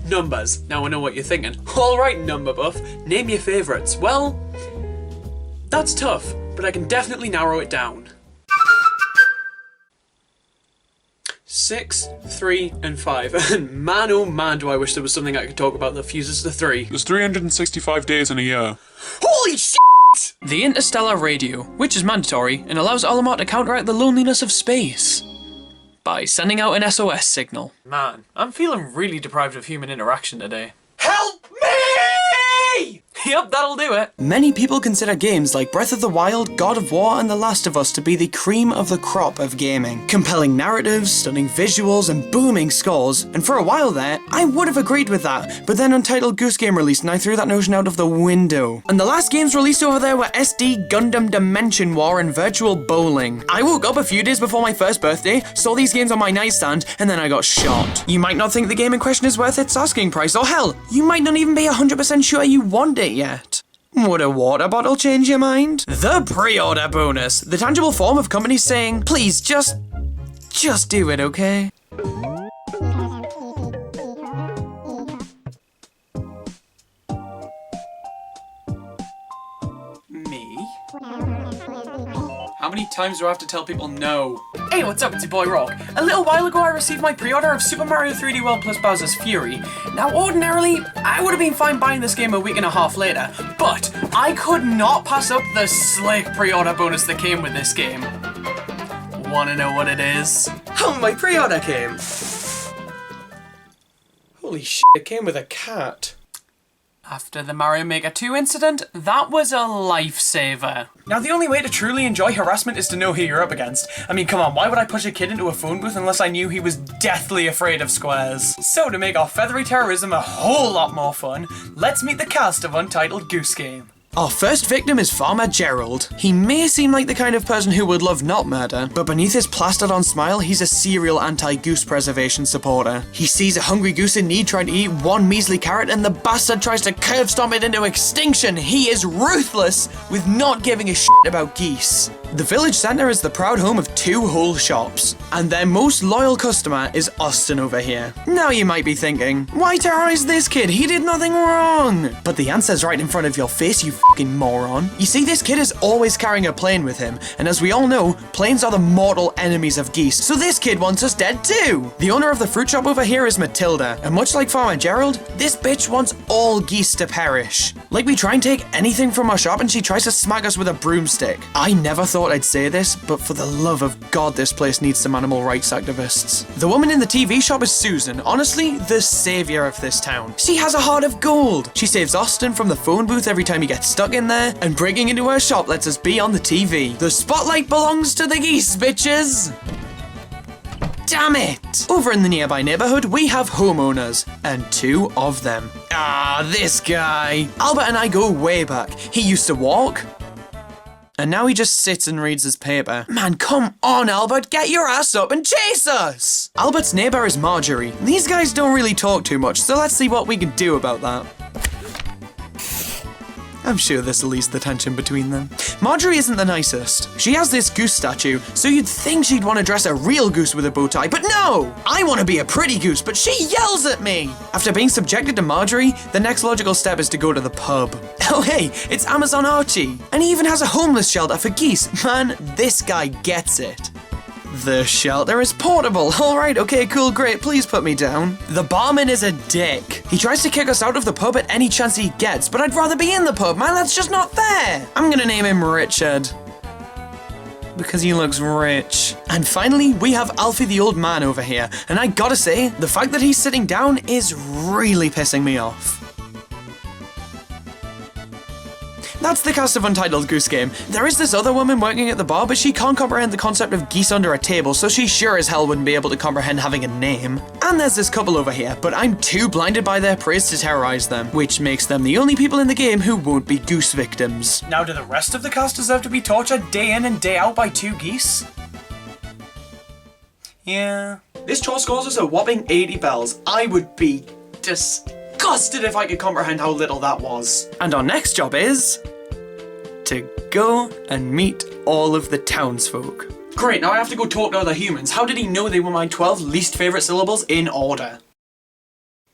numbers. Now I know what you're thinking. Alright, number buff, name your favourites. Well, that's tough, but I can definitely narrow it down. 6, 3, and 5. And man oh man do I wish there was something I could talk about that fuses the 3. There's 365 days in a year. Holy shit! The interstellar radio, which is mandatory and allows Olimar to counteract the loneliness of space by sending out an SOS signal. Man, I'm feeling really deprived of human interaction today. Help me! Yep, that'll do it. Many people consider games like Breath of the Wild, God of War, and The Last of Us to be the cream of the crop of gaming. Compelling narratives, stunning visuals, and booming scores. And for a while there, I would have agreed with that, but then Untitled Goose Game released and I threw that notion out of the window. And the last games released over there were SD, Gundam Dimension War, and Virtual Bowling. I woke up a few days before my first birthday, saw these games on my nightstand, and then I got shot. You might not think the game in question is worth its asking price, or hell, you might not even be 100% sure you want it yet. Would a water bottle change your mind? The pre-order bonus, the tangible form of companies saying, please just do it, okay? Me? How many times do I have to tell people no? Hey, what's up? It's your boy Rawk. A little while ago I received my pre-order of Super Mario 3D World plus Bowser's Fury. Now ordinarily, I would have been fine buying this game a week and a half later, but I could not pass up the slick pre-order bonus that came with this game. Wanna know what it is? Oh, my pre-order came! Holy shit, it came with a cat. After the Mario Maker 2 incident, that was a lifesaver. Now the only way to truly enjoy harassment is to know who you're up against. I mean, come on, why would I push a kid into a phone booth unless I knew he was deathly afraid of squares? So to make our feathery terrorism a whole lot more fun, let's meet the cast of Untitled Goose Game. Our first victim is Farmer Gerald. He may seem like the kind of person who would love not murder, but beneath his plastered-on smile, he's a serial anti-goose preservation supporter. He sees a hungry goose in need trying to eat one measly carrot, and the bastard tries to curb stomp it into extinction. He is ruthless with not giving a shit about geese. The village centre is the proud home of 2 whole shops, and their most loyal customer is Austin over here. Now you might be thinking, why terrorise this kid? He did nothing wrong! But the answer's right in front of your face, you fucking moron. You see, this kid is always carrying a plane with him, and as we all know, planes are the mortal enemies of geese, so this kid wants us dead too! The owner of the fruit shop over here is Matilda, and much like Farmer Gerald, this bitch wants all geese to perish. Like we try and take anything from our shop and she tries to smack us with a broomstick. I never thought I'd say this, but for the love of God, this place needs some animal rights activists. The woman in the TV shop is Susan, honestly, the savior of this town. She has a heart of gold. She saves Austin from the phone booth every time he gets stuck in there, and breaking into her shop lets us be on the TV. The spotlight belongs to the geese, bitches! Damn it! Over in the nearby neighborhood, we have homeowners, and 2 of them. Ah, this guy. Albert and I go way back. He used to walk, and now he just sits and reads his paper. Man, come on, Albert, get your ass up and chase us! Albert's neighbor is Marjorie. These guys don't really talk too much, so let's see what we can do about that. I'm sure this will ease the tension between them. Marjorie isn't the nicest. She has this goose statue, so you'd think she'd want to dress a real goose with a bow tie, but no! I want to be a pretty goose, but she yells at me! After being subjected to Marjorie, the next logical step is to go to the pub. Oh hey, it's Amazon Archie! And he even has a homeless shelter for geese. Man, this guy gets it. The shelter is portable. Alright, okay, cool, great, please put me down. The barman is a dick. He tries to kick us out of the pub at any chance he gets, but I'd rather be in the pub, man, that's just not fair. I'm gonna name him Richard, because he looks rich. And finally, we have Alfie the old man over here, and I gotta say, the fact that he's sitting down is really pissing me off. That's the cast of Untitled Goose Game. There is this other woman working at the bar, but she can't comprehend the concept of geese under a table, so she sure as hell wouldn't be able to comprehend having a name. And there's this couple over here, but I'm too blinded by their praise to terrorize them, which makes them the only people in the game who won't be goose victims. Now, do the rest of the cast deserve to be tortured day in and day out by 2 geese? Yeah. This chore scores us a whopping 80 bells. I would be disgusted if I could comprehend how little that was. And our next job is to go and meet all of the townsfolk. Great, now I have to go talk to other humans. How did he know they were my 12 least favourite syllables in order?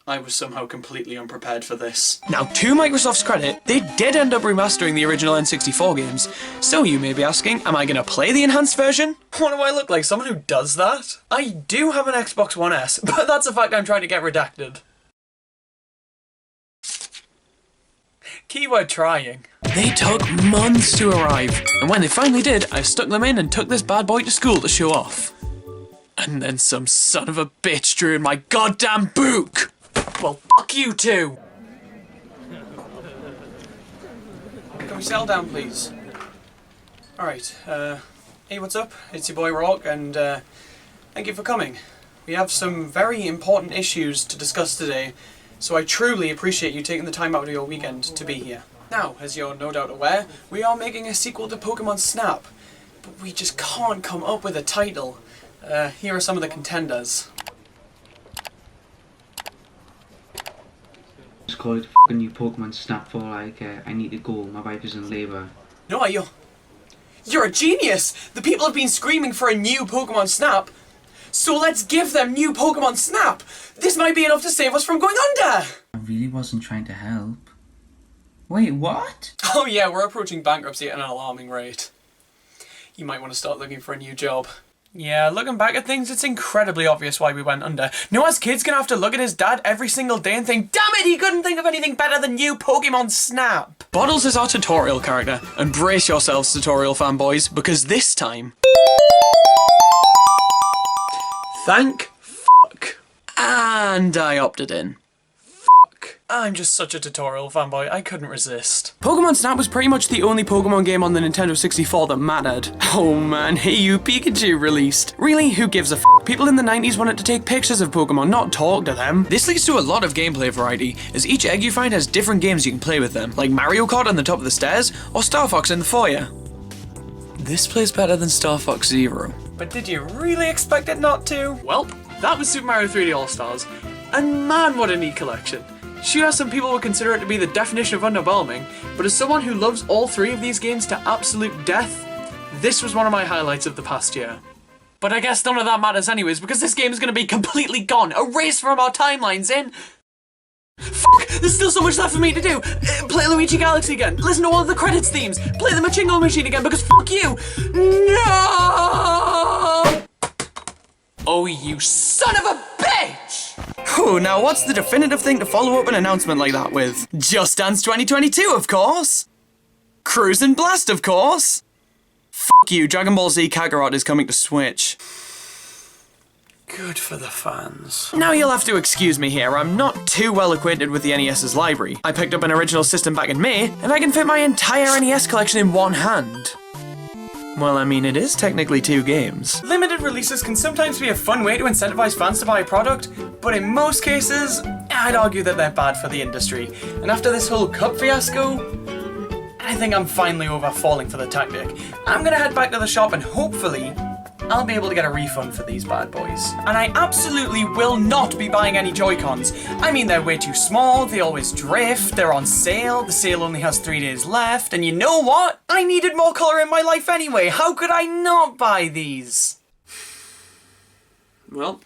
I was somehow completely unprepared for this. Now, to Microsoft's credit, they did end up remastering the original N64 games. So you may be asking, am I going to play the enhanced version? What do I look like, someone who does that? I do have an Xbox One S, but that's a fact I'm trying to get redacted. Keyword trying. They took months to arrive, and when they finally did, I stuck them in and took this bad boy to school to show off. And then some son of a bitch drew in my goddamn book! Well, fuck you too! Can we settle down, please? Alright, hey, what's up? It's your boy Rawk, and thank you for coming. We have some very important issues to discuss today, so I truly appreciate you taking the time out of your weekend to be here. Now, as you're no doubt aware, we are making a sequel to Pokemon Snap, but we just can't come up with a title. Here are some of the contenders. Just call it f***ing new Pokemon Snap for like, I need to go, my wife is in labour. No, you're a genius! The people have been screaming for a new Pokemon Snap, so let's give them new Pokemon Snap! This might be enough to save us from going under! I really wasn't trying to help. Wait, what? Oh yeah, we're approaching bankruptcy at an alarming rate. You might want to start looking for a new job. Yeah, looking back at things, it's incredibly obvious why we went under. Noah's kid's gonna have to look at his dad every single day and think, damn it, he couldn't think of anything better than new Pokemon Snap! Bottles is our tutorial character, and brace yourselves, tutorial fanboys, because this time... Thank fuck. And I opted in. I'm just such a tutorial fanboy, I couldn't resist. Pokemon Snap was pretty much the only Pokemon game on the Nintendo 64 that mattered. Oh man, Hey You Pikachu released. Really, who gives a f***? People in the 90s wanted to take pictures of Pokemon, not talk to them. This leads to a lot of gameplay variety, as each egg you find has different games you can play with them, like Mario Kart on the top of the stairs, or Star Fox in the foyer. This plays better than Star Fox Zero. But did you really expect it not to? Well, that was Super Mario 3D All-Stars, and man, what a neat collection. Sure, some people would consider it to be the definition of underwhelming, but as someone who loves all three of these games to absolute death, this was one of my highlights of the past year. But I guess none of that matters anyways, because this game is going to be completely gone, erased from our timelines in... Fuck! There's still so much left for me to do! Play Luigi Galaxy again, listen to all of the credits themes, play the Machingo Machine again, because fuck you! No! Oh, you son of a bitch! Oh, now what's the definitive thing to follow up an announcement like that with? Just Dance 2022, of course! Cruise and Blast, of course! Fuck you, Dragon Ball Z Kakarot is coming to Switch. Good for the fans. Now you'll have to excuse me here, I'm not too well acquainted with the NES's library. I picked up an original system back in May, and I can fit my entire NES collection in one hand. Well, I mean, it is technically 2 games. Limited releases can sometimes be a fun way to incentivize fans to buy a product, but in most cases, I'd argue that they're bad for the industry. And after this whole cup fiasco, I think I'm finally over falling for the tactic. I'm gonna head back to the shop and hopefully, I'll be able to get a refund for these bad boys. And I absolutely will not be buying any Joy-Cons. I mean, they're way too small, they always drift, they're on sale, the sale only has 3 days left, and you know what? I needed more colour in my life anyway, how could I not buy these? Well,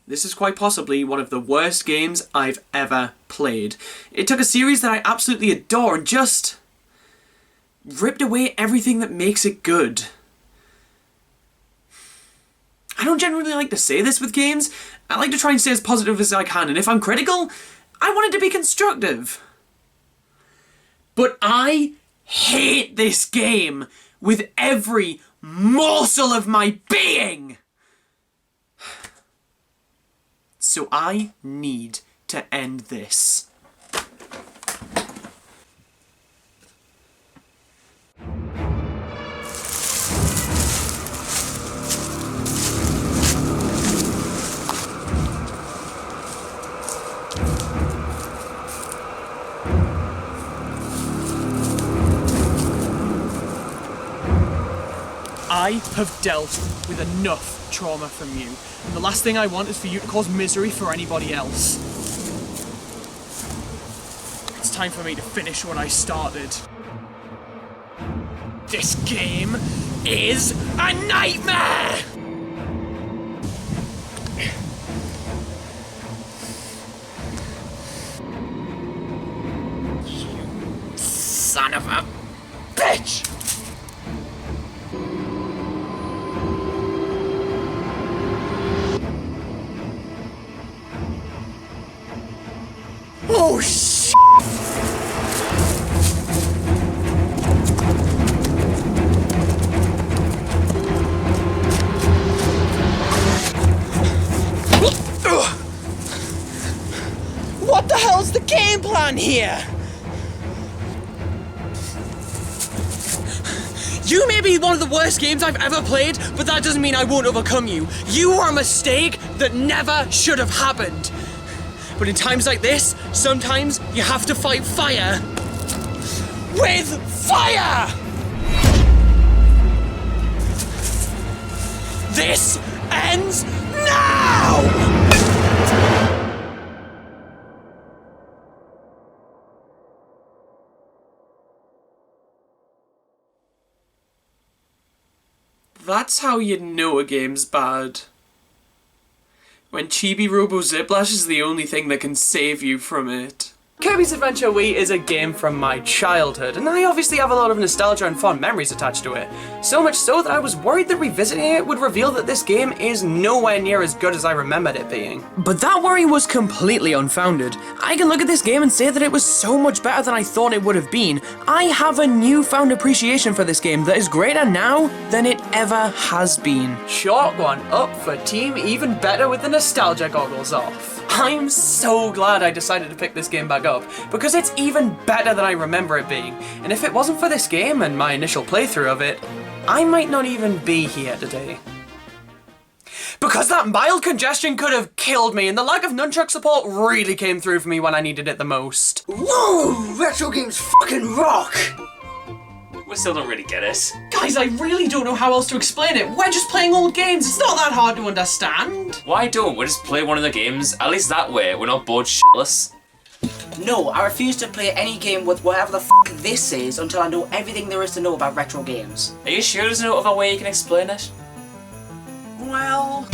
this is quite possibly one of the worst games I've ever played. It took a series that I absolutely adore and just ripped away everything that makes it good. I don't generally like to say this with games. I like to try and stay as positive as I can, and if I'm critical, I want it to be constructive. But I hate this game with every morsel of my being! So I need to end this. I have dealt with enough trauma from you. The last thing I want is for you to cause misery for anybody else. It's time for me to finish what I started. This game is a nightmare! bitch! Oh, shit! What the hell's the game plan here? You may be one of the worst games I've ever played, but that doesn't mean I won't overcome you. You are a mistake that never should have happened. But in times like this, sometimes you have to fight fire with fire! This ends now! That's how you know a game's bad. When Chibi Robo Ziplash is the only thing that can save you from it. Kirby's Adventure Wii is a game from my childhood, and I obviously have a lot of nostalgia and fond memories attached to it. So much so that I was worried that revisiting it would reveal that this game is nowhere near as good as I remembered it being. But that worry was completely unfounded. I can look at this game and say that it was so much better than I thought it would have been. I have a newfound appreciation for this game that is greater now than it ever has been. Short one up for Team Even Better with the nostalgia goggles off. I'm so glad I decided to pick this game back up, because it's even better than I remember it being, and if it wasn't for this game and my initial playthrough of it, I might not even be here today. Because that mild congestion could have killed me, and the lack of nunchuck support really came through for me when I needed it the most. Whoa! Retro games fucking rock! We still don't really get it. Guys, I really don't know how else to explain it. We're just playing old games. It's not that hard to understand. Why don't we just play one of the games? At least that way, we're not bored shitless. No, I refuse to play any game with whatever the f this is until I know everything there is to know about retro games. Are you sure there's no other way you can explain it? Well...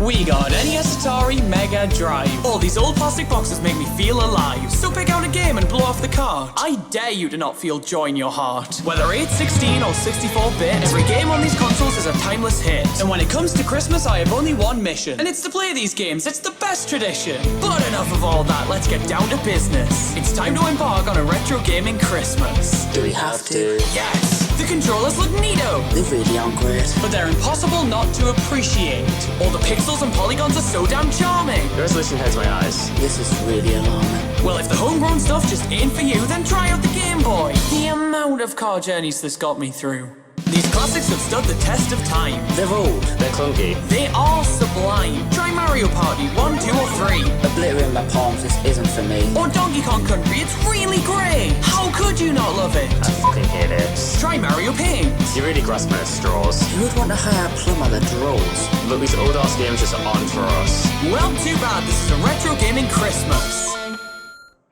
We got NES, Atari, Mega Drive. All these old plastic boxes make me feel alive. So pick out a game and blow off the cart. I dare you to not feel joy in your heart. Whether 8, 16 or 64-bit, every game on these consoles is a timeless hit. And when it comes to Christmas, I have only one mission. And it's to play these games. It's the best tradition. But enough of all that, let's get down to business. It's time to embark on a retro gaming Christmas. Do we have to? Yes! The controllers look neato! They really aren't great. But they're impossible not to appreciate. All the pixels and polygons are so damn charming. The resolution hurts my eyes. This is really alarming. Well, if the homegrown stuff just ain't for you, then try out the Game Boy. The amount of car journeys this got me through. These classics have stood the test of time. They're old. They're clunky. They are sublime. Try Mario Party 1, 2 or 3. Obliterating my palms, this isn't for me. Or Donkey Kong Country, it's really great. How could you not love it? I fucking hate it. Try Mario Paint. You're really grasping at straws. Who would want to hire a plumber that draws? Look, these old ass games just aren't for us. Well, too bad. This is a retro gaming Christmas.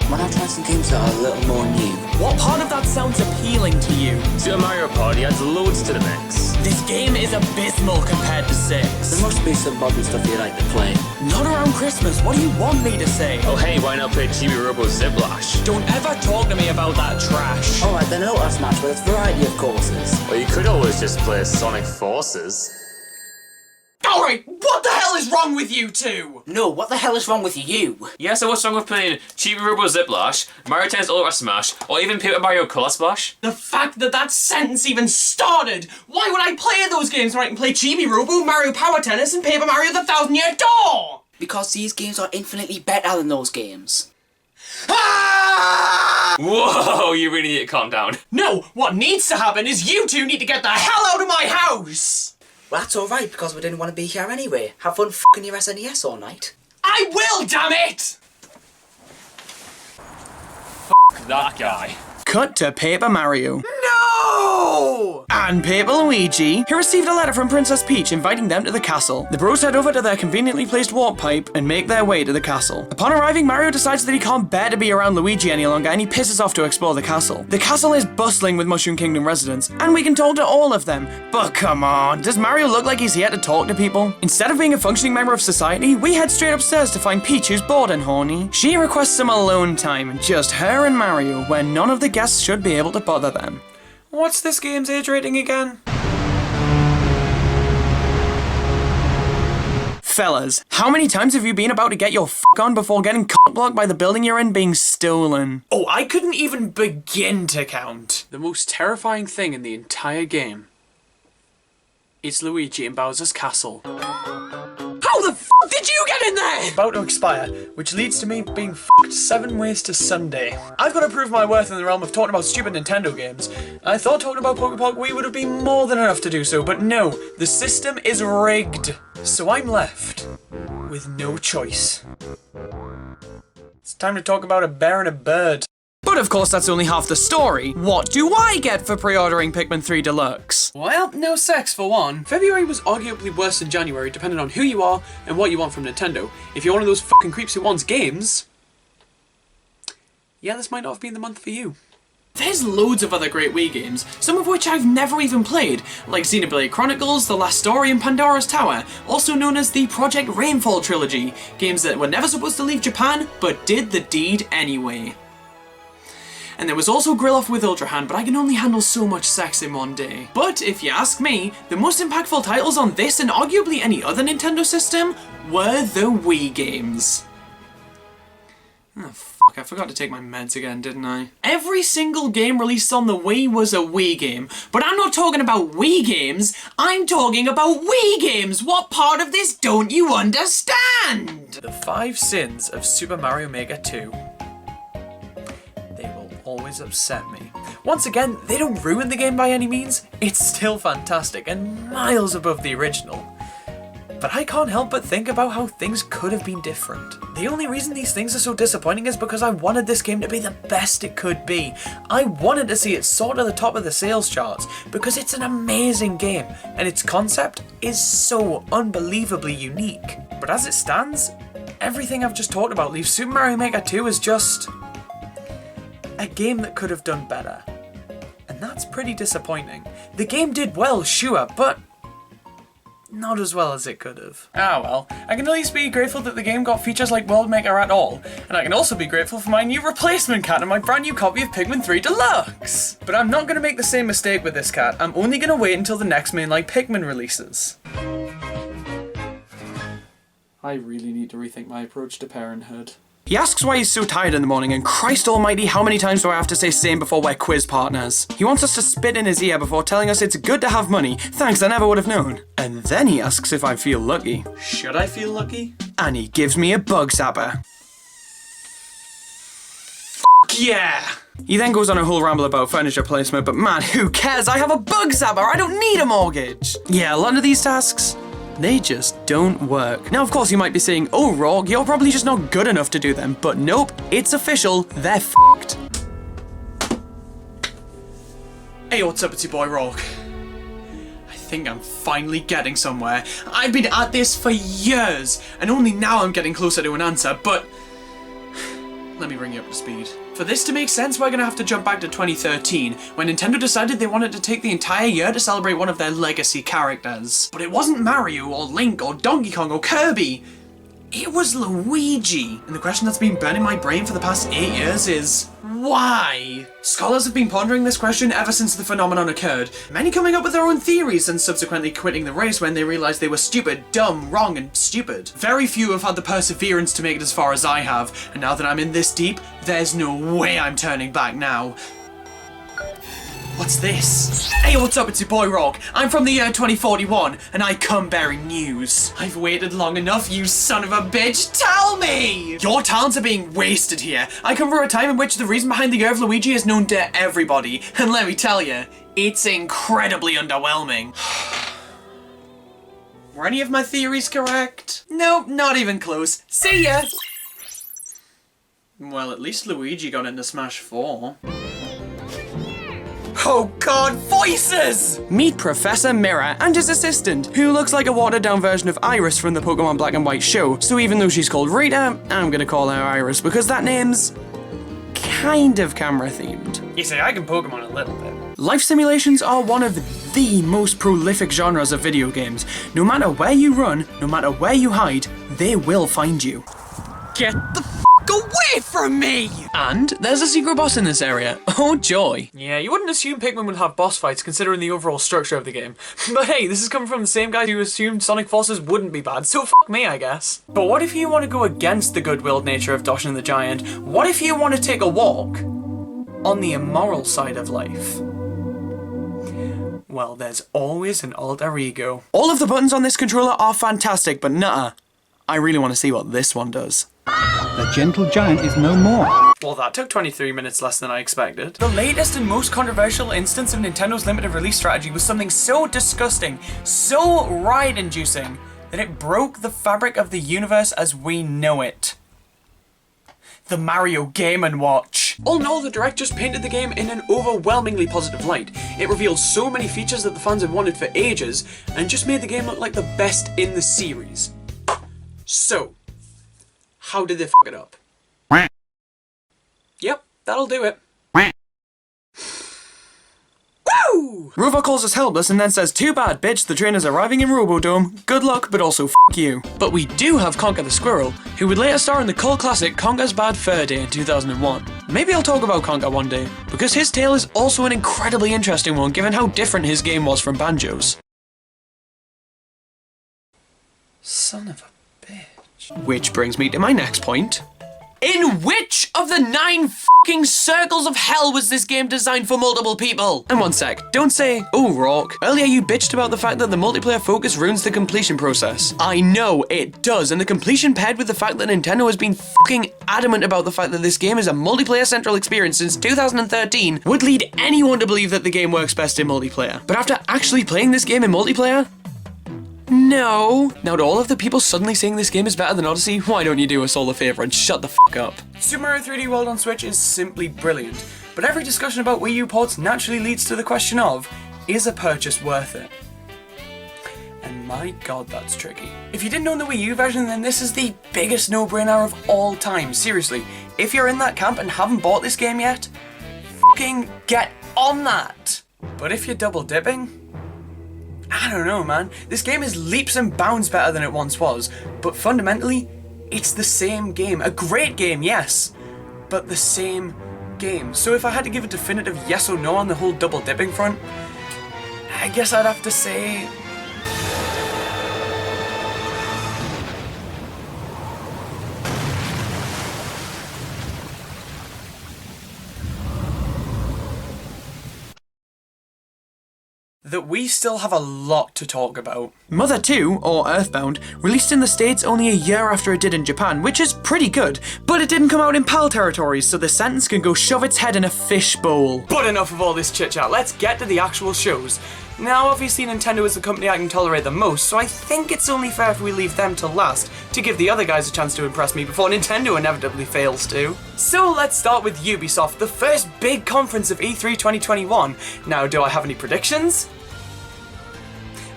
When I try some games that are a little more new. What part of that sounds appealing to you? Super Mario Party adds loads to the mix. This game is abysmal compared to 6. There must be some modern stuff you like to play. Not around Christmas, what do you want me to say? Oh hey, why not play Chibi Robo Ziplash? Don't ever talk to me about that trash. Alright then, a lot Smash with its variety of courses. Or you could always just play Sonic Forces. Alright, what the hell is wrong with you two? No, what the hell is wrong with you? Yeah, so what's wrong with playing Chibi Robo Ziplash, Mario Tennis Ultra Smash, or even Paper Mario Color Splash? The fact that that sentence even started! Why would I play those games when I can play Chibi Robo, Mario Power Tennis, and Paper Mario the Thousand Year Door? Because these games are infinitely better than those games. Ah! Whoa, you really need to calm down. No, what needs to happen is you two need to get the hell out of my house! Well, that's alright, because we didn't want to be here anyway. Have fun f***ing your SNES all night. I will, damn it! That guy. Cut to Paper Mario. No! And Paper Luigi, who received a letter from Princess Peach inviting them to the castle. The bros head over to their conveniently placed warp pipe and make their way to the castle. Upon arriving, Mario decides that he can't bear to be around Luigi any longer and he pisses off to explore the castle. The castle is bustling with Mushroom Kingdom residents, and we can talk to all of them. But come on, does Mario look like he's here to talk to people? Instead of being a functioning member of society, we head straight upstairs to find Peach, who's bored and horny. She requests some alone time, just her and Mario, where none of the guests should be able to bother them. What's this game's age rating again? Fellas, how many times have you been about to get your f*** on before getting cock-blocked by the building you're in being stolen? Oh, I couldn't even begin to count. The most terrifying thing in the entire game is Luigi in Bowser's castle. How the f*** did you get in there? About to expire, which leads to me being f***ed 7 ways to Sunday. I've got to prove my worth in the realm of talking about stupid Nintendo games. I thought talking about Pokepog Wii would have been more than enough to do so, but no, the system is rigged. So I'm left with no choice. It's time to talk about a bear and a bird. But of course that's only half the story. What do I get for pre-ordering Pikmin 3 Deluxe? Well, no sex for one. February was arguably worse than January, depending on who you are and what you want from Nintendo. If you're one of those fucking creeps who wants games, yeah, this might not have been the month for you. There's loads of other great Wii games, some of which I've never even played, like Xenoblade Chronicles, The Last Story and Pandora's Tower, also known as the Project Rainfall trilogy, games that were never supposed to leave Japan, but did the deed anyway. And there was also Grill Off with Ultra Hand, but I can only handle so much sex in one day. But if you ask me, the most impactful titles on this and arguably any other Nintendo system were the Wii games. Oh fuck, I forgot to take my meds again, didn't I? Every single game released on the Wii was a Wii game, but I'm not talking about Wii games, I'm talking about Wii games! What part of this don't you understand? The 5 sins of Super Mario Maker 2. They will always upset me. Once again, they don't ruin the game by any means, it's still fantastic and miles above the original. But I can't help but think about how things could have been different. The only reason these things are so disappointing is because I wanted this game to be the best it could be. I wanted to see it soar to the top of the sales charts because it's an amazing game and its concept is so unbelievably unique. But as it stands, everything I've just talked about leaves Super Mario Maker 2 as just a game that could have done better. And that's pretty disappointing. The game did well, sure, but not as well as it could have. Ah well, I can at least be grateful that the game got features like World Maker at all, and I can also be grateful for my new replacement cat and my brand new copy of Pikmin 3 Deluxe! But I'm not going to make the same mistake with this cat, I'm only going to wait until the next mainline Pikmin releases. I really need to rethink my approach to parenthood. He asks why he's so tired in the morning, and Christ almighty, how many times do I have to say same before we're quiz partners? He wants us to spit in his ear before telling us it's good to have money. Thanks, I never would have known. And then he asks if I feel lucky. Should I feel lucky? And he gives me a bug zapper. Yeah! He then goes on a whole ramble about furniture placement, but man, who cares? I have a bug zapper, I don't need a mortgage! Yeah, a lot of these tasks, they just don't work. Now, of course, you might be saying, oh, Rawk, you're probably just not good enough to do them. But nope, it's official, they're f***ed. Hey, what's up, it's your boy Rawk. I think I'm finally getting somewhere. I've been at this for years, and only now I'm getting closer to an answer, but let me bring you up to speed. For this to make sense, we're gonna have to jump back to 2013, when Nintendo decided they wanted to take the entire year to celebrate one of their legacy characters. But it wasn't Mario, or Link, or Donkey Kong, or Kirby. It was Luigi. And the question that's been burning my brain for the past 8 years is, why? Scholars have been pondering this question ever since the phenomenon occurred, many coming up with their own theories and subsequently quitting the race when they realised they were stupid, dumb, wrong, and stupid. Very few have had the perseverance to make it as far as I have, and now that I'm in this deep, there's no way I'm turning back now. What's this? Hey, what's up? It's your boy Rawk. I'm from the year 2041, and I come bearing news. I've waited long enough, you son of a bitch. Tell me! Your talents are being wasted here. I come from a time in which the reason behind the year of Luigi is known to everybody, and let me tell you, it's incredibly underwhelming. Were any of my theories correct? Nope, not even close. See ya! Well, at least Luigi got into Smash 4. Oh god, voices! Meet Professor Mirror and his assistant, who looks like a watered-down version of Iris from the Pokemon Black and White show, so even though she's called Rita, I'm gonna call her Iris because that name's kind of camera-themed. You see, I can Pokemon a little bit. Life simulations are one of the most prolific genres of video games. No matter where you run, no matter where you hide, they will find you. Get the f*** away from me! And there's a secret boss in this area. Oh joy. Yeah, you wouldn't assume Pikmin would have boss fights considering the overall structure of the game. But hey, this is coming from the same guy who assumed Sonic Forces wouldn't be bad, so fuck me, I guess. But what if you want to go against the good-willed nature of Doshin the Giant? What if you want to take a walk on the immoral side of life? Well, there's always an alter ego. All of the buttons on this controller are fantastic, but nuh-uh. I really want to see what this one does. The gentle giant is no more. Well, that took 23 minutes less than I expected. The latest and most controversial instance of Nintendo's limited release strategy was something so disgusting, so riot-inducing, that it broke the fabric of the universe as we know it. The Mario Game & Watch. All in all, the Direct just painted the game in an overwhelmingly positive light. It revealed so many features that the fans had wanted for ages, and just made the game look like the best in the series. So, how did they f it up? Yep, that'll do it. Woo! Rover calls us helpless and then says, too bad, bitch, the train is arriving in Robodome. Good luck, but also f you. But we do have Conker the Squirrel, who would later star in the cult classic Conker's Bad Fur Day in 2001. Maybe I'll talk about Conker one day, because his tale is also an incredibly interesting one given how different his game was from Banjo's. Son of a bitch. Which brings me to my next point. In which of the 9 fucking circles of hell was this game designed for multiple people? And one sec, don't say, oh Rawk, earlier you bitched about the fact that the multiplayer focus ruins the completion process. I know it does, and the completion paired with the fact that Nintendo has been fucking adamant about the fact that this game is a multiplayer central experience since 2013 would lead anyone to believe that the game works best in multiplayer. But after actually playing this game in multiplayer, no. Now to all of the people suddenly saying this game is better than Odyssey, why don't you do us all a favour and shut the fuck up? Super Mario 3D World on Switch is simply brilliant, but every discussion about Wii U ports naturally leads to the question of, is a purchase worth it? And my god, that's tricky. If you didn't own the Wii U version, then this is the biggest no-brainer of all time. Seriously, if you're in that camp and haven't bought this game yet, fucking get on that! But if you're double dipping, I don't know, man. This game is leaps and bounds better than it once was, but fundamentally, it's the same game. A great game, yes, but the same game. So if I had to give a definitive yes or no on the whole double dipping front, I guess I'd have to say that we still have a lot to talk about. Mother 2, or Earthbound, released in the States only a year after it did in Japan, which is pretty good, but it didn't come out in PAL territories, so the sentence can go shove its head in a fish bowl. But enough of all this chit-chat, let's get to the actual shows. Now obviously Nintendo is the company I can tolerate the most, so I think it's only fair if we leave them to last, to give the other guys a chance to impress me before Nintendo inevitably fails to. So let's start with Ubisoft, the first big conference of E3 2021. Now, do I have any predictions?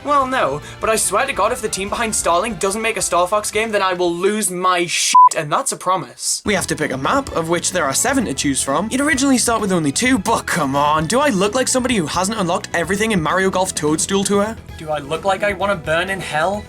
Well, no, but I swear to God if the team behind Starlink doesn't make a Star Fox game, then I will lose my shit, and that's a promise. We have to pick a map, of which there are 7 to choose from. You'd originally start with only 2, but come on, do I look like somebody who hasn't unlocked everything in Mario Golf Toadstool Tour? Do I look like I want to burn in hell?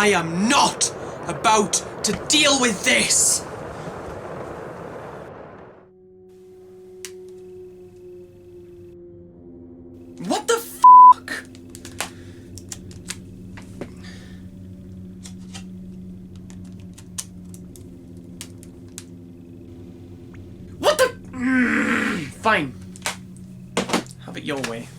I am not about to deal with this! What the fuck? What the? Fine. Have it your way.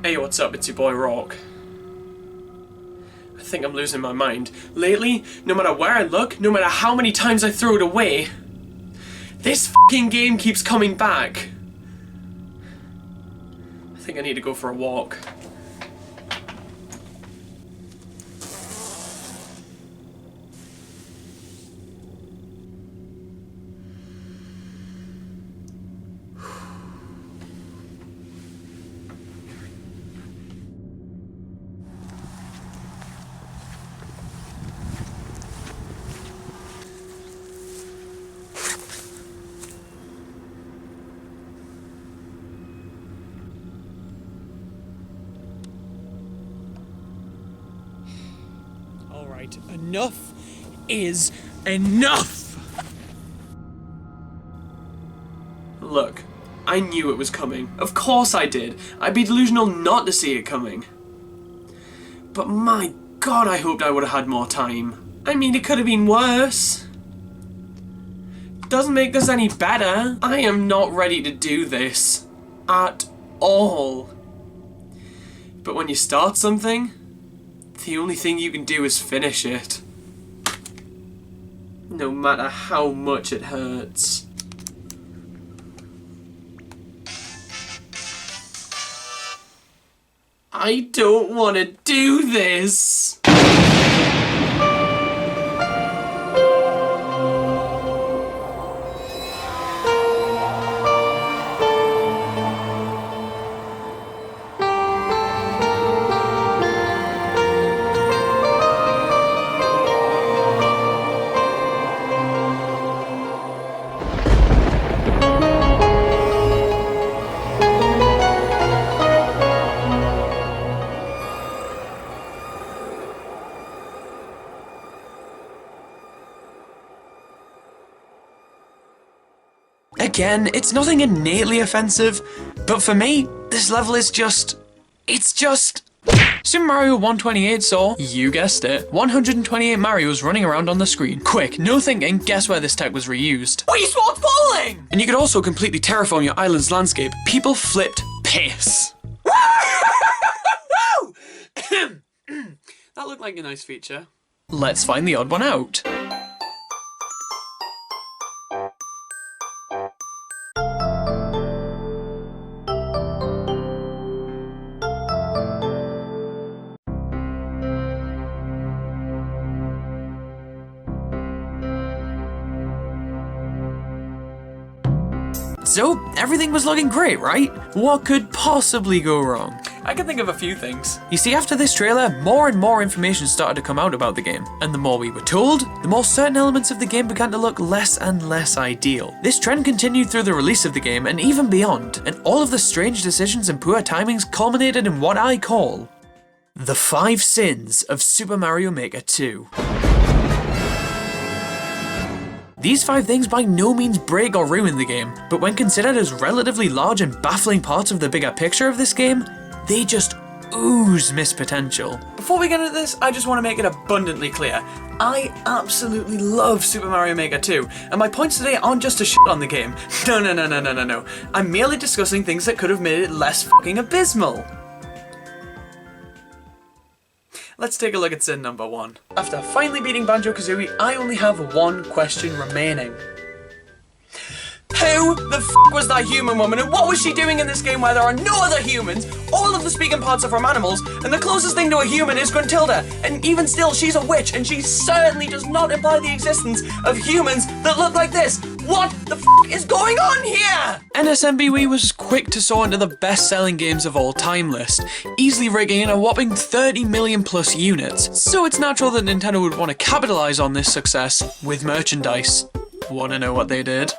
Hey, what's up? It's your boy Rawk. I think I'm losing my mind. Lately, no matter where I look, no matter how many times I throw it away, this fucking game keeps coming back. I think I need to go for a walk. Alright, enough is enough! Look, I knew it was coming. Of course I did. I'd be delusional not to see it coming. But my god, I hoped I would have had more time. I mean, it could have been worse. Doesn't make this any better. I am not ready to do this. At all. But when you start something, the only thing you can do is finish it. No matter how much it hurts. I don't want to do this. Again, it's nothing innately offensive, but for me, this level is just... it's just... Super Mario 128 saw, you guessed it, 128 Marios running around on the screen. Quick, no thinking, guess where this tech was reused. Wait, what's falling? And you could also completely terraform your island's landscape. People flipped piss. That looked like a nice feature. Let's find the odd one out. So, everything was looking great, right? What could possibly go wrong? I can think of a few things. You see, after this trailer, more and more information started to come out about the game. And the more we were told, the more certain elements of the game began to look less and less ideal. This trend continued through the release of the game and even beyond, and all of the strange decisions and poor timings culminated in what I call the 5 sins of Super Mario Maker 2. These 5 things by no means break or ruin the game, but when considered as relatively large and baffling parts of the bigger picture of this game, they just ooze missed potential. Before we get into this, I just want to make it abundantly clear. I absolutely love Super Mario Maker 2, and my points today aren't just to shit on the game. No. I'm merely discussing things that could have made it less fucking abysmal. Let's take a look at sin number 1. After finally beating Banjo-Kazooie, I only have one question remaining. Who Who the f was that human woman, and what was she doing in this game where there are no other humans? All of the speaking parts are from animals, and the closest thing to a human is Gruntilda. And even still, she's a witch, and she certainly does not imply the existence of humans that look like this. What the f is going on here? NSMBWE was quick to soar into the best-selling games of all time list, easily raking in a whopping 30 million plus units. So it's natural that Nintendo would want to capitalize on this success with merchandise. Wanna know what they did?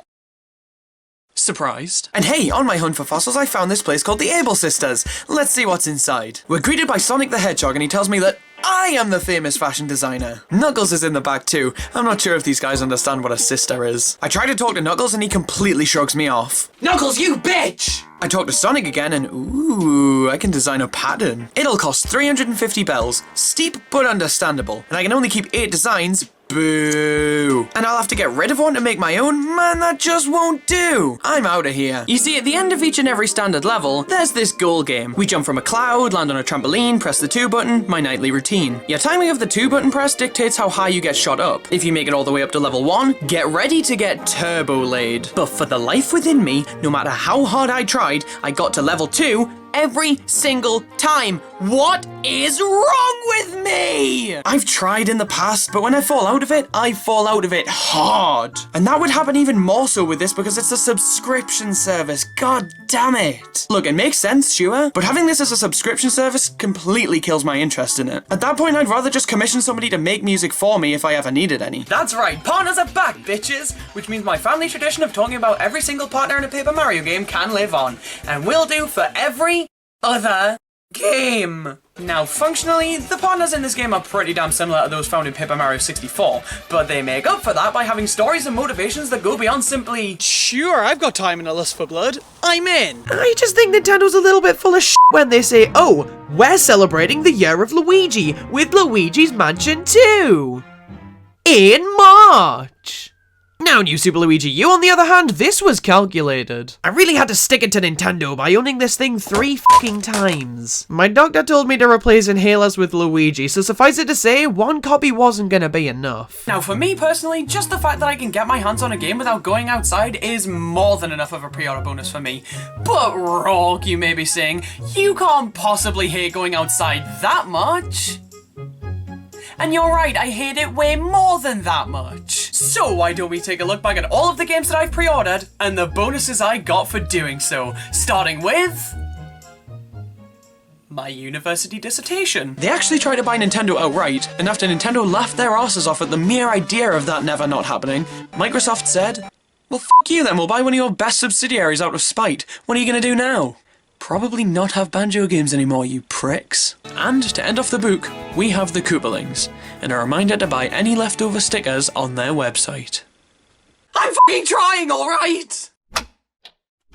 Surprised. And hey, on my hunt for fossils, I found this place called the Able Sisters. Let's see what's inside. We're greeted by Sonic the Hedgehog, and he tells me that I am the famous fashion designer. Knuckles is in the back too. I'm not sure if these guys understand what a sister is. I try to talk to Knuckles and he completely shrugs me off. Knuckles, you bitch! I talk to Sonic again and ooh, I can design a pattern. It'll cost 350 bells. Steep but understandable. And I can only keep 8 designs. Boo. And I'll have to get rid of one to make my own? Man, that just won't do. I'm out of here. You see, at the end of each and every standard level, there's this goal game. We jump from a cloud, land on a trampoline, press the 2 button, my nightly routine. Your timing of the 2 button press dictates how high you get shot up. If you make it all the way up to level 1, get ready to get turbo laid. But for the life within me, no matter how hard I tried, I got to level 2 every single time. What is wrong with me? I've tried in the past, but when I fall out of it, I fall out of it hard. And that would happen even more so with this because it's a subscription service. God damn it. Look, it makes sense, sure, but having this as a subscription service completely kills my interest in it. At that point, I'd rather just commission somebody to make music for me if I ever needed any. That's right, partners are back, bitches! Which means my family tradition of talking about every single partner in a Paper Mario game can live on. And will do for every other game. Now, functionally, the partners in this game are pretty damn similar to those found in Paper Mario 64, but they make up for that by having stories and motivations that go beyond simply, sure, I've got time and a lust for blood. I'm in. I just think Nintendo's a little bit full of shit when they say, oh, we're celebrating the year of Luigi with Luigi's Mansion 2 in March. Now, New Super Luigi U, on the other hand, this was calculated. I really had to stick it to Nintendo by owning this thing 3 fucking times. My doctor told me to replace inhalers with Luigi, so suffice it to say, 1 copy wasn't gonna be enough. Now, for me personally, just the fact that I can get my hands on a game without going outside is more than enough of a pre-order bonus for me. But Rawk, you may be saying, you can't possibly hate going outside that much. And you're right, I hate it way more than that much. So why don't we take a look back at all of the games that I've pre-ordered and the bonuses I got for doing so, starting with my university dissertation. They actually tried to buy Nintendo outright, and after Nintendo laughed their asses off at the mere idea of that never not happening, Microsoft said, well, f*** you then, we'll buy one of your best subsidiaries out of spite. What are you gonna do now? Probably not have Banjo games anymore, you pricks. And to end off the book, we have the Koopalings, and a reminder to buy any leftover stickers on their website. I'm fucking trying, alright?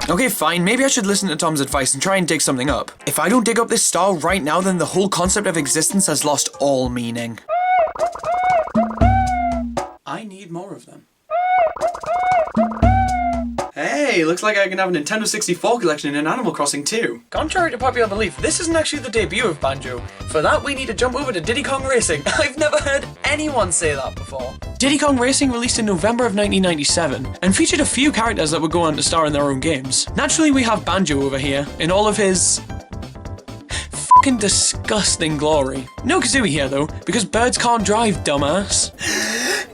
Okay, fine, maybe I should listen to Tom's advice and try and dig something up. If I don't dig up this star right now, then the whole concept of existence has lost all meaning. I need more of them. Hey, looks like I can have a Nintendo 64 collection in Animal Crossing too. Contrary to popular belief, this isn't actually the debut of Banjo. For that, we need to jump over to Diddy Kong Racing. I've never heard anyone say that before. Diddy Kong Racing released in November of 1997 and featured a few characters that would go on to star in their own games. Naturally, we have Banjo over here in all of his fucking disgusting glory. No Kazooie here though, because birds can't drive, dumbass.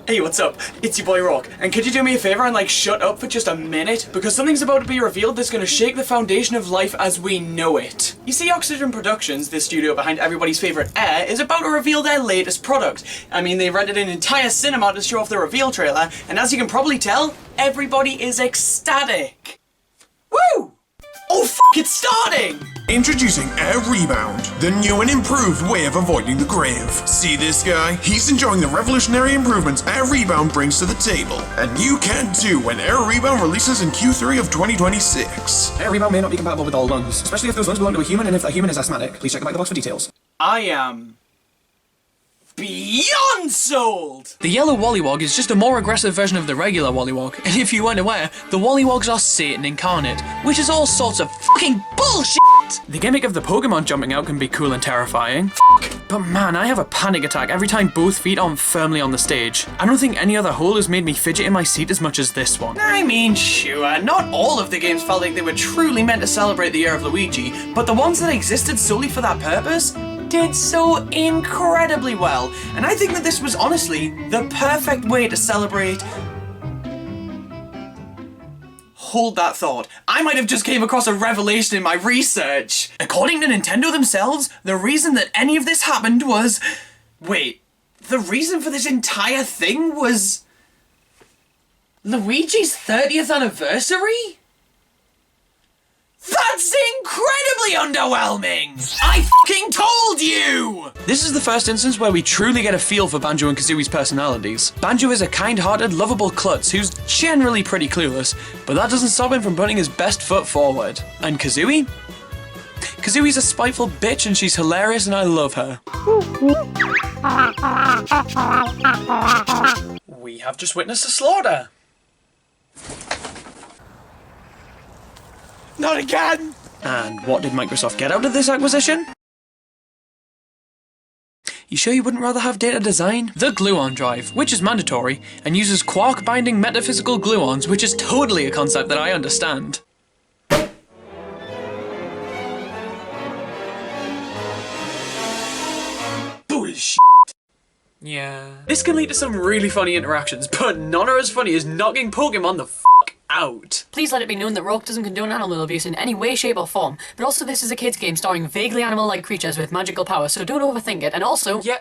Hey, what's up? It's your boy Rawk, and could you do me a favor and shut up for just a minute? Because something's about to be revealed that's gonna shake the foundation of life as we know it. You see, Oxygen Productions, the studio behind everybody's favorite Air, is about to reveal their latest product. I mean, they rented an entire cinema to show off the reveal trailer, and as you can probably tell, everybody is ecstatic. Woo! Oh f***, it's starting! Introducing Air Rebound, the new and improved way of avoiding the grave. See this guy? He's enjoying the revolutionary improvements Air Rebound brings to the table. And you can too when Air Rebound releases in Q3 of 2026. Air Rebound may not be compatible with all lungs, especially if those lungs belong to a human and if that human is asthmatic. Please check the back of the box for details. I am beyond sold! The yellow Wollywog is just a more aggressive version of the regular Wollywog, and if you weren't aware, the Wollywogs are Satan incarnate, which is all sorts of fucking bullshit! The gimmick of the Pokemon jumping out can be cool and terrifying. But man, I have a panic attack every time both feet are firmly on the stage. I don't think any other hole has made me fidget in my seat as much as this one. I mean, sure, not all of the games felt like they were truly meant to celebrate the year of Luigi, but the ones that existed solely for that purpose did so incredibly well. And I think that this was honestly the perfect way to celebrate. Hold that thought. I might have just came across a revelation in my research. According to Nintendo themselves, the reason that any of this happened was... Wait, the reason for this entire thing was... Luigi's 30th anniversary? That's incredibly underwhelming! I fucking told you! This is the first instance where we truly get a feel for Banjo and Kazooie's personalities. Banjo is a kind-hearted, lovable klutz who's generally pretty clueless, but that doesn't stop him from putting his best foot forward. And Kazooie? Kazooie's a spiteful bitch and she's hilarious and I love her. We have just witnessed a slaughter. Not again! And what did Microsoft get out of this acquisition? You sure you wouldn't rather have data design? The gluon drive, which is mandatory, and uses quark-binding metaphysical gluons, which is totally a concept that I understand. Bullshit. Yeah. This can lead to some really funny interactions, but none are as funny as knocking Pokemon the f*** out. Please let it be known that Rawk doesn't condone animal abuse in any way, shape or form, but also this is a kids game starring vaguely animal-like creatures with magical powers, so don't overthink it, and also... Yeah,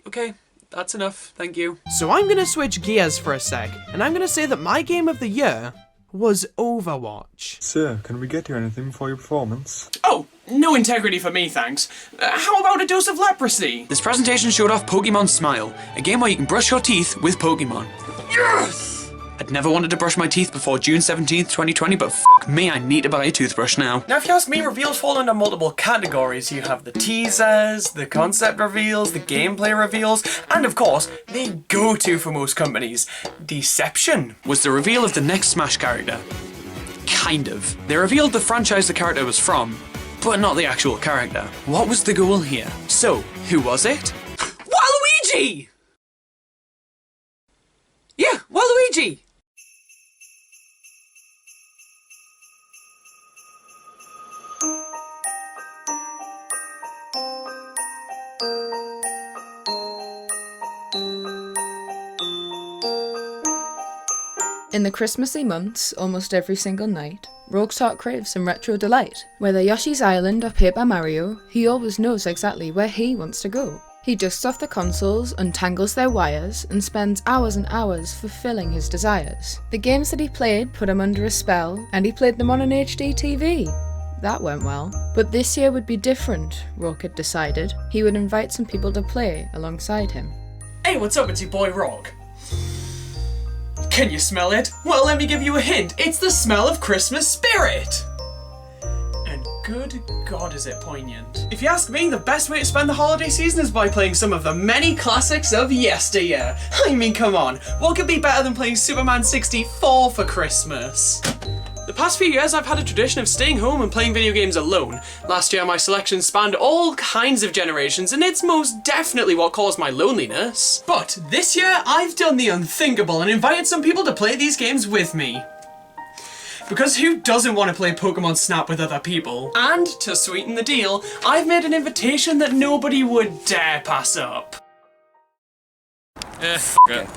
okay, that's enough, thank you. So I'm gonna switch gears for a sec, and I'm gonna say that my game of the year was Overwatch. Sir, can we get you anything for your performance? Oh, no integrity for me, thanks. How about a dose of leprosy? This presentation showed off Pokemon Smile, a game where you can brush your teeth with Pokemon. Yes! I'd never wanted to brush my teeth before June 17th, 2020, but f*** me, I need to buy a toothbrush now. Now if you ask me, reveals fall into multiple categories. You have the teasers, the concept reveals, the gameplay reveals, and of course, the go-to for most companies, deception. Was the reveal of the next Smash character. Kind of. They revealed the franchise the character was from, but not the actual character. What was the goal here? So, who was it? Waluigi! Yeah, Waluigi! In the Christmassy months, almost every single night, Rawk's heart craves some retro delight. Whether Yoshi's Island or Paper Mario, he always knows exactly where he wants to go. He dusts off the consoles, untangles their wires, and spends hours and hours fulfilling his desires. The games that he played put him under a spell, and he played them on an HD TV. That went well. But this year would be different, Rawk had decided. He would invite some people to play alongside him. Hey, what's up? It's your boy Rawk. Can you smell it? Well, let me give you a hint. It's the smell of Christmas spirit! And good God, is it poignant. If you ask me, the best way to spend the holiday season is by playing some of the many classics of yesteryear. I mean, come on, what could be better than playing Superman 64 for Christmas? The past few years I've had a tradition of staying home and playing video games alone. Last year my selection spanned all kinds of generations and it's most definitely what caused my loneliness. But this year I've done the unthinkable and invited some people to play these games with me. Because who doesn't want to play Pokemon Snap with other people? And to sweeten the deal, I've made an invitation that nobody would dare pass up. F it.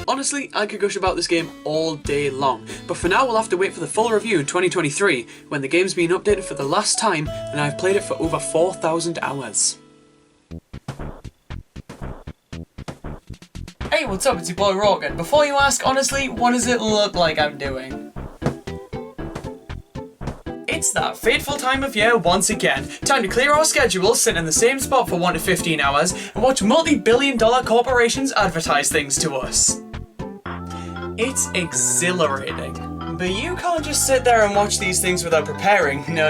Honestly, I could gush about this game all day long, but for now we'll have to wait for the full review in 2023, when the game's been updated for the last time and I've played it for over 4,000 hours. Hey, what's up? It's your boy Rawk, and before you ask, honestly, what does it look like I'm doing? It's that fateful time of year once again. Time to clear our schedules, sit in the same spot for 1 to 15 hours, and watch multi-billion-dollar corporations advertise things to us. It's exhilarating. But you can't just sit there and watch these things without preparing. No.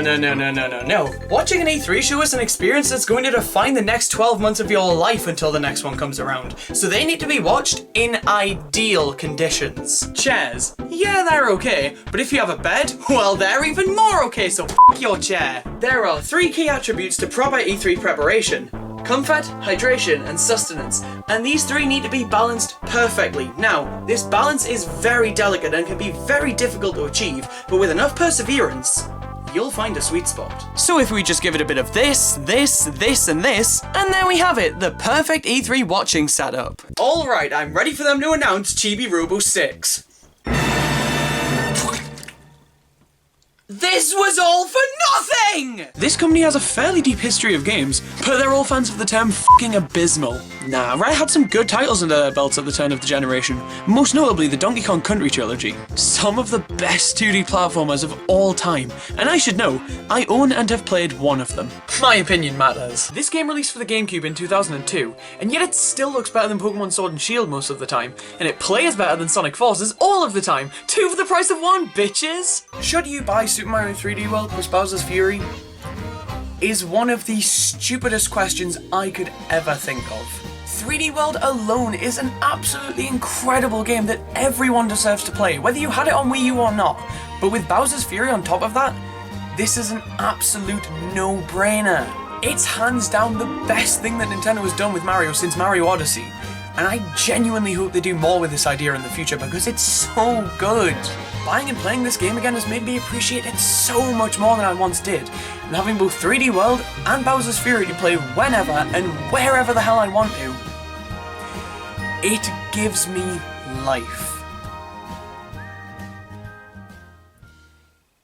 Watching an E3 show is an experience that's going to define the next 12 months of your life until the next one comes around. So they need to be watched in ideal conditions. Chairs. Yeah, they're okay. But if you have a bed, well, they're even more okay, so f*** your chair. There are 3 key attributes to proper E3 preparation: comfort, hydration, and sustenance. And these 3 need to be balanced perfectly. Now, this balance is very delicate and can be very difficult to achieve, but with enough perseverance, you'll find a sweet spot. So if we just give it a bit of this, and this, and there we have it, the perfect E3 watching setup. Alright, I'm ready for them to announce Chibi Robo 6. This was all for nothing! This company has a fairly deep history of games, but they're all fans of the term f***ing abysmal. Nah, Rare had some good titles under their belts at the turn of the generation, most notably the Donkey Kong Country trilogy. Some of the best 2D platformers of all time, and I should know, I own and have played one of them. My opinion matters. This game released for the GameCube in 2002, and yet it still looks better than Pokemon Sword and Shield most of the time, and it plays better than Sonic Forces all of the time. 2 for the price of 1, bitches! Should you buy Super Mario 3D World plus Bowser's Fury? Is one of the stupidest questions I could ever think of. 3D World alone is an absolutely incredible game that everyone deserves to play, whether you had it on Wii U or not. But with Bowser's Fury on top of that, this is an absolute no-brainer. It's hands down the best thing that Nintendo has done with Mario since Mario Odyssey. And I genuinely hope they do more with this idea in the future because it's so good. Buying and playing this game again has made me appreciate it so much more than I once did. And having both 3D World and Bowser's Fury to play whenever and wherever the hell I want to, it gives me life.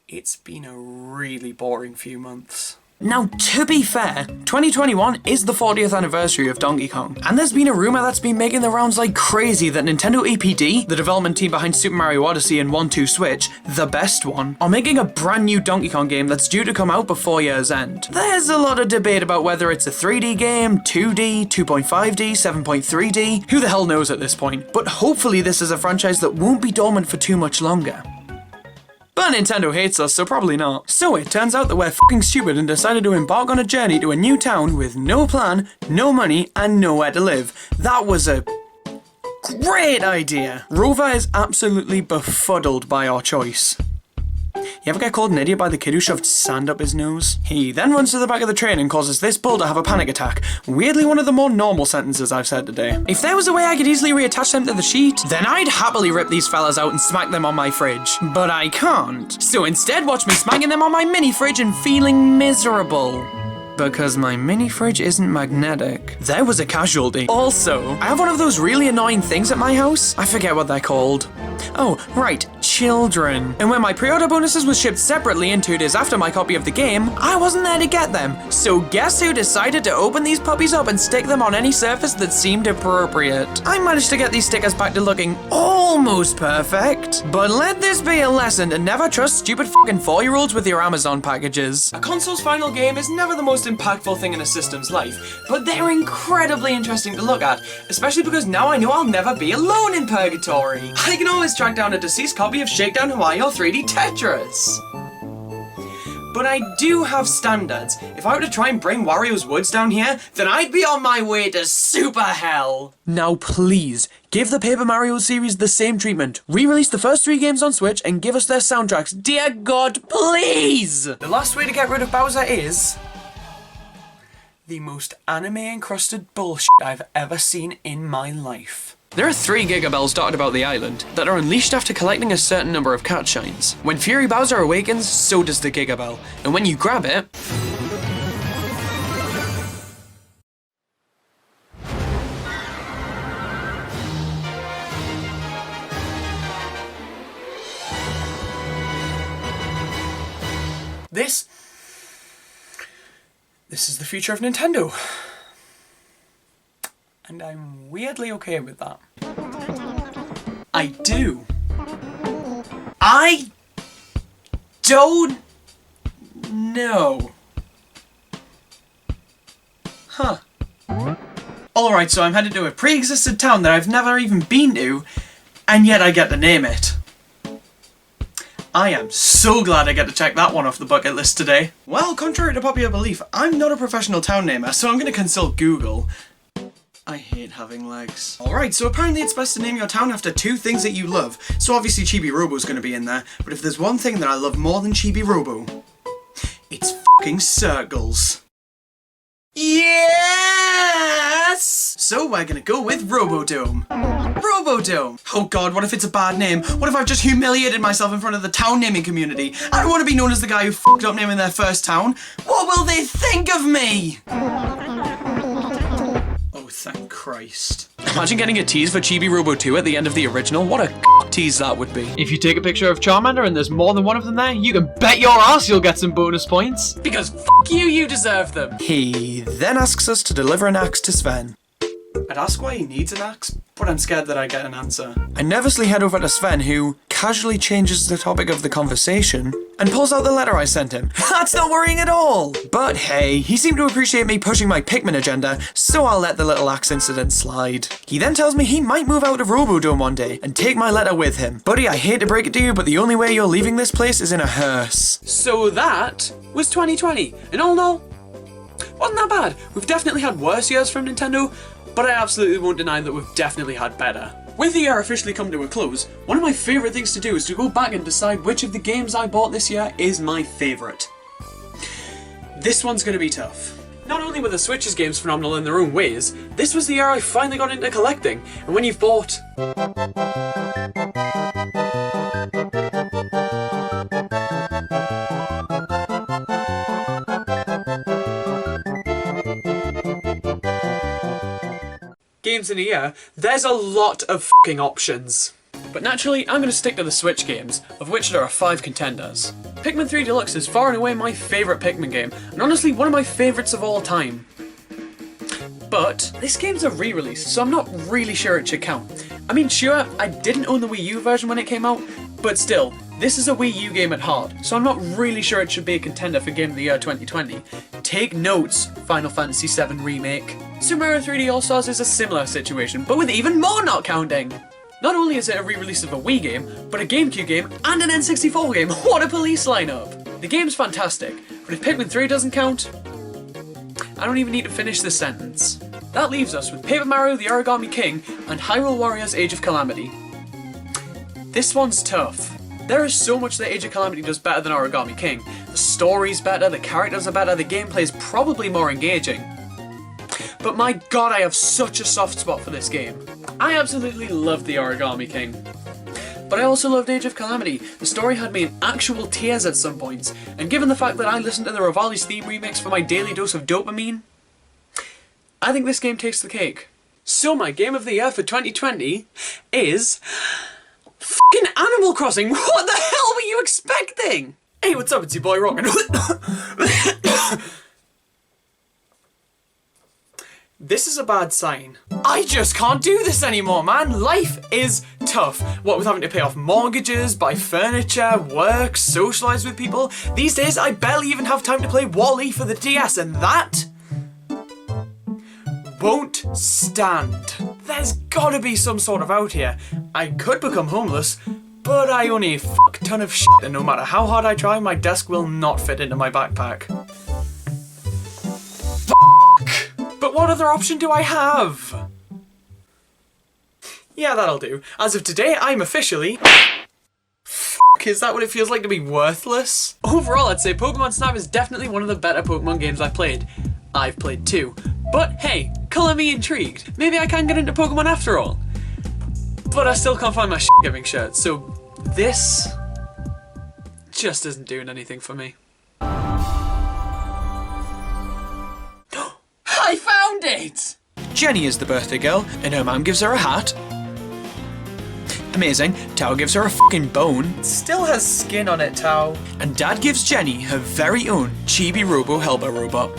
It's been a really boring few months. Now, to be fair, 2021 is the 40th anniversary of Donkey Kong, and there's been a rumour that's been making the rounds like crazy that Nintendo EPD, the development team behind Super Mario Odyssey and 1-2 Switch, the best one, are making a brand new Donkey Kong game that's due to come out before year's end. There's a lot of debate about whether it's a 3D game, 2D, 2.5D, 7.3D, who the hell knows at this point, but hopefully this is a franchise that won't be dormant for too much longer. But Nintendo hates us, so probably not. So it turns out that we're f***ing stupid and decided to embark on a journey to a new town with no plan, no money, and nowhere to live. That was a great idea. Rover is absolutely befuddled by our choice. You ever get called an idiot by the kid who shoved sand up his nose? He then runs to the back of the train and causes this bull to have a panic attack. Weirdly one of the more normal sentences I've said today. If there was a way I could easily reattach them to the sheet, then I'd happily rip these fellas out and smack them on my fridge. But I can't. So instead watch me smacking them on my mini fridge and feeling miserable. Because my mini fridge isn't magnetic. There was a casualty. Also, I have one of those really annoying things at my house. I forget what they're called. Oh, right, children. And when my pre-order bonuses was shipped separately and 2 days after my copy of the game, I wasn't there to get them. So guess who decided to open these puppies up and stick them on any surface that seemed appropriate? I managed to get these stickers back to looking almost perfect. But let this be a lesson to never trust stupid fucking 4-year-olds with your Amazon packages. A console's final game is never the most impactful thing in a system's life, but they're incredibly interesting to look at, especially because now I know I'll never be alone in purgatory. I can always track down a deceased copy of Shakedown Hawaii or 3D Tetris. But I do have standards. If I were to try and bring Wario's Woods down here, then I'd be on my way to super hell. Now please, give the Paper Mario series the same treatment. Re-release the first 3 games on Switch and give us their soundtracks. Dear God, please! The last way to get rid of Bowser is the most anime-encrusted bullshit I've ever seen in my life. There are 3 Gigabells dotted about the island that are unleashed after collecting a certain number of cat shines. When Fury Bowser awakens, so does the Gigabell, and when you grab it, This is the future of Nintendo. And I'm weirdly okay with that. I do. I don't know. Huh. Alright, so I'm headed to a pre-existent town that I've never even been to, and yet I get to name it. I am so glad I get to check that one off the bucket list today. Well, contrary to popular belief, I'm not a professional town namer, so I'm going to consult Google. I hate having legs. Alright, so apparently it's best to name your town after 2 things that you love. So obviously Chibi Robo's going to be in there, but if there's one thing that I love more than Chibi Robo, it's fucking circles. Yes! So we're gonna go with Robodome. Robodome! Oh god, what if it's a bad name? What if I've just humiliated myself in front of the town naming community? I don't want to be known as the guy who fucked up naming their first town. What will they think of me? Oh, thank Christ. Imagine getting a tease for Chibi Robo 2 at the end of the original. What a tease that would be. If you take a picture of Charmander and there's more than one of them there, you can bet your ass you'll get some bonus points. Because you deserve them. He then asks us to deliver an axe to Sven. I'd ask why he needs an axe, but I'm scared that I get an answer. I nervously head over to Sven, who casually changes the topic of the conversation and pulls out the letter I sent him. That's not worrying at all! But hey, he seemed to appreciate me pushing my Pikmin agenda, so I'll let the little axe incident slide. He then tells me he might move out of Robodome one day and take my letter with him. Buddy, I hate to break it to you, but the only way you're leaving this place is in a hearse. So that was 2020, and all in all, wasn't that bad. We've definitely had worse years from Nintendo, but I absolutely won't deny that we've definitely had better. With the year officially come to a close, one of my favourite things to do is to go back and decide which of the games I bought this year is my favourite. This one's going to be tough. Not only were the Switch's games phenomenal in their own ways, this was the year I finally got into collecting, and when you've bought games in a year, there's a lot of fucking options. But naturally, I'm going to stick to the Switch games, of which there are 5 contenders. Pikmin 3 Deluxe is far and away my favourite Pikmin game, and honestly one of my favourites of all time. But this game's a re-release, so I'm not really sure it should count. I mean, sure, I didn't own the Wii U version when it came out, but still, this is a Wii U game at heart, so I'm not really sure it should be a contender for Game of the Year 2020. Take notes, Final Fantasy VII Remake. Super Mario 3D All-Stars is a similar situation, but with even more not counting! Not only is it a re-release of a Wii game, but a GameCube game and an N64 game. What a police lineup! The game's fantastic, but if Pikmin 3 doesn't count, I don't even need to finish this sentence. That leaves us with Paper Mario the Origami King and Hyrule Warriors Age of Calamity. This one's tough. There is so much that Age of Calamity does better than Origami King. The story's better, the characters are better, the gameplay's probably more engaging. But my god, I have such a soft spot for this game. I absolutely loved the Origami King. But I also loved Age of Calamity. The story had me in actual tears at some points, and given the fact that I listened to the Rivali's theme remix for my daily dose of dopamine, I think this game takes the cake. So my game of the year for 2020 is fucking Animal Crossing. What the hell were you expecting? Hey, what's up? It's your boy Rawk. This is a bad sign. I just can't do this anymore, man. Life is tough. What with having to pay off mortgages, buy furniture, work, socialise with people. These days, I barely even have time to play Wall-E for the DS, and that won't stand. There's gotta be some sort of out here. I could become homeless, but I own a fuck ton of shit, and no matter how hard I try, my desk will not fit into my backpack. But what other option do I have? Yeah, that'll do. As of today, I'm officially... Fuck, is that what it feels like to be worthless? Overall, I'd say Pokemon Snap is definitely one of the better Pokemon games I've played. I've played 2. But hey, colour me intrigued. Maybe I can get into Pokemon after all. But I still can't find my shit-giving shirt, so this just isn't doing anything for me. I found it! Jenny is the birthday girl, and her mum gives her a hat. Amazing. Tao gives her a fucking bone. It still has skin on it, Tao. And Dad gives Jenny her very own chibi robo helper robot.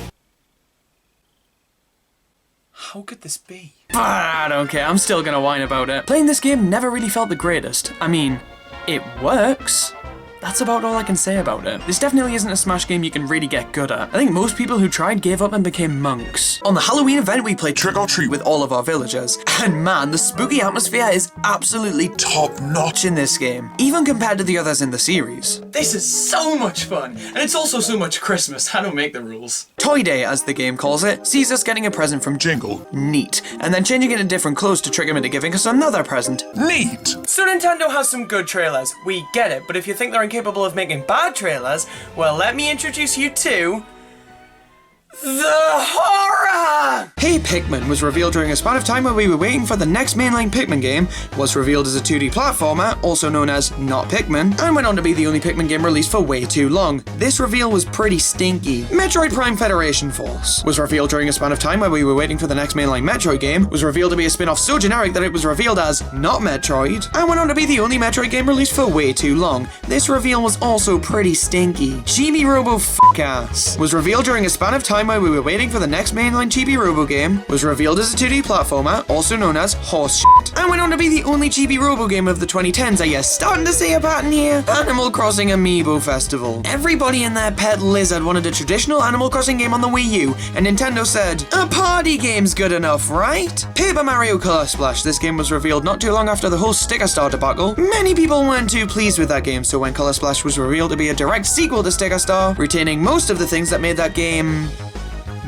How could this be? I don't care, I'm still gonna whine about it. Playing this game never really felt the greatest. I mean, it works. That's about all I can say about it. This definitely isn't a Smash game you can really get good at. I think most people who tried gave up and became monks. On the Halloween event, we played Trick or Treat with all of our villagers. And man, the spooky atmosphere is absolutely top-notch in this game, even compared to the others in the series. This is so much fun, and it's also so much Christmas. I don't make the rules. Toy Day, as the game calls it, sees us getting a present from Jingle. Neat. And then changing into different clothes to trick him into giving us another present. Neat! So Nintendo has some good trailers, we get it, but if you think they're incapable of making bad trailers, well, let me introduce you to... the horror! Hey Pikmin was revealed during a span of time where we were waiting for the next mainline Pikmin game, was revealed as a 2D platformer, also known as Not Pikmin, and went on to be the only Pikmin game released for way too long. This reveal was pretty stinky. Metroid Prime Federation Force was revealed during a span of time where we were waiting for the next mainline Metroid game, was revealed to be a spin-off so generic that it was revealed as Not Metroid, and went on to be the only Metroid game released for way too long. This reveal was also pretty stinky. Chibi Robo F***ass was revealed during a span of time where we were waiting for the next mainline Chibi Robo game, was revealed as a 2D platformer, also known as Horse Shit, and went on to be the only Chibi Robo game of the 2010s. Are you starting to see a pattern here? Animal Crossing Amiibo Festival. Everybody and their pet lizard wanted a traditional Animal Crossing game on the Wii U, and Nintendo said, a party game's good enough, right? Paper Mario Color Splash. This game was revealed not too long after the whole Sticker Star debacle. Many people weren't too pleased with that game, so when Color Splash was revealed to be a direct sequel to Sticker Star, retaining most of the things that made that game...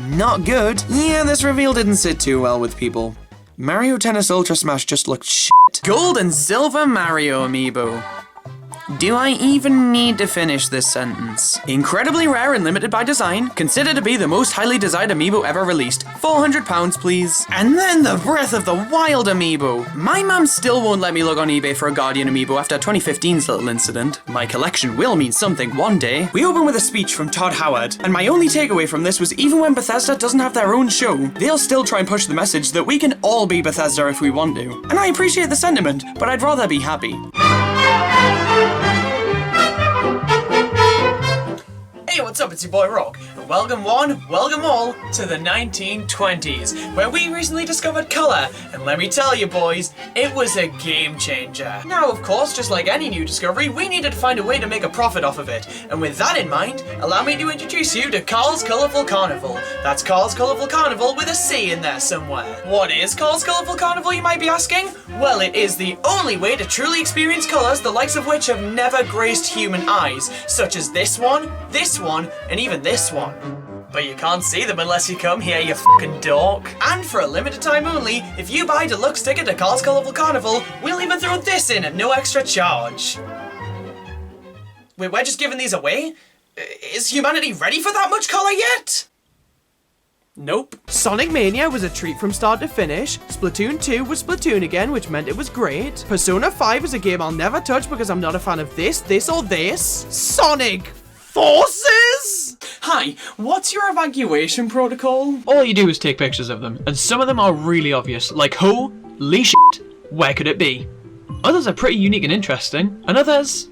not good. Yeah, this reveal didn't sit too well with people. Mario Tennis Ultra Smash just looked shit. Gold and Silver Mario Amiibo. Do I even need to finish this sentence? Incredibly rare and limited by design, considered to be the most highly desired amiibo ever released. £400, please. And then the Breath of the Wild amiibo. My mum still won't let me look on eBay for a Guardian amiibo after 2015's little incident. My collection will mean something one day. We open with a speech from Todd Howard, and my only takeaway from this was even when Bethesda doesn't have their own show, they'll still try and push the message that we can all be Bethesda if we want to. And I appreciate the sentiment, but I'd rather be happy. Hey, what's up? It's your boy Rawk, and welcome one, welcome all to the 1920s, where we recently discovered colour, and let me tell you boys, it was a game changer. Now, of course, just like any new discovery, we needed to find a way to make a profit off of it, and with that in mind, allow me to introduce you to Carl's Colourful Carnival. That's Carl's Colourful Carnival with a C in there somewhere. What is Carl's Colourful Carnival, you might be asking? Well, it is the only way to truly experience colours the likes of which have never graced human eyes, such as this one, and even this one. But you can't see them unless you come here, you fucking dork. And for a limited time only, if you buy a deluxe ticket to Carl's Colourful Carnival, we'll even throw this in at no extra charge. Wait, we're just giving these away? Is humanity ready for that much colour yet? Nope. Sonic Mania was a treat from start to finish. Splatoon 2 was Splatoon again, which meant it was great. Persona 5 is a game I'll never touch because I'm not a fan of this, or this. Sonic Forces? Hi, what's your evacuation protocol? All you do is take pictures of them, and some of them are really obvious, like holy shit, where could it be? Others are pretty unique and interesting, and others...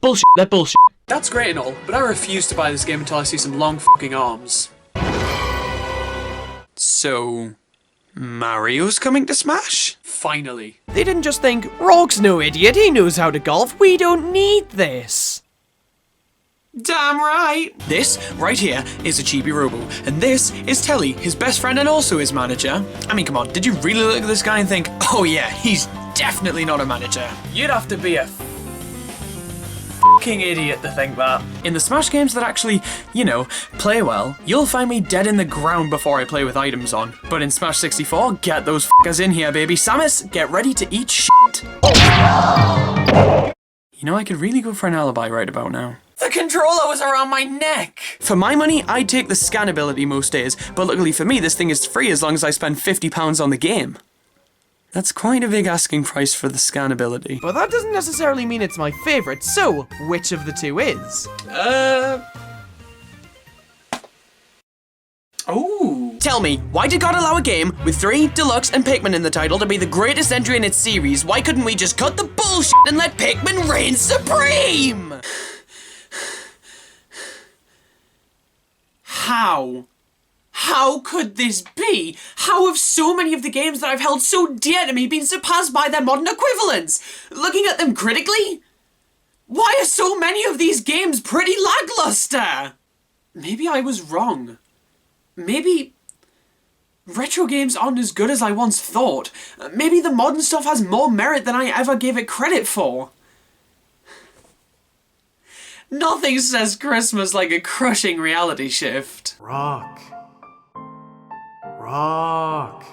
bullshit, they're bullshit. That's great and all, but I refuse to buy this game until I see some long fucking arms. So... Mario's coming to Smash? Finally. They didn't just think, Rawk's no idiot, he knows how to golf, we don't need this. Damn right! This, right here, is a Chibi Robo, and this is Telly, his best friend and also his manager. I mean, come on, did you really look at this guy and think, oh yeah, he's definitely not a manager? You'd have to be a fucking idiot to think that. In the Smash games that actually, you know, play well, you'll find me dead in the ground before I play with items on. But in Smash 64, get those fuckers in here, baby. Samus, get ready to eat shit. You know, I could really go for an alibi right about now. The controller was around my neck! For my money, I'd take the scan ability most days, but luckily for me, this thing is free as long as I spend £50 on the game. That's quite a big asking price for the scan ability. But that doesn't necessarily mean it's my favourite, so which of the two is? Ooh. tell me, why did God allow a game with 3, Deluxe, and Pikmin in the title to be the greatest entry in its series? Why couldn't we just cut the bullshit and let Pikmin reign supreme? How? How could this be? How have so many of the games that I've held so dear to me been surpassed by their modern equivalents? Looking at them critically? Why are so many of these games pretty lackluster? Maybe I was wrong. Maybe retro games aren't as good as I once thought. Maybe the modern stuff has more merit than I ever gave it credit for. Nothing says Christmas like a crushing reality shift. Rawk. Rawk.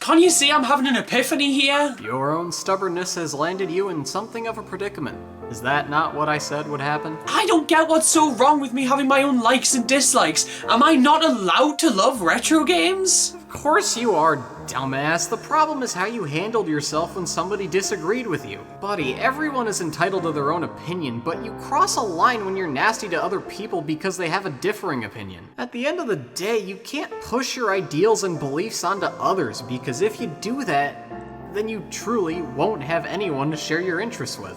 Can't you see I'm having an epiphany here? Your own stubbornness has landed you in something of a predicament. Is that not what I said would happen? I don't get what's so wrong with me having my own likes and dislikes. Am I not allowed to love retro games? Of course you are, dumbass. The problem is how you handled yourself when somebody disagreed with you. Buddy, everyone is entitled to their own opinion, but you cross a line when you're nasty to other people because they have a differing opinion. At the end of the day, you can't push your ideals and beliefs onto others, because if you do that, then you truly won't have anyone to share your interests with.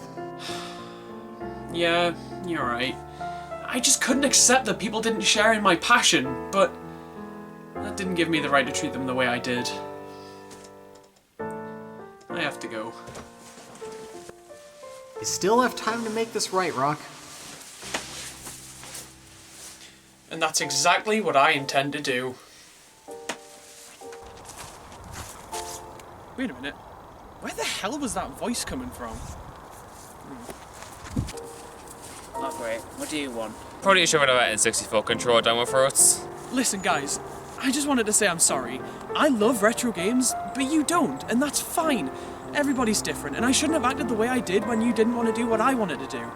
Yeah, you're right. I just couldn't accept that people didn't share in my passion, but that didn't give me the right to treat them the way I did. I have to go. You still have time to make this right, Rawk. And that's exactly what I intend to do. Wait a minute. Where the hell was that voice coming from? Not great. What do you want? Probably should have an N64 controller down my throats. Listen, guys. I just wanted to say I'm sorry. I love retro games, but you don't, and that's fine. Everybody's different, and I shouldn't have acted the way I did when you didn't want to do what I wanted to do.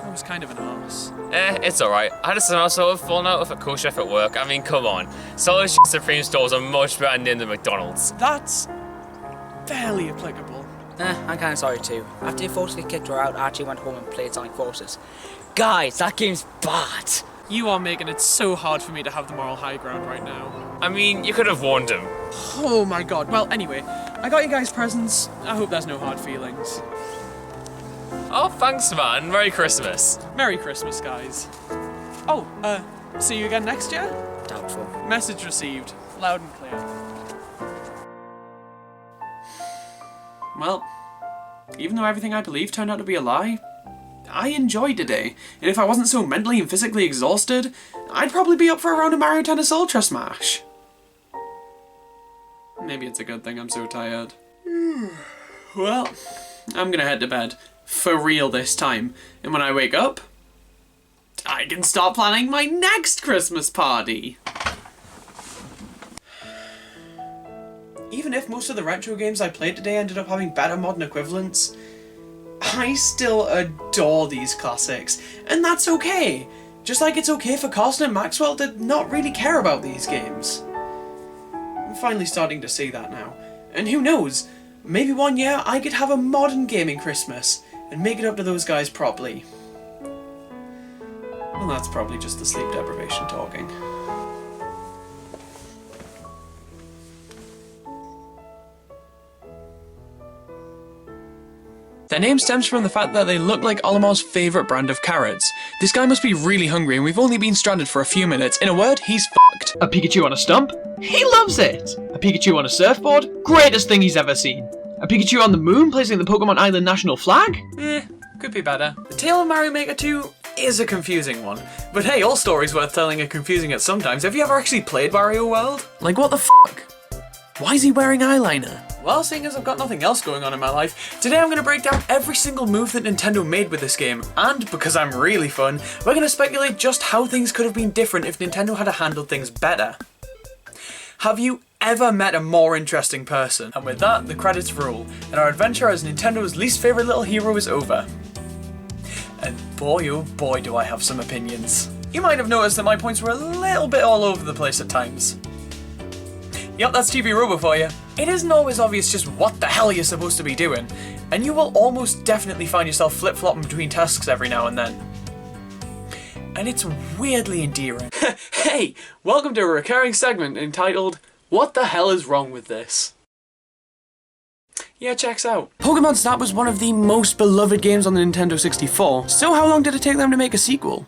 I was kind of an arse. It's alright. I had a sort of falling out with a cool chef at work. I mean, come on. Solid Supreme stores are much better than the McDonald's. That's barely applicable. I'm kind of sorry too. After you forcibly kicked her out, I actually went home and played Sonic Forces. Guys, that game's bad. You are making it so hard for me to have the moral high ground right now. I mean, you could have warned him. Oh my god. Well, anyway, I got you guys presents. I hope there's no hard feelings. Oh, thanks, man. Merry Christmas. Merry Christmas, guys. Oh, see you again next year? Doubtful. Message received. Loud and clear. Well, even though everything I believed turned out to be a lie, I enjoyed today, and if I wasn't so mentally and physically exhausted, I'd probably be up for a round of Mario Tennis Ultra Smash. Maybe it's a good thing I'm so tired. Well, I'm gonna head to bed. For real this time. And when I wake up, I can start planning my next Christmas party. Even if most of the retro games I played today ended up having better modern equivalents, I still adore these classics, and that's okay. Just like it's okay for Carson and Maxwell to not really care about these games. I'm finally starting to see that now. And who knows, maybe one year I could have a modern gaming Christmas and make it up to those guys properly. Well, that's probably just the sleep deprivation talking. Their name stems from the fact that they look like Olimar's favourite brand of carrots. This guy must be really hungry and we've only been stranded for a few minutes. In a word, he's fucked. A Pikachu on a stump? He loves it! A Pikachu on a surfboard? Greatest thing he's ever seen. A Pikachu on the moon placing the Pokemon Island national flag? Could be better. The tale of Mario Maker 2 is a confusing one. But hey, all stories worth telling are confusing at sometimes. Have you ever actually played Wario World? Like, what the fuck? Why is he wearing eyeliner? Well, seeing as I've got nothing else going on in my life, today I'm going to break down every single move that Nintendo made with this game, and because I'm really fun, we're going to speculate just how things could have been different if Nintendo had handled things better. Have you ever met a more interesting person? And with that, the credits roll, and our adventure as Nintendo's least favourite little hero is over. And boy oh boy do I have some opinions. You might have noticed that my points were a little bit all over the place at times. Yep, that's TV Robo for you. It isn't always obvious just what the hell you're supposed to be doing, and you will almost definitely find yourself flip-flopping between tasks every now and then. and it's weirdly endearing. Hey, welcome to a recurring segment entitled, What the Hell is Wrong with This? Yeah, checks out. Pokemon Snap was one of the most beloved games on the Nintendo 64, so how long did it take them to make a sequel?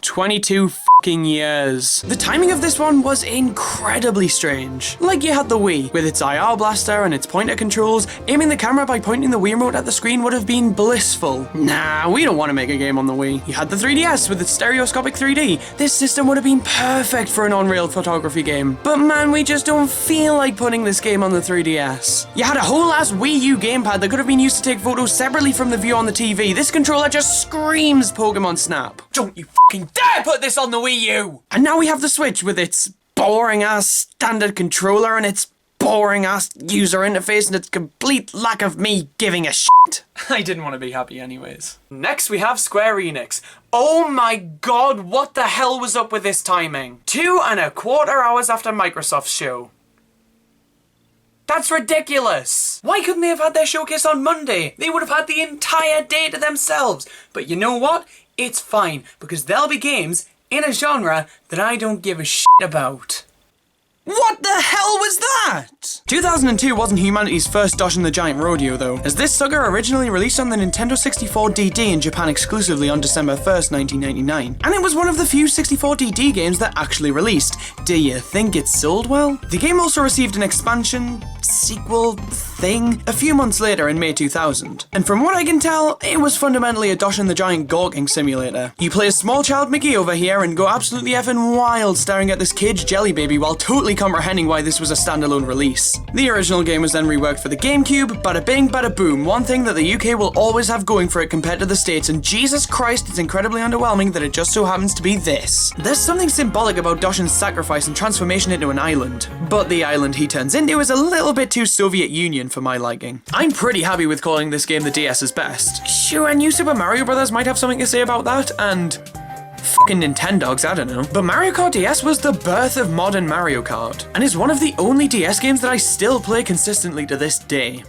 22 fucking years. The timing of this one was incredibly strange. Like you had the Wii, with its IR blaster and its pointer controls, aiming the camera by pointing the Wii remote at the screen would have been blissful. Nah, we don't want to make a game on the Wii. You had the 3DS with its stereoscopic 3D. This system would have been perfect for an on-rail photography game. But man, we just don't feel like putting this game on the 3DS. You had a whole ass Wii U gamepad that could have been used to take photos separately from the view on the TV. This controller just screams Pokemon Snap. Don't you fucking dare put this on the Wii U! And now we have the Switch with its boring ass standard controller and its boring ass user interface and its complete lack of me giving a shit. I didn't want to be happy anyways. Next we have Square Enix. Oh my god, what the hell was up with this timing? 2.25 hours after Microsoft's show. That's ridiculous! Why couldn't they have had their showcase on Monday? They would have had the entire day to themselves. But you know what? It's fine, because there'll be games in a genre that I don't give a shit about. What the hell was that? 2002 wasn't humanity's first Doshin the Giant rodeo though, as this sucker originally released on the Nintendo 64 DD in Japan exclusively on December 1st, 1999. And it was one of the few 64 DD games that actually released. Do you think it sold well? The game also received an expansion, sequel, thing, a few months later in May 2000. And from what I can tell, it was fundamentally a Doshin the Giant gawking simulator. You play as small child Mickey over here and go absolutely effing wild staring at this caged jelly baby while totally comprehending why this was a standalone release. The original game was then reworked for the GameCube, bada bing, bada boom, one thing that the UK will always have going for it compared to the States, and Jesus Christ, it's incredibly underwhelming that it just so happens to be this. There's something symbolic about Doshin's sacrifice and transformation into an island, but the island he turns into is a little bit too Soviet Union for my liking. I'm pretty happy with calling this game the DS's best. Sure, New Super Mario Bros. Might have something to say about that, and fucking Nintendogs, I don't know. But Mario Kart DS was the birth of modern Mario Kart, and is one of the only DS games that I still play consistently to this day.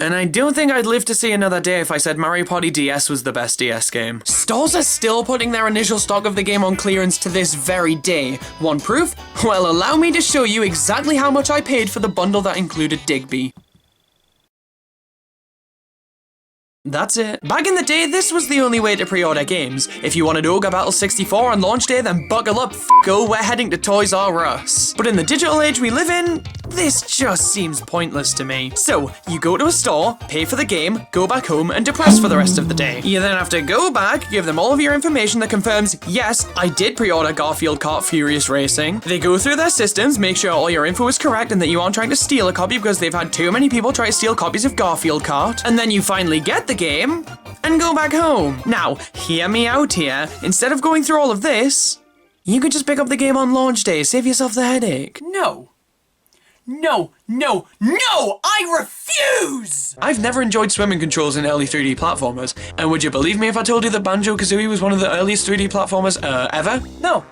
And I don't think I'd live to see another day if I said Mario Party DS was the best DS game. Stores are still putting their initial stock of the game on clearance to this very day. Want proof? Well, allow me to show you exactly how much I paid for the bundle that included Digby. That's it. Back in the day, this was the only way to pre-order games. If you wanted Ogre Battle 64 on launch day, then buckle up, f***o, we're heading to Toys R Us. But in the digital age we live in, this just seems pointless to me. So, you go to a store, pay for the game, go back home, and depress for the rest of the day. You then have to go back, give them all of your information that confirms, yes, I did pre-order Garfield Kart Furious Racing. They go through their systems, make sure all your info is correct and that you aren't trying to steal a copy because they've had too many people try to steal copies of Garfield Kart, and then you finally get the game and go back home. Now, hear me out here. Instead of going through all of this, you could just pick up the game on launch day, save yourself the headache. No! I refuse! I've never enjoyed swimming controls in early 3D platformers, and would you believe me if I told you that Banjo-Kazooie was one of the earliest 3D platformers ever? No,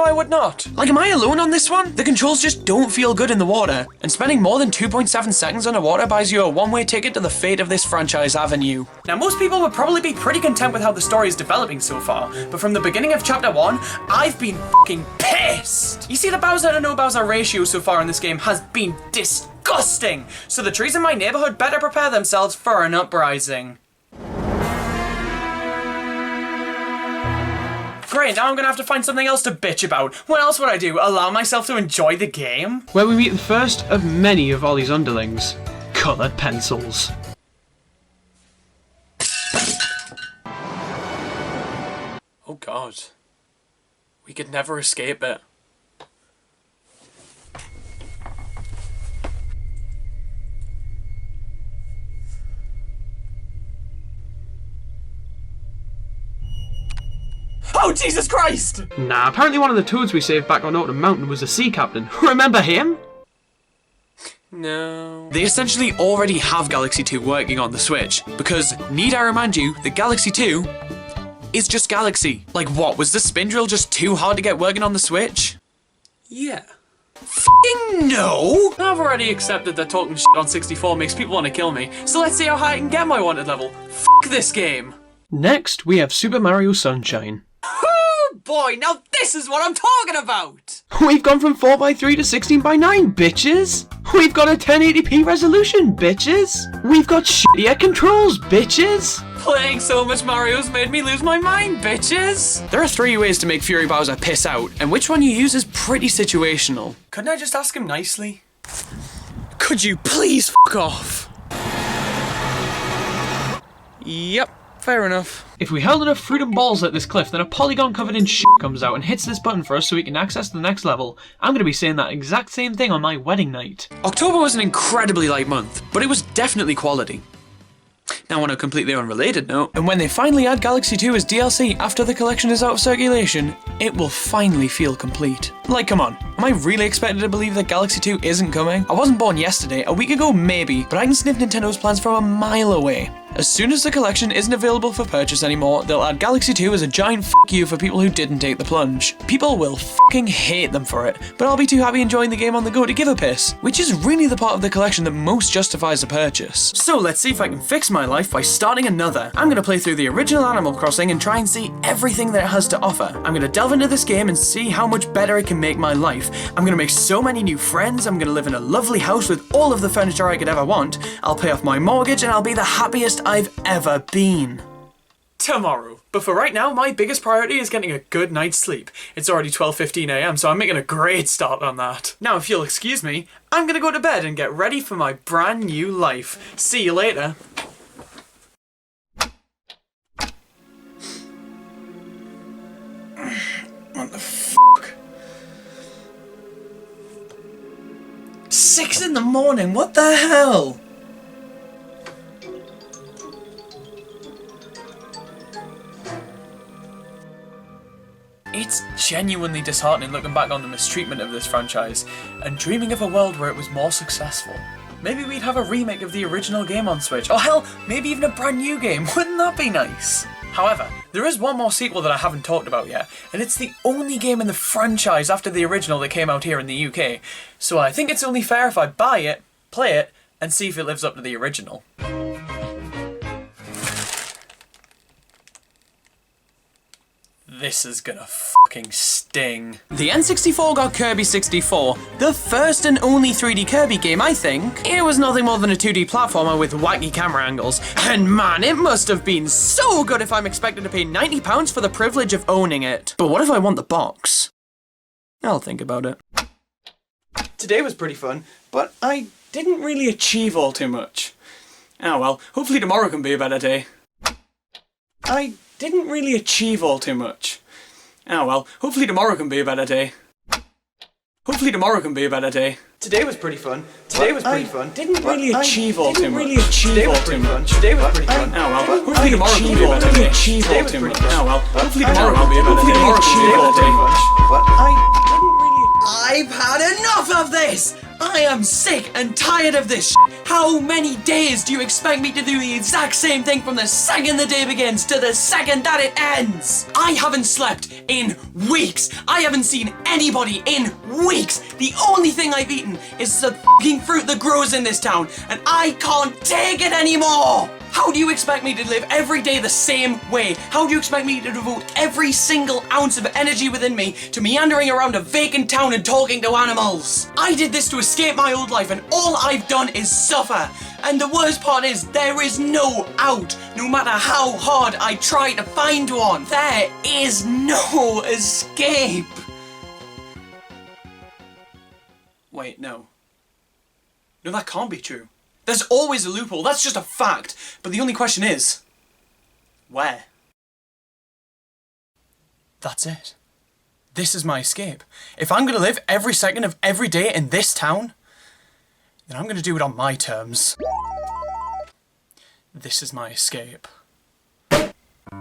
I would not. Like, am I alone on this one? The controls just don't feel good in the water, and spending more than 2.7 seconds underwater buys you a one-way ticket to the fate of this franchise avenue. Now, most people would probably be pretty content with how the story is developing so far, but from the beginning of Chapter 1, I've been fucking pissed! You see, the Bowser to no Bowser ratio so far in this game has been disgusting, so the trees in my neighborhood better prepare themselves for an uprising. Great, now I'm gonna have to find something else to bitch about. What else would I do? Allow myself to enjoy the game? Where we meet the first of many of Ollie's underlings, coloured pencils. Oh god. We could never escape it. Oh, Jesus Christ! Nah, apparently one of the Toads we saved back on Autumn Mountain was a sea captain. Remember him? No. They essentially already have Galaxy 2 working on the Switch, because, need I remind you, the Galaxy 2 is just Galaxy. Like, what, was the spin drill just too hard to get working on the Switch? Yeah. F***ing no! I've already accepted that talking shit on 64 makes people want to kill me, so let's see how high I can get my wanted level. F*** this game! Next, we have Super Mario Sunshine. Oh boy, now this is what I'm talking about! We've gone from 4x3 to 16x9, bitches! We've got a 1080p resolution, bitches! We've got shittier controls, bitches! Playing so much Mario's made me lose my mind, bitches! There are 3 ways to make Fury Bowser piss out, and which one you use is pretty situational. Couldn't I just ask him nicely? Could you please f*** off? Yep, fair enough. If we held enough fruit and balls at this cliff, then a polygon covered in shit comes out and hits this button for us so we can access the next level. I'm going to be saying that exact same thing on my wedding night. October was an incredibly light month, but it was definitely quality. Now on a completely unrelated note, and when they finally add Galaxy 2 as DLC after the collection is out of circulation, it will finally feel complete. Like, come on, am I really expected to believe that Galaxy 2 isn't coming? I wasn't born yesterday, a week ago maybe, but I can sniff Nintendo's plans from a mile away. As soon as the collection isn't available for purchase anymore, they'll add Galaxy 2 as a giant f*** you for people who didn't take the plunge. People will f***ing hate them for it, but I'll be too happy enjoying the game on the go to give a piss, which is really the part of the collection that most justifies a purchase. So let's see if I can fix my life by starting another. I'm gonna play through the original Animal Crossing and try and see everything that it has to offer. I'm gonna delve into this game and see how much better it can make my life. I'm gonna make so many new friends, I'm gonna live in a lovely house with all of the furniture I could ever want, I'll pay off my mortgage, and I'll be the happiest I've ever been. Tomorrow. But for right now, my biggest priority is getting a good night's sleep. It's already 12:15 AM, so I'm making a great start on that. Now, if you'll excuse me, I'm gonna go to bed and get ready for my brand new life. See you later. What the fuck? 6 in the morning, what the hell? It's genuinely disheartening looking back on the mistreatment of this franchise and dreaming of a world where it was more successful. Maybe we'd have a remake of the original game on Switch, or hell, maybe even a brand new game. Wouldn't that be nice? However, there is one more sequel that I haven't talked about yet, and it's the only game in the franchise after the original that came out here in the UK, so I think it's only fair if I buy it, play it, and see if it lives up to the original. This is gonna fucking sting. The N64 got Kirby 64, the first and only 3D Kirby game, I think. It was nothing more than a 2D platformer with wacky camera angles, and man, it must have been so good if I'm expected to pay £90 for the privilege of owning it. But what if I want the box? I'll think about it. Today was pretty fun, but I didn't really achieve all too much. Oh well, hopefully tomorrow can be a better day. I didn't really achieve all too much. Oh well, hopefully tomorrow can be a better day. Hopefully tomorrow can be a better day. Today was pretty fun. Today was pretty fun. Didn't really achieve all too much. Today was pretty fun. Today was pretty fun. Oh well, hopefully tomorrow can be a better day. Today was pretty fun. Oh well, hopefully tomorrow can be a better day. Today was pretty fun. But I didn't really. I've had enough of this! I am sick and tired of this shit. How many days do you expect me to do the exact same thing from the second the day begins to the second that it ends? I haven't slept in weeks. I haven't seen anybody in weeks. The only thing I've eaten is the fucking fruit that grows in this town, and I can't take it anymore! How do you expect me to live every day the same way? How do you expect me to devote every single ounce of energy within me to meandering around a vacant town and talking to animals? I did this to escape my old life, and all I've done is suffer. And the worst part is, there is no out. No matter how hard I try to find one, there is no escape. Wait, no. No, that can't be true. There's always a loophole, that's just a fact. But the only question is, where? That's it. This is my escape. If I'm gonna live every second of every day in this town, then I'm gonna do it on my terms. This is my escape.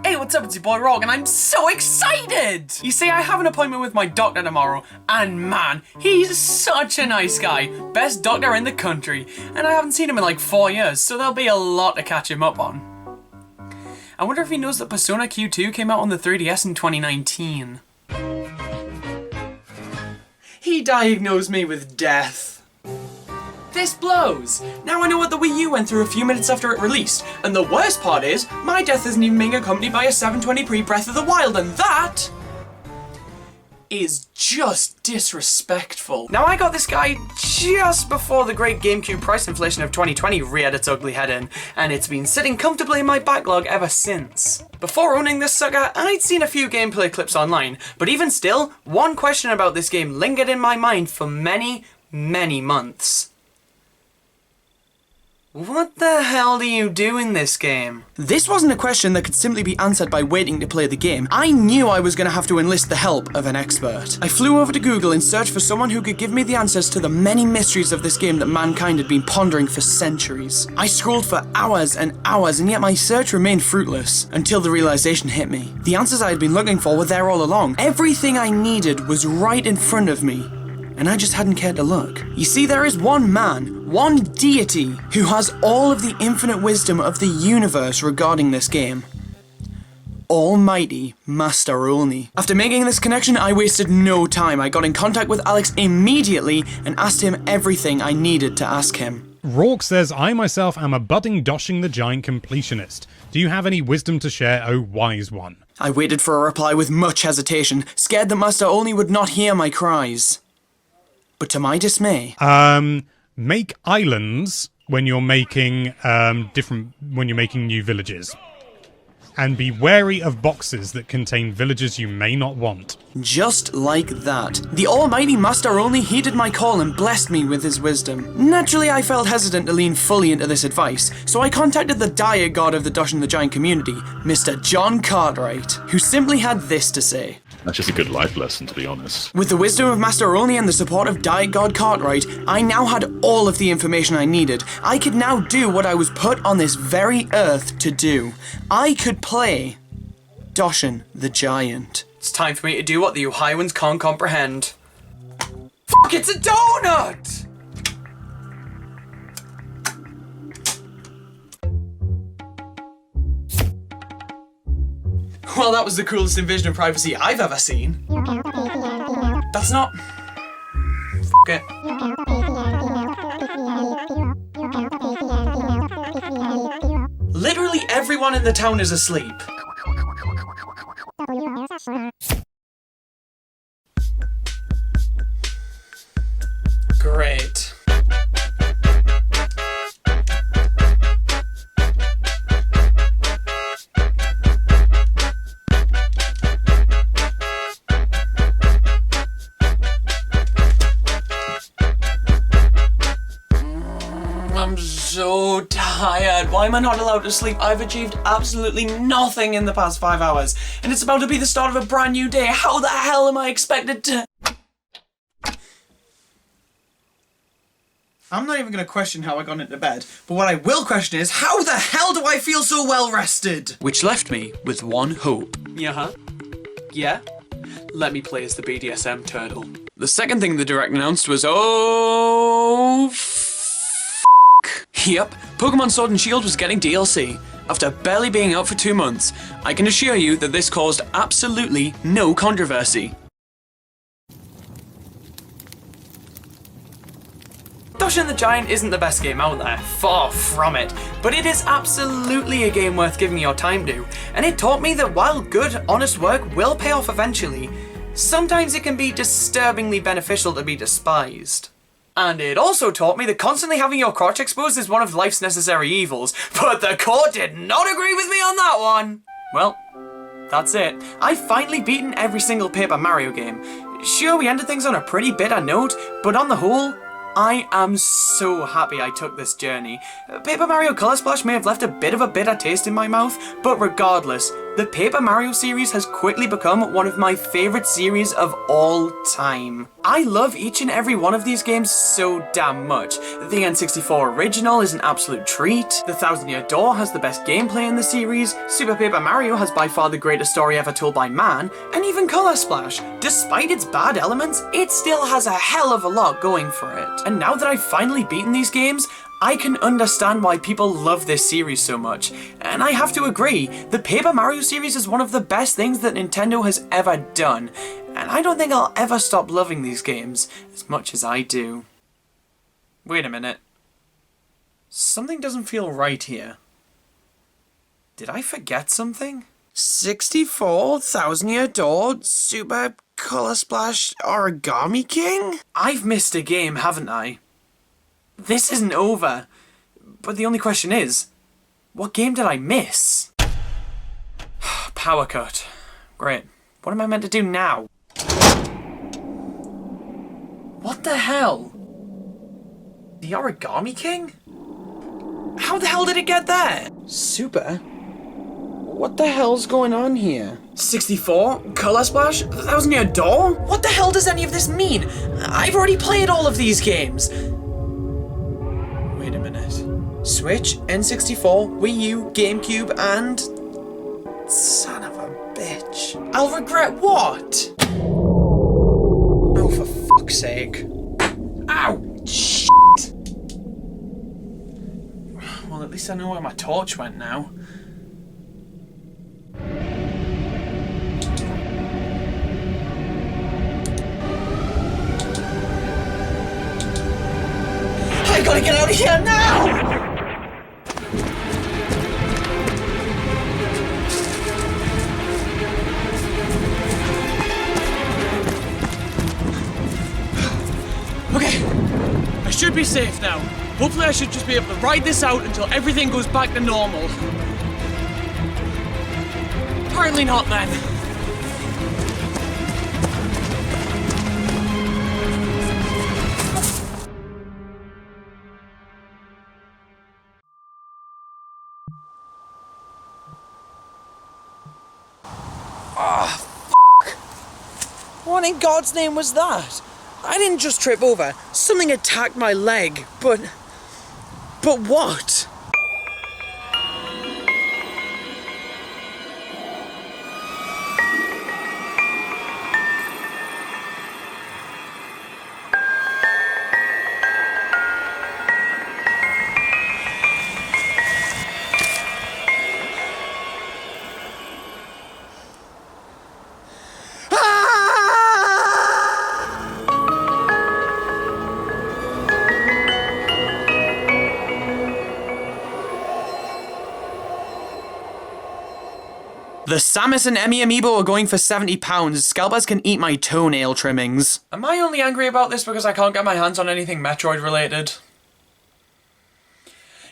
Hey, what's up? It's your boy Rawk, and I'm so excited! You see, I have an appointment with my doctor tomorrow, and man, he's such a nice guy. Best doctor in the country. And I haven't seen him in like 4 years, so there'll be a lot to catch him up on. I wonder if he knows that Persona Q2 came out on the 3DS in 2019. He diagnosed me with death. This blows! Now I know what the Wii U went through a few minutes after it released, and the worst part is, my death isn't even being accompanied by a 720p Breath of the Wild, and that is just disrespectful. Now I got this guy just before the great GameCube price inflation of 2020 reared its ugly head in, and it's been sitting comfortably in my backlog ever since. Before owning this sucker, I'd seen a few gameplay clips online, but even still, one question about this game lingered in my mind for many, many months. What the hell do you do in this game? This wasn't a question that could simply be answered by waiting to play the game. I knew I was going to have to enlist the help of an expert. I flew over to Google in search for someone who could give me the answers to the many mysteries of this game that mankind had been pondering for centuries. I scrolled for hours and hours, and yet my search remained fruitless, until the realization hit me. The answers I had been looking for were there all along. Everything I needed was right in front of me, and I just hadn't cared to look. You see, there is one man, one deity, who has all of the infinite wisdom of the universe regarding this game. Almighty Master Olney. After making this connection, I wasted no time. I got in contact with Alex immediately and asked him everything I needed to ask him. Rawk says, I myself am a budding Doshing the Giant completionist. Do you have any wisdom to share, O wise one? I waited for a reply with much hesitation, scared that Master Olney would not hear my cries. But to my dismay... Make islands when you're making when you're making new villages. And be wary of boxes that contain villages you may not want. Just like that. The almighty Master Olney heeded my call and blessed me with his wisdom. Naturally, I felt hesitant to lean fully into this advice, so I contacted the dire god of the Doshing the Giant community, Mr. John Cartwright, who simply had this to say. That's just a good life lesson, to be honest. With the wisdom of Master Olney and the support of Diet God Cartwright, I now had all of the information I needed. I could now do what I was put on this very earth to do. I could play Doshing the Giant. It's time for me to do what the Ohioans can't comprehend. Fuck, it's a donut! Well, that was the coolest invasion of privacy I've ever seen. That's not... F*** it. Literally everyone in the town is asleep. Great. I'm so tired. Why am I not allowed to sleep? I've achieved absolutely nothing in the past 5 hours, and it's about to be the start of a brand new day. How the hell am I expected to... I'm not even going to question how I got into bed, but what I will question is, how the hell do I feel so well rested? Which left me with one hope. Yeah? Let me play as the BDSM turtle. The second thing the direct announced was, Yep, Pokemon Sword and Shield was getting DLC. After barely being out for 2 months, I can assure you that this caused absolutely no controversy. Doshing the Giant isn't the best game out there, far from it, but it is absolutely a game worth giving your time to, and it taught me that while good, honest work will pay off eventually, sometimes it can be disturbingly beneficial to be despised. And it also taught me that constantly having your crotch exposed is one of life's necessary evils, but the court did not agree with me on that one! Well, that's it. I've finally beaten every single Paper Mario game. Sure, we ended things on a pretty bitter note, but on the whole, I am so happy I took this journey. Paper Mario Color Splash may have left a bit of a bitter taste in my mouth, but regardless, the Paper Mario series has quickly become one of my favourite series of all time. I love each and every one of these games so damn much. The N64 original is an absolute treat, the Thousand Year Door has the best gameplay in the series, Super Paper Mario has by far the greatest story ever told by man, and even Color Splash, despite its bad elements, it still has a hell of a lot going for it. And now that I've finally beaten these games, I can understand why people love this series so much, and I have to agree, the Paper Mario series is one of the best things that Nintendo has ever done, and I don't think I'll ever stop loving these games as much as I do. Wait a minute. Something doesn't feel right here. Did I forget something? 64,000-year door, super color splash origami king? I've missed a game, haven't I? This isn't over. But the only question is, what game did I miss? Power cut. Great. What am I meant to do now? What the hell? The origami king? How the hell did it get there? Super? What the hell's going on here? 64? Color splash? 1,000-year door? What the hell does any of this mean? I've already played all of these games. Wait a minute. Switch, N64, Wii U, GameCube, and... Son of a bitch. I'll regret what? Oh, for fuck's sake. Ow! Shit! Well, at least I know where my torch went now. I gotta get out of here now! Okay, I should be safe now. Hopefully I should just be able to ride this out until everything goes back to normal. Apparently not then. What in God's name was that? I didn't just trip over. Something attacked my leg, but what? The Samus and Emmy amiibo are going for £70. Scalpers can eat my toenail trimmings. Am I only angry about this because I can't get my hands on anything Metroid related?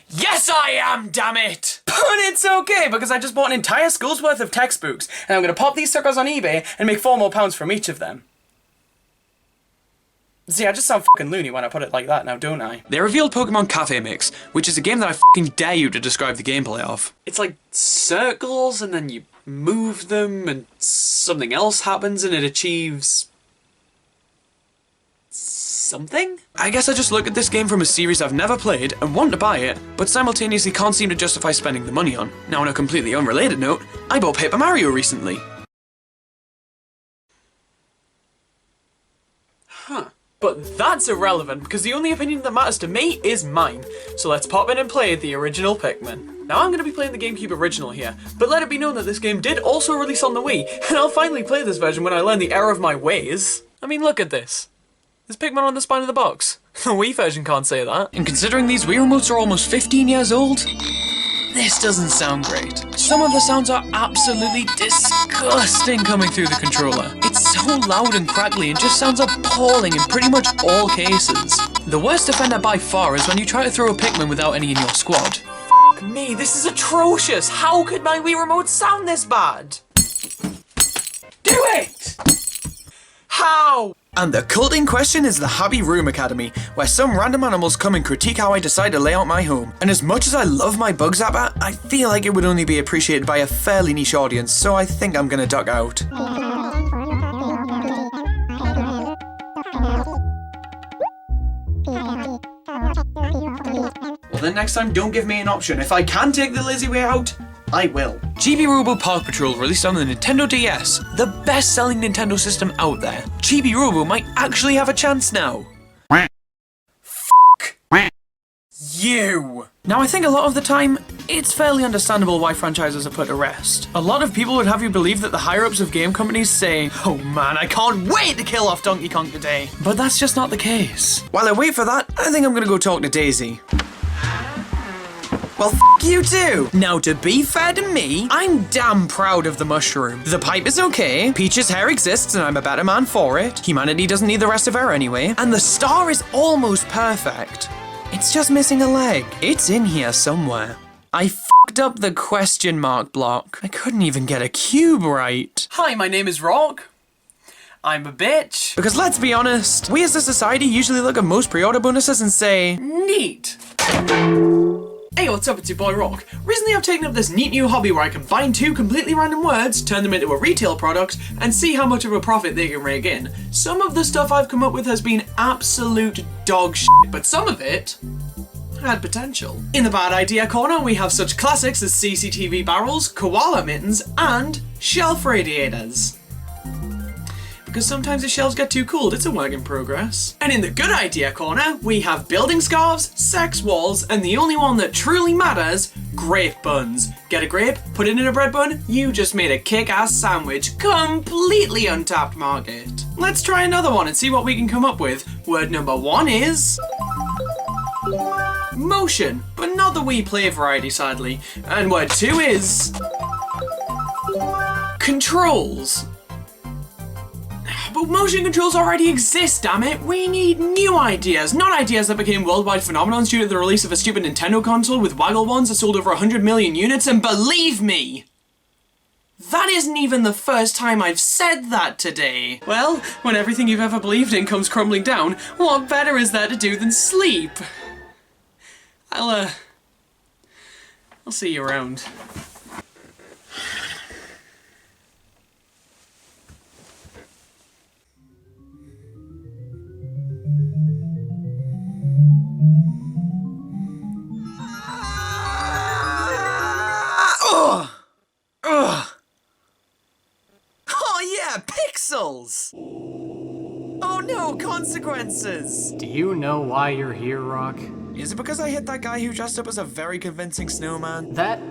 Yes I am, damn it! But it's okay because I just bought an entire school's worth of textbooks and I'm gonna pop these suckers on eBay and make £4 more from each of them. See, I just sound fucking loony when I put it like that now, don't I? They revealed Pokemon Cafe Mix, which is a game that I fucking dare you to describe the gameplay of. It's like circles and then you move them and something else happens and it achieves... something? I guess I just look at this game from a series I've never played and want to buy it, but simultaneously can't seem to justify spending the money on. Now on a completely unrelated note, I bought Paper Mario recently. Huh. But that's irrelevant, because the only opinion that matters to me is mine. So let's pop in and play the original Pikmin. Now I'm going to be playing the GameCube original here, but let it be known that this game did also release on the Wii, and I'll finally play this version when I learn the error of my ways. I mean, look at this. There's Pikmin on the spine of the box. The Wii version can't say that. And considering these Wii remotes are almost 15 years old, this doesn't sound great. Some of the sounds are absolutely disgusting coming through the controller. It's so loud and crackly and just sounds appalling in pretty much all cases. The worst offender by far is when you try to throw a Pikmin without any in your squad. Fuck me, this is atrocious! How could my Wii remote sound this bad? Do it! How? And the cult in question is the Happy Room Academy, where some random animals come and critique how I decide to lay out my home. And as much as I love my Bug Zapper, I feel like it would only be appreciated by a fairly niche audience, so I think I'm gonna duck out. Well then next time don't give me an option. If I can take the lazy way out, I will. Chibi Robo Park Patrol released on the Nintendo DS, the best-selling Nintendo system out there. Chibi Robo might actually have a chance now. Fuck you. Now I think a lot of the time, it's fairly understandable why franchises are put to rest. A lot of people would have you believe that the higher-ups of game companies say, "Oh man, I can't wait to kill off Donkey Kong today." But that's just not the case. While I wait for that, I think I'm gonna go talk to Daisy. Well, you too. Now, to be fair to me, I'm damn proud of the mushroom. The pipe is okay, Peach's hair exists and I'm a better man for it, humanity doesn't need the rest of her anyway, and the star is almost perfect. It's just missing a leg. It's in here somewhere. I f***ed up the question mark block. I couldn't even get a cube right. Hi, my name is Rawk. I'm a bitch. Because let's be honest, we as a society usually look at most pre-order bonuses and say, neat. Hey, what's up? It's your boy Rawk. Recently I've taken up this neat new hobby where I combine two completely random words, turn them into a retail product, and see how much of a profit they can rake in. Some of the stuff I've come up with has been absolute dog shit, but some of it had potential. In the bad idea corner, we have such classics as CCTV barrels, koala mittens, and shelf radiators. Because sometimes the shelves get too cold, it's a work in progress. And in the good idea corner, we have building scarves, sex walls, and the only one that truly matters, grape buns. Get a grape, put it in a bread bun, you just made a kick-ass sandwich. Completely untapped market. Let's try another one and see what we can come up with. Word number 1 is motion, but not the Wii Play variety, sadly. And word 2 is controls. But motion controls already exist, damn it! We need new ideas, not ideas that became worldwide phenomenons due to the release of a stupid Nintendo console with waggle ones that sold over 100 million units, and believe me, that isn't even the first time I've said that today. Well, when everything you've ever believed in comes crumbling down, what better is there to do than sleep? I'll see you around. oh yeah, pixels! Oh no, consequences! Do you know why you're here, Rawk? Is it because I hit that guy who dressed up as a very convincing snowman? That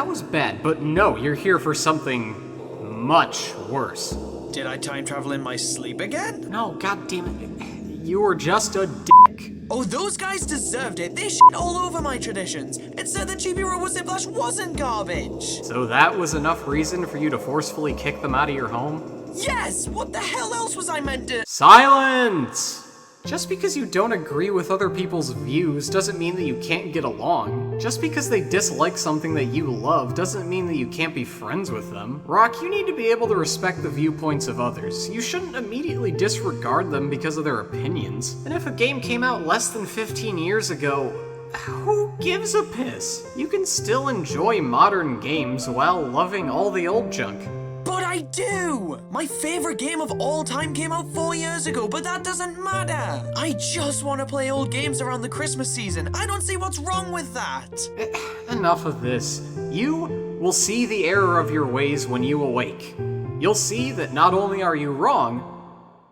was bad, but no, you're here for something much worse. Did I time travel in my sleep again? No, goddammit. You were just a dick. Oh, those guys deserved it. They shit all over my traditions. It said that Chibi Robo Ziplash wasn't garbage. So that was enough reason for you to forcefully kick them out of your home? Yes! What the hell else was I meant to— Silence! Just because you don't agree with other people's views doesn't mean that you can't get along. Just because they dislike something that you love doesn't mean that you can't be friends with them. Rawk, you need to be able to respect the viewpoints of others. You shouldn't immediately disregard them because of their opinions. And if a game came out less than 15 years ago, who gives a piss? You can still enjoy modern games while loving all the old junk. But I do! My favorite game of all time came out 4 years ago, but that doesn't matter! I just want to play old games around the Christmas season. I don't see what's wrong with that! Enough of this. You will see the error of your ways when you awake. You'll see that not only are you wrong,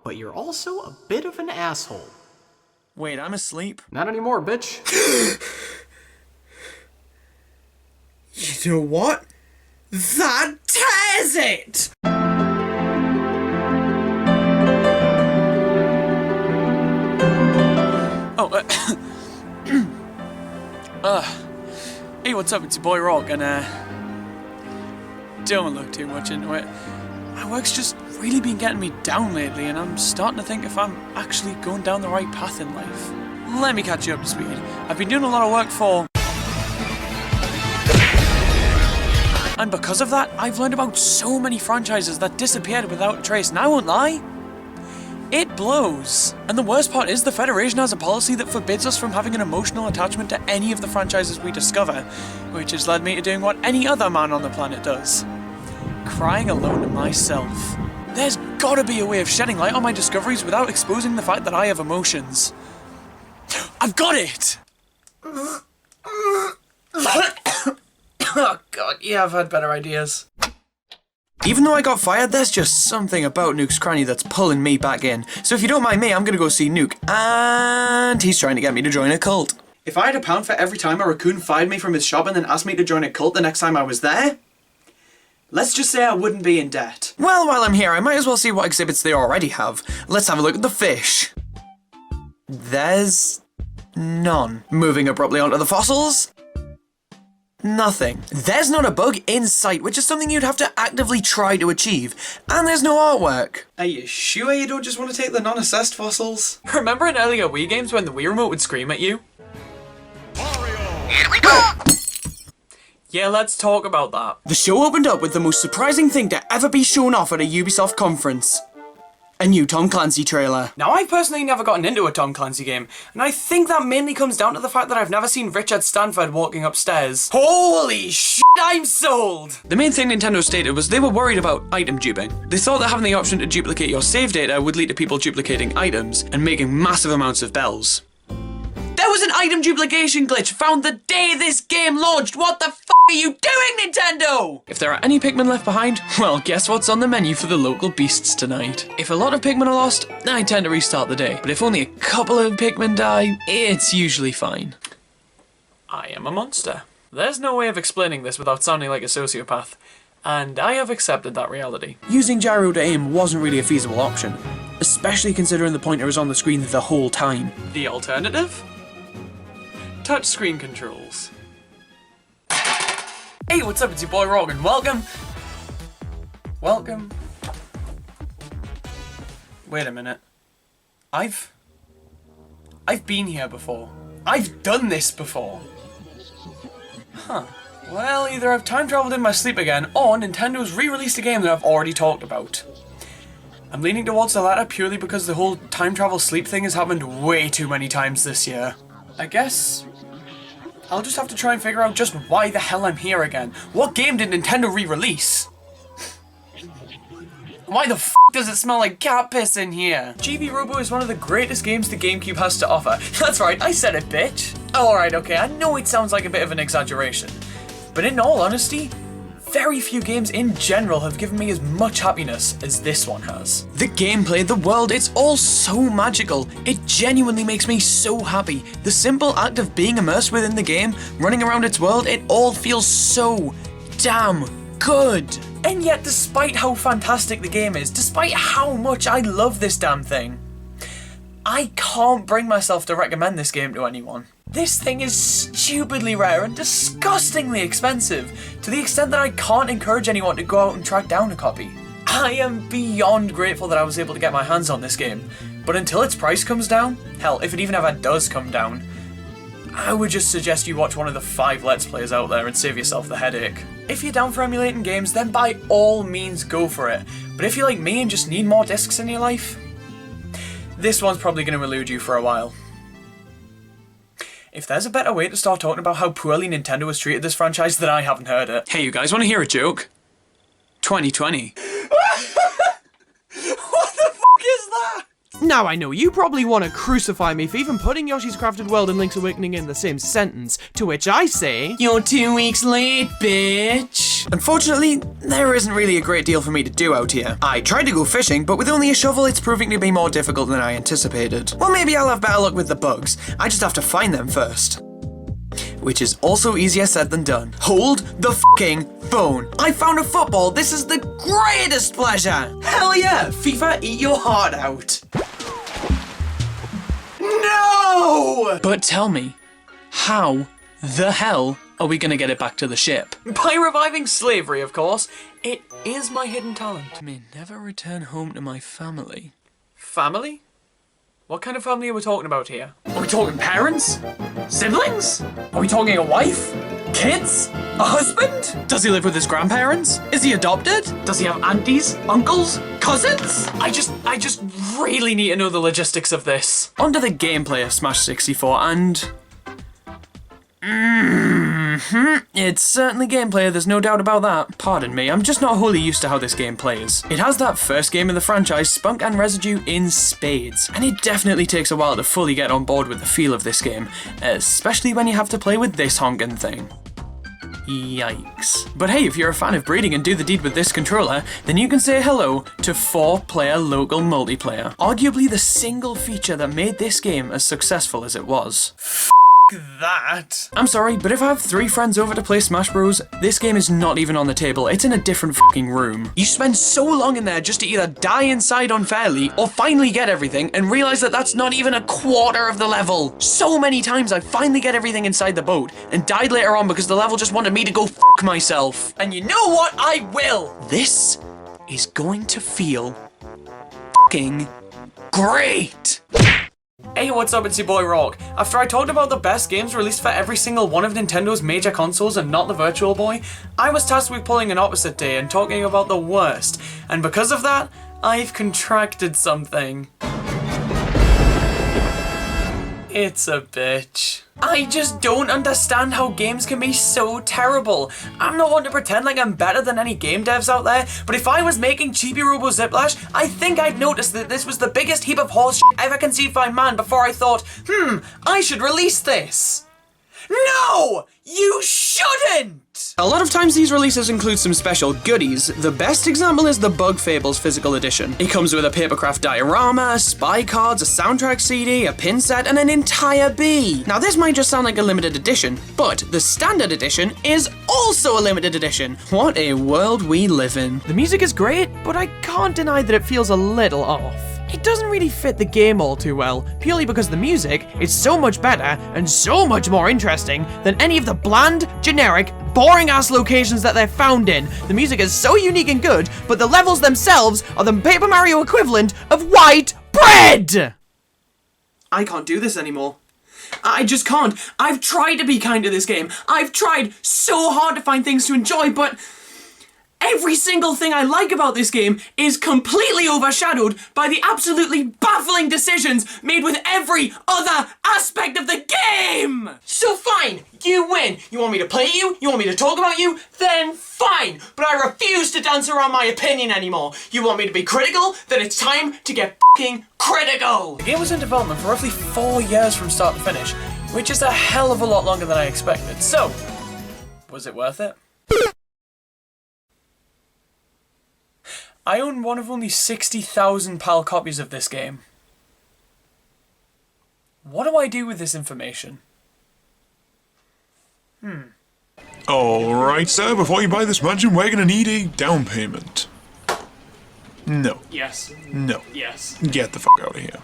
but you're also a bit of an asshole. Wait, I'm asleep? Not anymore, bitch. You know what? That tears it! Hey, what's up? It's your boy Rawk, and don't look too much into it. My work's just really been getting me down lately, and I'm starting to think if I'm actually going down the right path in life. Let me catch you up to speed. I've been doing a lot of work for— and because of that, I've learned about so many franchises that disappeared without a trace, and I won't lie, it blows. And the worst part is the Federation has a policy that forbids us from having an emotional attachment to any of the franchises we discover, which has led me to doing what any other man on the planet does. Crying alone to myself. There's gotta be a way of shedding light on my discoveries without exposing the fact that I have emotions. I've got it! Oh god, yeah, I've had better ideas. Even though I got fired, there's just something about Nuke's cranny that's pulling me back in. So if you don't mind me, I'm gonna go see Nuke. And he's trying to get me to join a cult. If I had a pound for every time a raccoon fired me from his shop and then asked me to join a cult the next time I was there, let's just say I wouldn't be in debt. Well, while I'm here, I might as well see what exhibits they already have. Let's have a look at the fish. There's none. Moving abruptly onto the fossils. Nothing. There's not a bug in sight, which is something you'd have to actively try to achieve. And there's no artwork. Are you sure you don't just want to take the non-assessed fossils? Remember in earlier Wii games when the Wii remote would scream at you? Here we go! Yeah, let's talk about that. The show opened up with the most surprising thing to ever be shown off at a Ubisoft conference. A new Tom Clancy trailer. Now, I've personally never gotten into a Tom Clancy game, and I think that mainly comes down to the fact that I've never seen Richard Stanford walking upstairs. Holy shit, I'm sold! The main thing Nintendo stated was they were worried about item duping. They thought that having the option to duplicate your save data would lead to people duplicating items and making massive amounts of bells. There was an item duplication glitch found the day this game launched! What the f*** are you doing, Nintendo? If there are any Pikmin left behind, well, guess what's on the menu for the local beasts tonight? If a lot of Pikmin are lost, I tend to restart the day. But if only a couple of Pikmin die, it's usually fine. I am a monster. There's no way of explaining this without sounding like a sociopath, and I have accepted that reality. Using gyro to aim wasn't really a feasible option, especially considering the pointer was on the screen the whole time. The alternative? Touchscreen controls. Hey, what's up? It's your boy Rawk, and welcome. Wait a minute. I've been here before. I've done this before. Huh. Well, either I've time traveled in my sleep again, or Nintendo's re-released a game that I've already talked about. I'm leaning towards the latter purely because the whole time travel sleep thing has happened way too many times this year. I guess I'll just have to try and figure out just why the hell I'm here again. What game did Nintendo re-release? Why the f*** does it smell like cat piss in here? GB Robo is one of the greatest games the GameCube has to offer. That's right, I said it, bitch. Alright, okay, I know it sounds like a bit of an exaggeration, but in all honesty, very few games in general have given me as much happiness as this one has. The gameplay, the world, it's all so magical. It genuinely makes me so happy. The simple act of being immersed within the game, running around its world, it all feels so damn good. And yet, despite how fantastic the game is, despite how much I love this damn thing, I can't bring myself to recommend this game to anyone. This thing is stupidly rare and disgustingly expensive, to the extent that I can't encourage anyone to go out and track down a copy. I am beyond grateful that I was able to get my hands on this game, but until its price comes down, hell, if it even ever does come down, I would just suggest you watch one of the 5 Let's Plays out there and save yourself the headache. If you're down for emulating games, then by all means go for it, but if you're like me and just need more discs in your life, this one's probably going to elude you for a while. If there's a better way to start talking about how poorly Nintendo has treated this franchise, then I haven't heard it. Hey, you guys want to hear a joke? 2020. What the fuck is that? Now I know you probably want to crucify me for even putting Yoshi's Crafted World and Link's Awakening in the same sentence, to which I say, you're 2 weeks late, bitch. Unfortunately, there isn't really a great deal for me to do out here. I tried to go fishing, but with only a shovel it's proving to be more difficult than I anticipated. Well, maybe I'll have better luck with the bugs. I just have to find them first. Which is also easier said than done. Hold the fucking phone. I found a football. This is the greatest pleasure. Hell yeah, FIFA, eat your heart out. No! But tell me, how the hell are we gonna get it back to the ship? By reviving slavery, of course. It is my hidden talent. I may never return home to my family. Family? What kind of family are we talking about here? Are we talking parents? Siblings? Are we talking a wife? Kids? A husband? Does he live with his grandparents? Is he adopted? Does he have aunties? Uncles? Cousins? I just really need to know the logistics of this. Onto the gameplay of Smash 64 and... It's certainly gameplay, there's no doubt about that. Pardon me, I'm just not wholly used to how this game plays. It has that first game in the franchise, spunk and residue in spades, and it definitely takes a while to fully get on board with the feel of this game, especially when you have to play with this honkin' thing. Yikes. But hey, if you're a fan of breeding and do the deed with this controller, then you can say hello to 4-player local multiplayer, arguably the single feature that made this game as successful as it was. that. I'm sorry, but if I have 3 friends over to play Smash Bros, this game is not even on the table. It's in a different fucking room. You spend so long in there just to either die inside unfairly or finally get everything and realize that that's not even a quarter of the level. So many times I finally get everything inside the boat and died later on because the level just wanted me to go fuck myself. And you know what? I will. This is going to feel fucking great. Hey, what's up? It's your boy Rawk. After I talked about the best games released for every single one of Nintendo's major consoles and not the Virtual Boy, I was tasked with pulling an opposite day and talking about the worst. And because of that, I've contracted something. It's a bitch. I just don't understand how games can be so terrible. I'm not one to pretend like I'm better than any game devs out there, but if I was making Chibi Robo Ziplash, I think I'd notice that this was the biggest heap of horse shit ever conceived by man before I thought, I should release this. No! You shouldn't! A lot of times these releases include some special goodies. The best example is the Bug Fables physical edition. It comes with a papercraft diorama, spy cards, a soundtrack CD, a pin set, and an entire bee. Now this might just sound like a limited edition, but the standard edition is also a limited edition. What a world we live in. The music is great, but I can't deny that it feels a little off. It doesn't really fit the game all too well, purely because the music is so much better and so much more interesting than any of the bland, generic, boring-ass locations that they're found in. The music is so unique and good, but the levels themselves are the Paper Mario equivalent of white bread! I can't do this anymore. I just can't. I've tried to be kind to this game. I've tried so hard to find things to enjoy, but every single thing I like about this game is completely overshadowed by the absolutely baffling decisions made with every other aspect of the game! So fine, you win. You want me to play you? You want me to talk about you? Then fine, but I refuse to dance around my opinion anymore. You want me to be critical? Then it's time to get fucking critical! The game was in development for roughly 4 years from start to finish, which is a hell of a lot longer than I expected. So, was it worth it? I own one of only 60,000 PAL copies of this game. What do I do with this information? Alright, sir, before you buy this mansion, we're gonna need a down payment. No. Yes. No. Yes. Get the fuck out of here.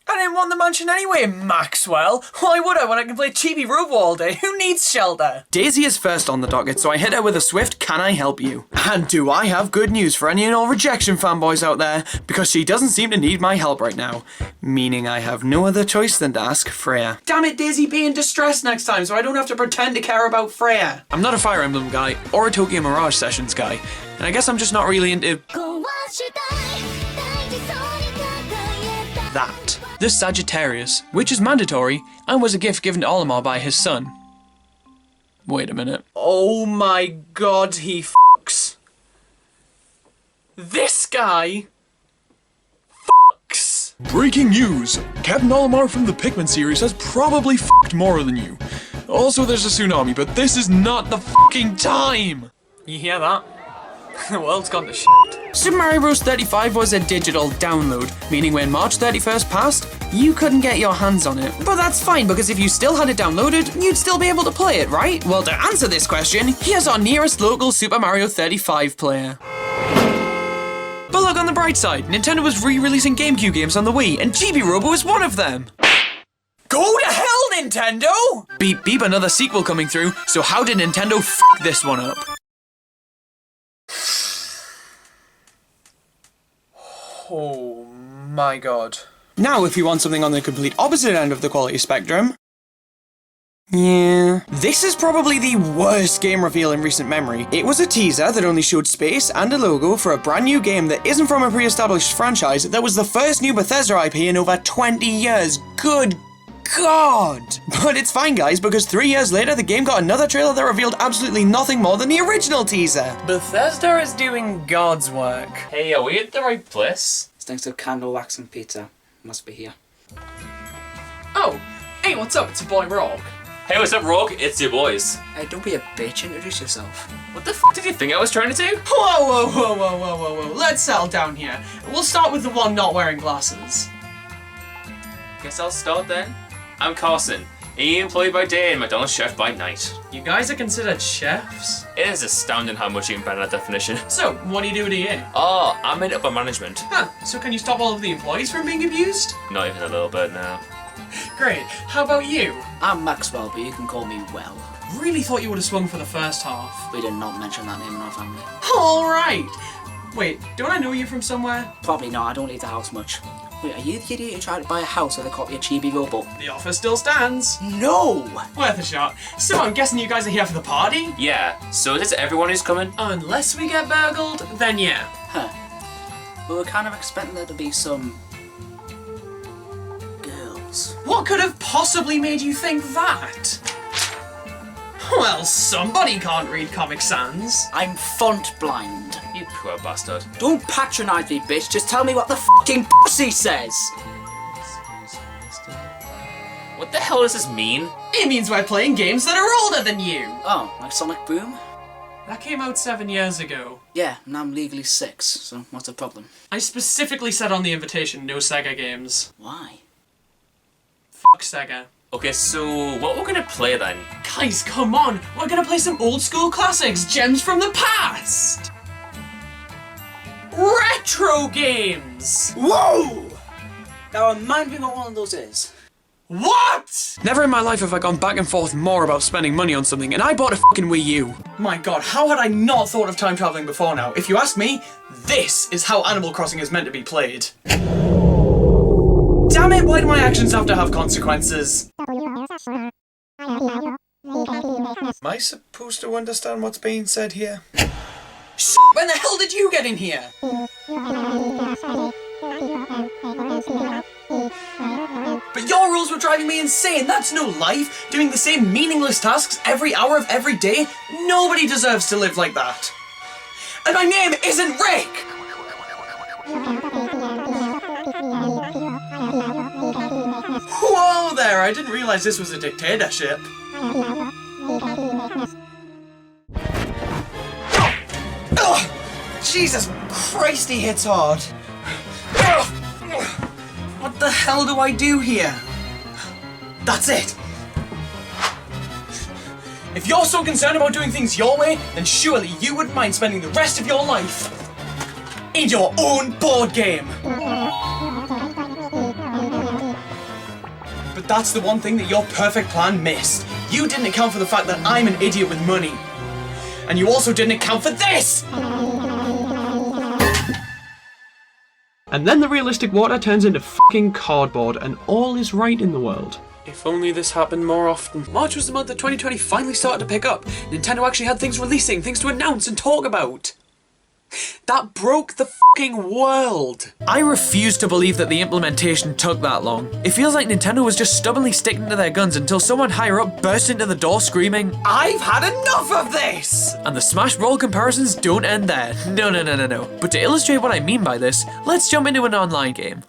I didn't want the mansion anyway, Maxwell. Why would I when I can play Chibi Robo all day? Who needs shelter? Daisy is first on the docket, so I hit her with a swift, can I help you? And do I have good news for any and all rejection fanboys out there? Because she doesn't seem to need my help right now. Meaning I have no other choice than to ask Freya. Damn it, Daisy, be in distress next time so I don't have to pretend to care about Freya. I'm not a Fire Emblem guy, or a Tokyo Mirage Sessions guy. And I guess I'm just not really into that. The Sagittarius, which is mandatory, and was a gift given to Olimar by his son. Wait a minute. Oh my god, he fucks. This guy fucks. Breaking news! Captain Olimar from the Pikmin series has probably fucked more than you. Also, there's a tsunami, but this is not the fucking time! You hear that? The world's gone to shit. Super Mario Bros. 35 was a digital download, meaning when March 31st passed, you couldn't get your hands on it. But that's fine, because if you still had it downloaded, you'd still be able to play it, right? Well, to answer this question, here's our nearest local Super Mario 35 player. But look on the bright side, Nintendo was re-releasing GameCube games on the Wii, and Chibi Robo is one of them. Go to hell, Nintendo! Beep beep, another sequel coming through, so how did Nintendo f*** this one up? Oh my god. Now, if you want something on the complete opposite end of the quality spectrum, yeah. This is probably the worst game reveal in recent memory. It was a teaser that only showed space and a logo for a brand new game that isn't from a pre-established franchise that was the first new Bethesda IP in over 20 years. Good God! But it's fine, guys, because 3 years later, the game got another trailer that revealed absolutely nothing more than the original teaser. Bethesda is doing God's work. Hey, are we at the right place? Thanks to candle wax and pizza. Must be here. Oh, hey, what's up? It's your boy Rawk. Hey, what's up, Rawk? It's your boys. Hey, don't be a bitch. Introduce yourself. What the f did you think I was trying to do? Whoa, whoa, whoa, whoa, whoa, whoa, whoa. Let's settle down here. We'll start with the one not wearing glasses. Guess I'll start then. I'm Carson, EA employee by day and McDonald's chef by night. You guys are considered chefs? It is astounding how much you can bend that definition. So, what do you do at EA? Oh, I'm in upper management. Huh, so can you stop all of the employees from being abused? Not even a little bit now. Great, how about you? I'm Maxwell, but you can call me Well. Really thought you would have swung for the first half. We did not mention that name in our family. Alright! Wait, don't I know you from somewhere? Probably not, I don't leave the house much. Wait, are you the idiot who tried to buy a house with a copy of Chibi Robo? The offer still stands. No! Worth a shot. So I'm guessing you guys are here for the party? Yeah, so is everyone who's coming? Unless we get burgled, then yeah. Huh. We were kind of expecting there to be some... girls. What could have possibly made you think that? Well, somebody can't read Comic Sans. I'm font blind. You poor bastard. Don't patronise me, bitch. Just tell me what the fucking pussy says. What the hell does this mean? It means we're playing games that are older than you. Oh, like Sonic Boom? That came out 7 years ago. Yeah, and I'm legally 6, so what's the problem? I specifically said on the invitation, no Sega games. Why? Fuck Sega. Okay, so what we're gonna play then? Guys, come on! We're gonna play some old school classics, gems from the past! Retro games! Whoa! Now remind me what one of those is. What?! Never in my life have I gone back and forth more about spending money on something, and I bought a fucking Wii U. My god, how had I not thought of time traveling before now? If you ask me, this is how Animal Crossing is meant to be played. Damn it, why do my actions have to have consequences? Am I supposed to understand what's being said here? When the hell did you get in here? But your rules were driving me insane. That's no life. Doing the same meaningless tasks every hour of every day. Nobody deserves to live like that. And my name isn't Rick! Whoa there, I didn't realize this was a dictatorship. Ugh! Jesus Christ, he hits hard. Ugh! What the hell do I do here? That's it. If you're so concerned about doing things your way, then surely you wouldn't mind spending the rest of your life in your own board game. But that's the one thing that your perfect plan missed. You didn't account for the fact that I'm an idiot with money. And you also didn't account for this! And then the realistic water turns into fucking cardboard and all is right in the world. If only this happened more often. March was the month that 2020 finally started to pick up. Nintendo actually had things releasing, things to announce and talk about. That broke the fucking world! I refuse to believe that the implementation took that long. It feels like Nintendo was just stubbornly sticking to their guns until someone higher up burst into the door screaming, I've had enough of this! And the Smash Brawl comparisons don't end there. No. But to illustrate what I mean by this, let's jump into an online game.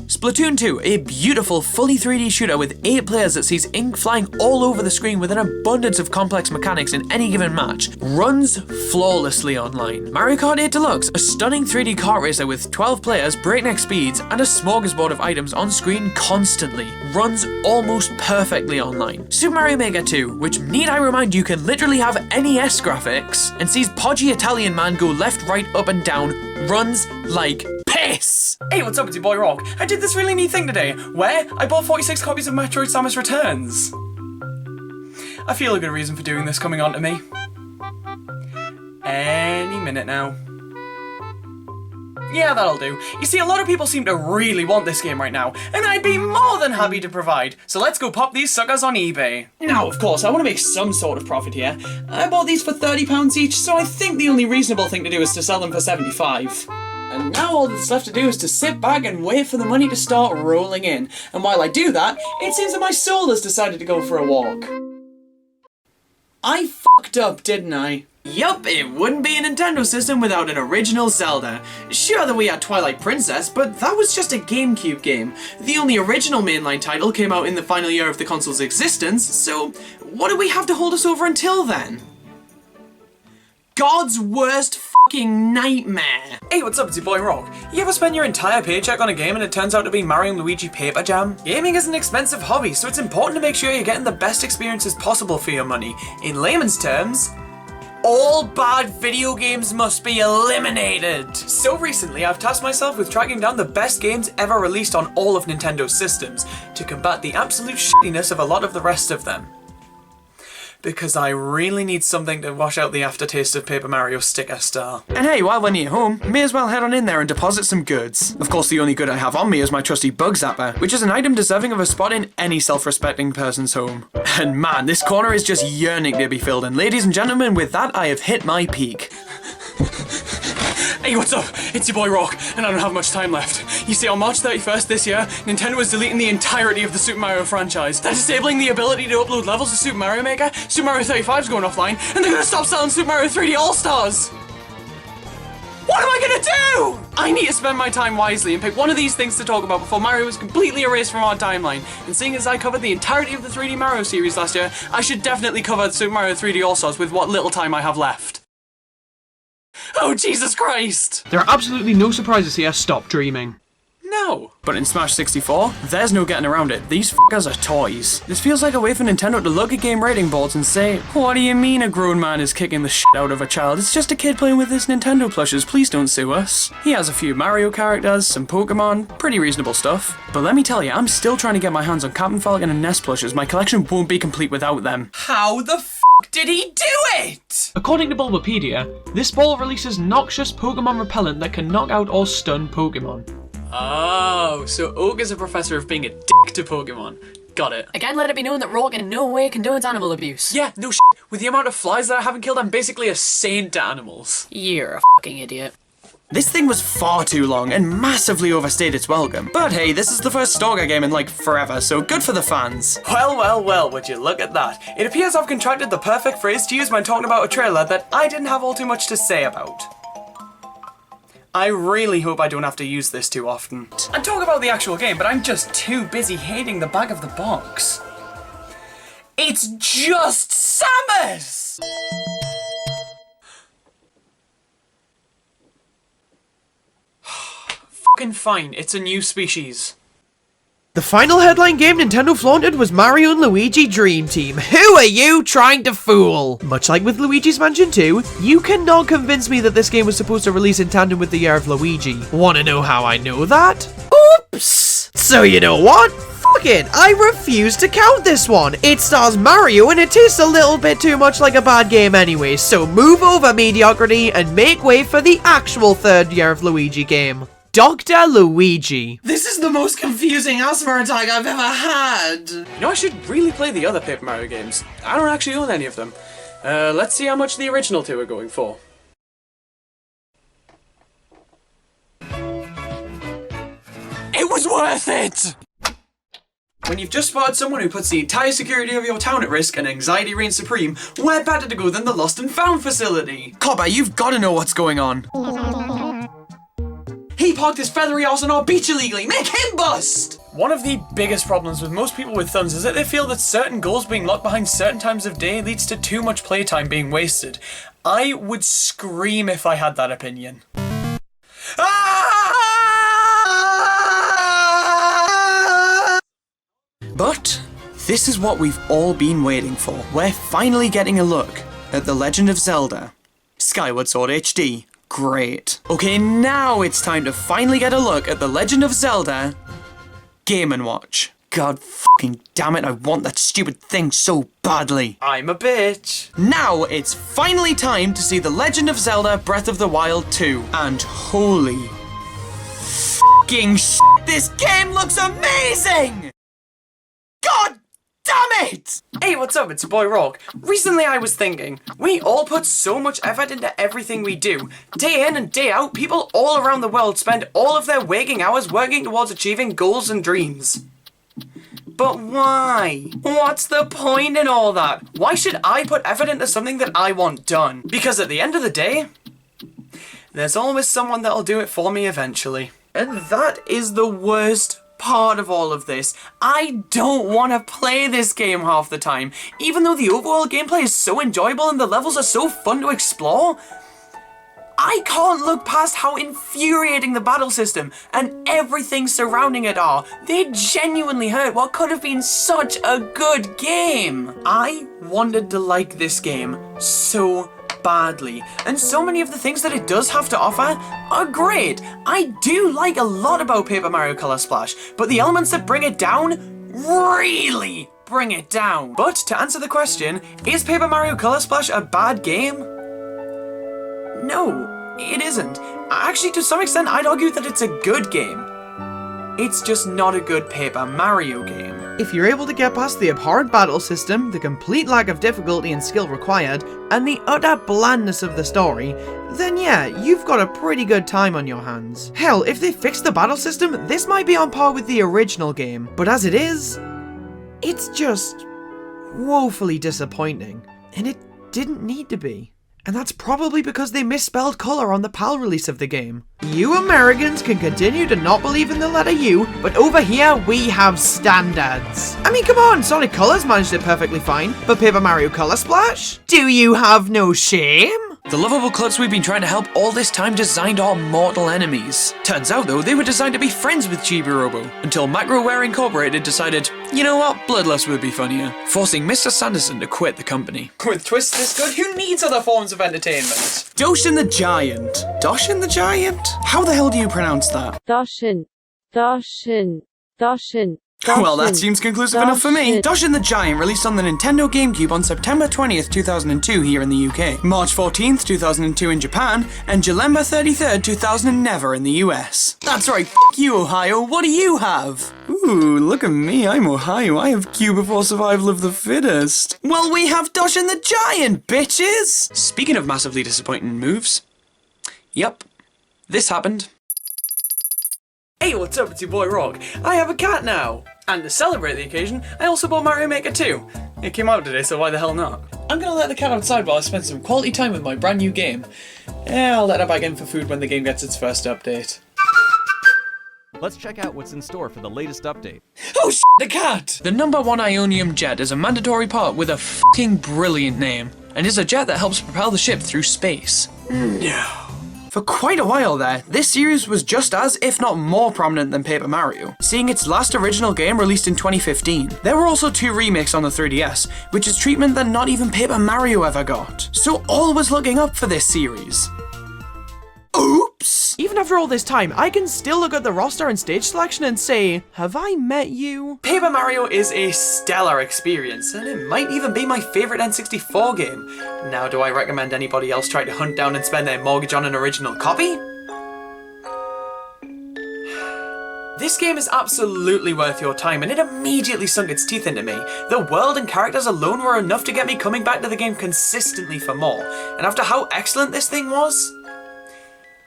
Splatoon 2, a beautiful, fully 3D shooter with 8 players that sees ink flying all over the screen with an abundance of complex mechanics in any given match, runs flawlessly online. Mario Kart 8 Deluxe, a stunning 3D kart racer with 12 players, breakneck speeds, and a smorgasbord of items on screen constantly, runs almost perfectly online. Super Mario Maker 2, which need I remind you can literally have NES graphics, and sees podgy Italian man go left, right, up and down, runs like piss! Hey, what's up? It's your boy Rawk. I did this really neat thing today, where I bought 46 copies of Metroid Samus Returns. I feel a good reason for doing this coming on to me. Any minute now. Yeah, that'll do. You see, a lot of people seem to really want this game right now, and I'd be more than happy to provide. So let's go pop these suckers on eBay. Now, of course, I want to make some sort of profit here. I bought these for £30 each, so I think the only reasonable thing to do is to sell them for 75. And now all that's left to do is to sit back and wait for the money to start rolling in. And while I do that, it seems that my soul has decided to go for a walk. I fucked up, didn't I? Yup, it wouldn't be a Nintendo system without an original Zelda. Sure that we had Twilight Princess, but that was just a GameCube game. The only original mainline title came out in the final year of the console's existence, so what do we have to hold us over until then? God's worst fucking nightmare. Hey, what's up? It's your boy Rawk. You ever spend your entire paycheck on a game and it turns out to be Mario & Luigi Paper Jam? Gaming is an expensive hobby, so it's important to make sure you're getting the best experiences possible for your money. In layman's terms, all bad video games must be eliminated! So recently, I've tasked myself with tracking down the best games ever released on all of Nintendo's systems to combat the absolute shittiness of a lot of the rest of them. Because I really need something to wash out the aftertaste of Paper Mario Sticker Star. And hey, while we're near home, may as well head on in there and deposit some goods. Of course, the only good I have on me is my trusty Bug Zapper, which is an item deserving of a spot in any self-respecting person's home. And man, this corner is just yearning to be filled, and ladies and gentlemen, with that I have hit my peak. Hey, what's up? It's your boy Rawk, and I don't have much time left. You see, on March 31st this year, Nintendo is deleting the entirety of the Super Mario franchise. They're disabling the ability to upload levels to Super Mario Maker, Super Mario 35's going offline, and they're gonna stop selling Super Mario 3D All-Stars! What am I gonna do? I need to spend my time wisely and pick one of these things to talk about before Mario is completely erased from our timeline. And seeing as I covered the entirety of the 3D Mario series last year, I should definitely cover Super Mario 3D All-Stars with what little time I have left. Oh, Jesus Christ! There are absolutely no surprises here, stop dreaming. No. But in Smash 64, there's no getting around it. These f***ers are toys. This feels like a way for Nintendo to look at game rating boards and say, what do you mean a grown man is kicking the shit out of a child? It's just a kid playing with his Nintendo plushes, please don't sue us. He has a few Mario characters, some Pokemon, pretty reasonable stuff. But let me tell you, I'm still trying to get my hands on Captain Falcon and Ness plushes. My collection won't be complete without them. How the f*** did he do it? According to Bulbapedia, this ball releases noxious Pokemon repellent that can knock out or stun Pokemon. Oh, so Oak is a professor of being a dick to Pokemon. Got it. Again, let it be known that Rawk in no way condones animal abuse. Yeah, no shit. With the amount of flies that I haven't killed, I'm basically a saint to animals. You're a fucking idiot. This thing was far too long and massively overstayed its welcome. But hey, this is the first Stalker game in like forever, so good for the fans. Well, well, well, would you look at that. It appears I've contracted the perfect phrase to use when talking about a trailer that I didn't have all too much to say about. I really hope I don't have to use this too often. I talk about the actual game, but I'm just too busy hating the back of the box. It's just Samus! Fucking fine, it's a new species. The final headline game Nintendo flaunted was Mario & Luigi Dream Team. Who are you trying to fool? Much like with Luigi's Mansion 2, you cannot convince me that this game was supposed to release in tandem with the Year of Luigi. Wanna know how I know that? Oops! So you know what? Fuck it, I refuse to count this one. It stars Mario and it tastes a little bit too much like a bad game anyway, so move over mediocrity and make way for the actual third Year of Luigi game. Dr. Luigi. This is the most confusing asthma attack I've ever had! You know, I should really play the other Paper Mario games. I don't actually own any of them. Let's see how much the original two are going for. It was worth it! When you've just spotted someone who puts the entire security of your town at risk and anxiety reigns supreme, where better to go than the Lost and Found facility? Copper, you've got to know what's going on. He parked his feathery ass on our beach illegally! Make him bust! One of the biggest problems with most people with thumbs is that they feel that certain goals being locked behind certain times of day leads to too much playtime being wasted. I would scream if I had that opinion. But this is what we've all been waiting for. We're finally getting a look at The Legend of Zelda Skyward Sword HD. Great. Okay, now it's time to finally get a look at The Legend of Zelda Game & Watch. God fucking damn it, I want that stupid thing so badly. I'm a bitch. Now it's finally time to see The Legend of Zelda Breath of the Wild 2. And holy fucking shit, this game looks amazing! God damn it! Hey, what's up? It's your boy Rawk. Recently I was thinking, we all put so much effort into everything we do. Day in and day out, people all around the world spend all of their waking hours working towards achieving goals and dreams. But why? What's the point in all that? Why should I put effort into something that I want done? Because at the end of the day, there's always someone that'll do it for me eventually. And that is the worst part of all of this. I don't want to play this game half the time. Even though the overall gameplay is so enjoyable and the levels are so fun to explore, I can't look past how infuriating the battle system and everything surrounding it are. They genuinely hurt what could have been such a good game. I wanted to like this game so badly, and so many of the things that it does have to offer are great. I do like a lot about Paper Mario Color Splash, but the elements that bring it down really bring it down. But to answer the question, is Paper Mario Color Splash a bad game? No, it isn't. Actually, to some extent, I'd argue that it's a good game. It's just not a good Paper Mario game. If you're able to get past the abhorrent battle system, the complete lack of difficulty and skill required, and the utter blandness of the story, then yeah, you've got a pretty good time on your hands. Hell, if they fixed the battle system, this might be on par with the original game. But as it is, it's just woefully disappointing. And it didn't need to be. And that's probably because they misspelled colour on the PAL release of the game. You Americans can continue to not believe in the letter U, but over here we have standards. I mean, come on, Sonic Colors managed it perfectly fine, but Paper Mario Color Splash? Do you have no shame? The lovable clips we've been trying to help all this time designed our mortal enemies. Turns out though, they were designed to be friends with Chibi Robo, until Macroware Incorporated decided, you know what, Bloodlust would be funnier, forcing Mr. Sanderson to quit the company. With twists this good, who needs other forms of entertainment? Doshin the Giant. Doshin the Giant? How the hell do you pronounce that? Doshin. Well, that seems conclusive enough for me. Doshin the Giant released on the Nintendo GameCube on September 20th, 2002 here in the UK, March 14th, 2002 in Japan, and July 33rd, 2000 never in the US. That's right, f*** you, Ohio, what do you have? Ooh, look at me, I'm Ohio, I have Q before survival of the fittest. Well, we have Doshin the Giant, bitches! Speaking of massively disappointing moves, yep, this happened. Hey, what's up? It's your boy Rawk. I have a cat now! And to celebrate the occasion, I also bought Mario Maker 2. It came out today, so why the hell not? I'm gonna let the cat outside while I spend some quality time with my brand new game. Yeah, I'll let her back in for food when the game gets its first update. Let's check out what's in store for the latest update. Oh sh**, the cat! The number 1 Ionium jet is a mandatory part with a f***ing brilliant name, and is a jet that helps propel the ship through space. No. For quite a while there, this series was just as, if not more prominent than Paper Mario, seeing its last original game released in 2015. There were also 2 remakes on the 3DS, which is treatment that not even Paper Mario ever got. So all was looking up for this series. Oops! Even after all this time, I can still look at the roster and stage selection and say, have I met you? Paper Mario is a stellar experience, and it might even be my favourite N64 game. Now, do I recommend anybody else try to hunt down and spend their mortgage on an original copy? This game is absolutely worth your time, and it immediately sunk its teeth into me. The world and characters alone were enough to get me coming back to the game consistently for more, and after how excellent this thing was,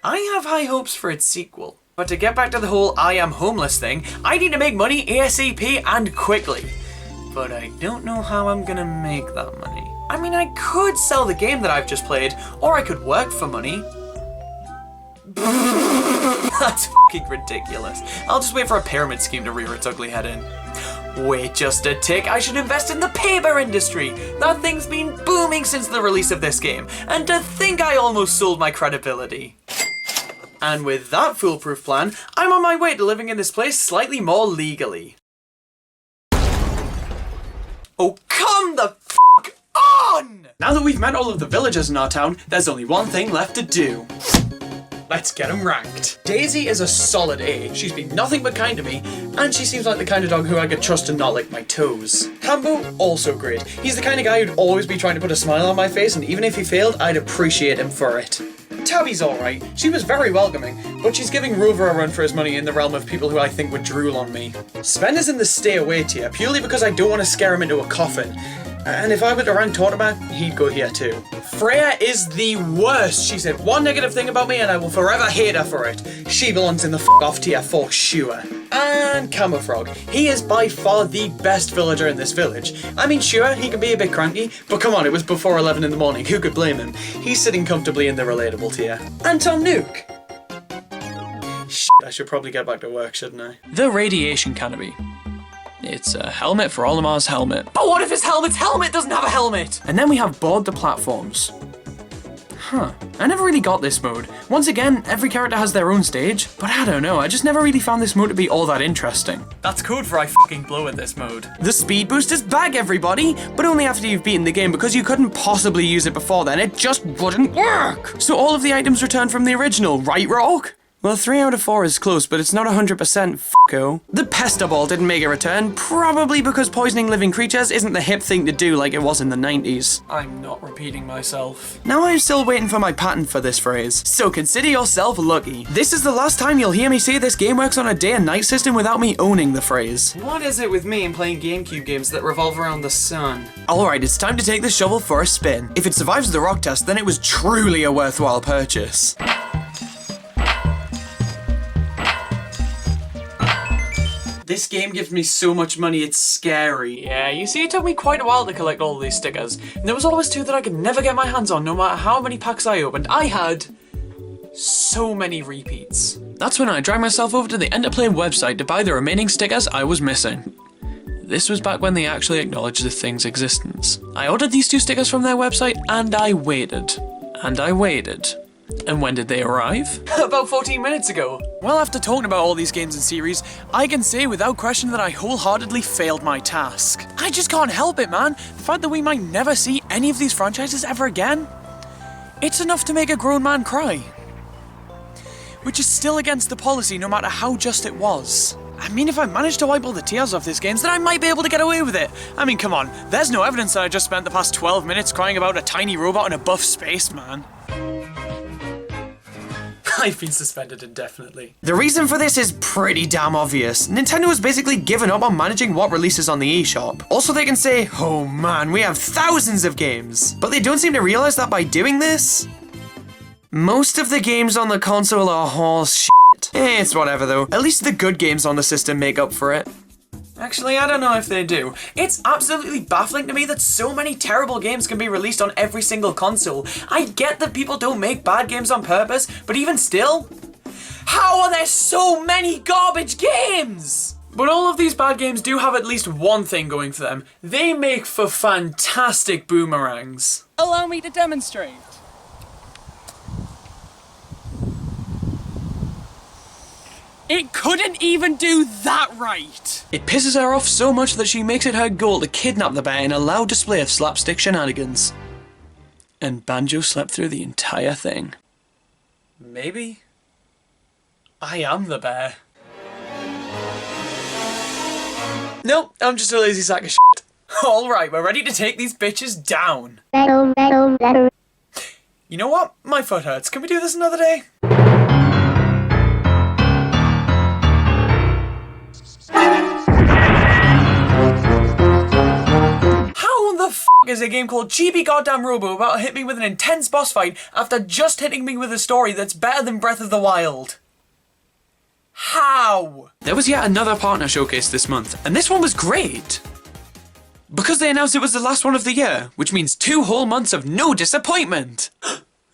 I have high hopes for its sequel. But to get back to the whole I am homeless thing, I need to make money ASAP and quickly. But I don't know how I'm gonna make that money. I mean, I could sell the game that I've just played, or I could work for money. That's fucking ridiculous. I'll just wait for a pyramid scheme to rear its ugly head in. Wait just a tick, I should invest in the paper industry! That thing's been booming since the release of this game, and to think I almost sold my credibility. And with that foolproof plan, I'm on my way to living in this place slightly more legally. Oh, come the f*** on! Now that we've met all of the villagers in our town, there's only one thing left to do. Let's get them ranked. Daisy is a solid A. She's been nothing but kind to me, and she seems like the kind of dog who I could trust to not lick my toes. Hambo, also great. He's the kind of guy who'd always be trying to put a smile on my face, and even if he failed, I'd appreciate him for it. Tabby's alright. She was very welcoming, but she's giving Rover a run for his money in the realm of people who I think would drool on me. Sven is in the stay away tier, purely because I don't want to scare him into a coffin. And if I were to rank Tortimer, he'd go here too. Freya is the worst. She said one negative thing about me and I will forever hate her for it. She belongs in the f*** tier for sure. And Camofrog. He is by far the best villager in this village. I mean, sure, he can be a bit cranky, but come on, it was before 11 in the morning. Who could blame him? He's sitting comfortably in the relatable tier. And Tom Nook. Shit, I should probably get back to work, shouldn't I? The radiation canopy. It's a helmet for Olimar's helmet. But what if his helmet doesn't have a helmet? And then we have board the platforms. Huh, I never really got this mode. Once again, every character has their own stage, but I don't know, I just never really found this mode to be all that interesting. That's code for I fucking blow at this mode. The speed boost is back, everybody, but only after you've beaten the game because you couldn't possibly use it before then, it just wouldn't work. So all of the items return from the original, right, Rawk? Well, 3 out of 4 is close, but it's not 100% f***o. The Pester Ball didn't make a return, probably because poisoning living creatures isn't the hip thing to do like it was in the 90s. I'm not repeating myself. Now I'm still waiting for my patent for this phrase, so consider yourself lucky. This is the last time you'll hear me say this game works on a day and night system without me owning the phrase. What is it with me and playing GameCube games that revolve around the sun? Alright, it's time to take the shovel for a spin. If it survives the rock test, then it was truly a worthwhile purchase. This game gives me so much money, it's scary. Yeah, you see, it took me quite a while to collect all of these stickers, and there was always 2 that I could never get my hands on no matter how many packs I opened. I had so many repeats. That's when I dragged myself over to the Enterplay website to buy the remaining stickers I was missing. This was back when they actually acknowledged the thing's existence. I ordered these 2 stickers from their website, and I waited. And I waited. And when did they arrive? About 14 minutes ago. Well, after talking about all these games and series, I can say without question that I wholeheartedly failed my task. I just can't help it, man. The fact that we might never see any of these franchises ever again, it's enough to make a grown man cry. Which is still against the policy no matter how just it was. I mean, if I manage to wipe all the tears off this game, then I might be able to get away with it. I mean, come on, there's no evidence that I just spent the past 12 minutes crying about a tiny robot in a buff spaceman. I've been suspended indefinitely. The reason for this is pretty damn obvious. Nintendo has basically given up on managing what releases on the eShop. Also, they can say, oh man, we have thousands of games. But they don't seem to realize that by doing this, most of the games on the console are horse shit. It's whatever though. At least the good games on the system make up for it. Actually, I don't know if they do. It's absolutely baffling to me that so many terrible games can be released on every single console. I get that people don't make bad games on purpose, but even still, how are there so many garbage games? But all of these bad games do have at least one thing going for them. They make for fantastic boomerangs. Allow me to demonstrate. It couldn't even do that right! It pisses her off so much that she makes it her goal to kidnap the bear in a loud display of slapstick shenanigans. And Banjo slept through the entire thing. Maybe I am the bear. Nope, I'm just a lazy sack of shit. Alright, we're ready to take these bitches down. You know what? My foot hurts. Can we do this another day? How the f*** is a game called Chibi Goddamn Robo about to hit me with an intense boss fight after just hitting me with a story that's better than Breath of the Wild? How? There was yet another partner showcase this month, and this one was great. Because they announced it was the last one of the year, which means 2 whole months of no disappointment.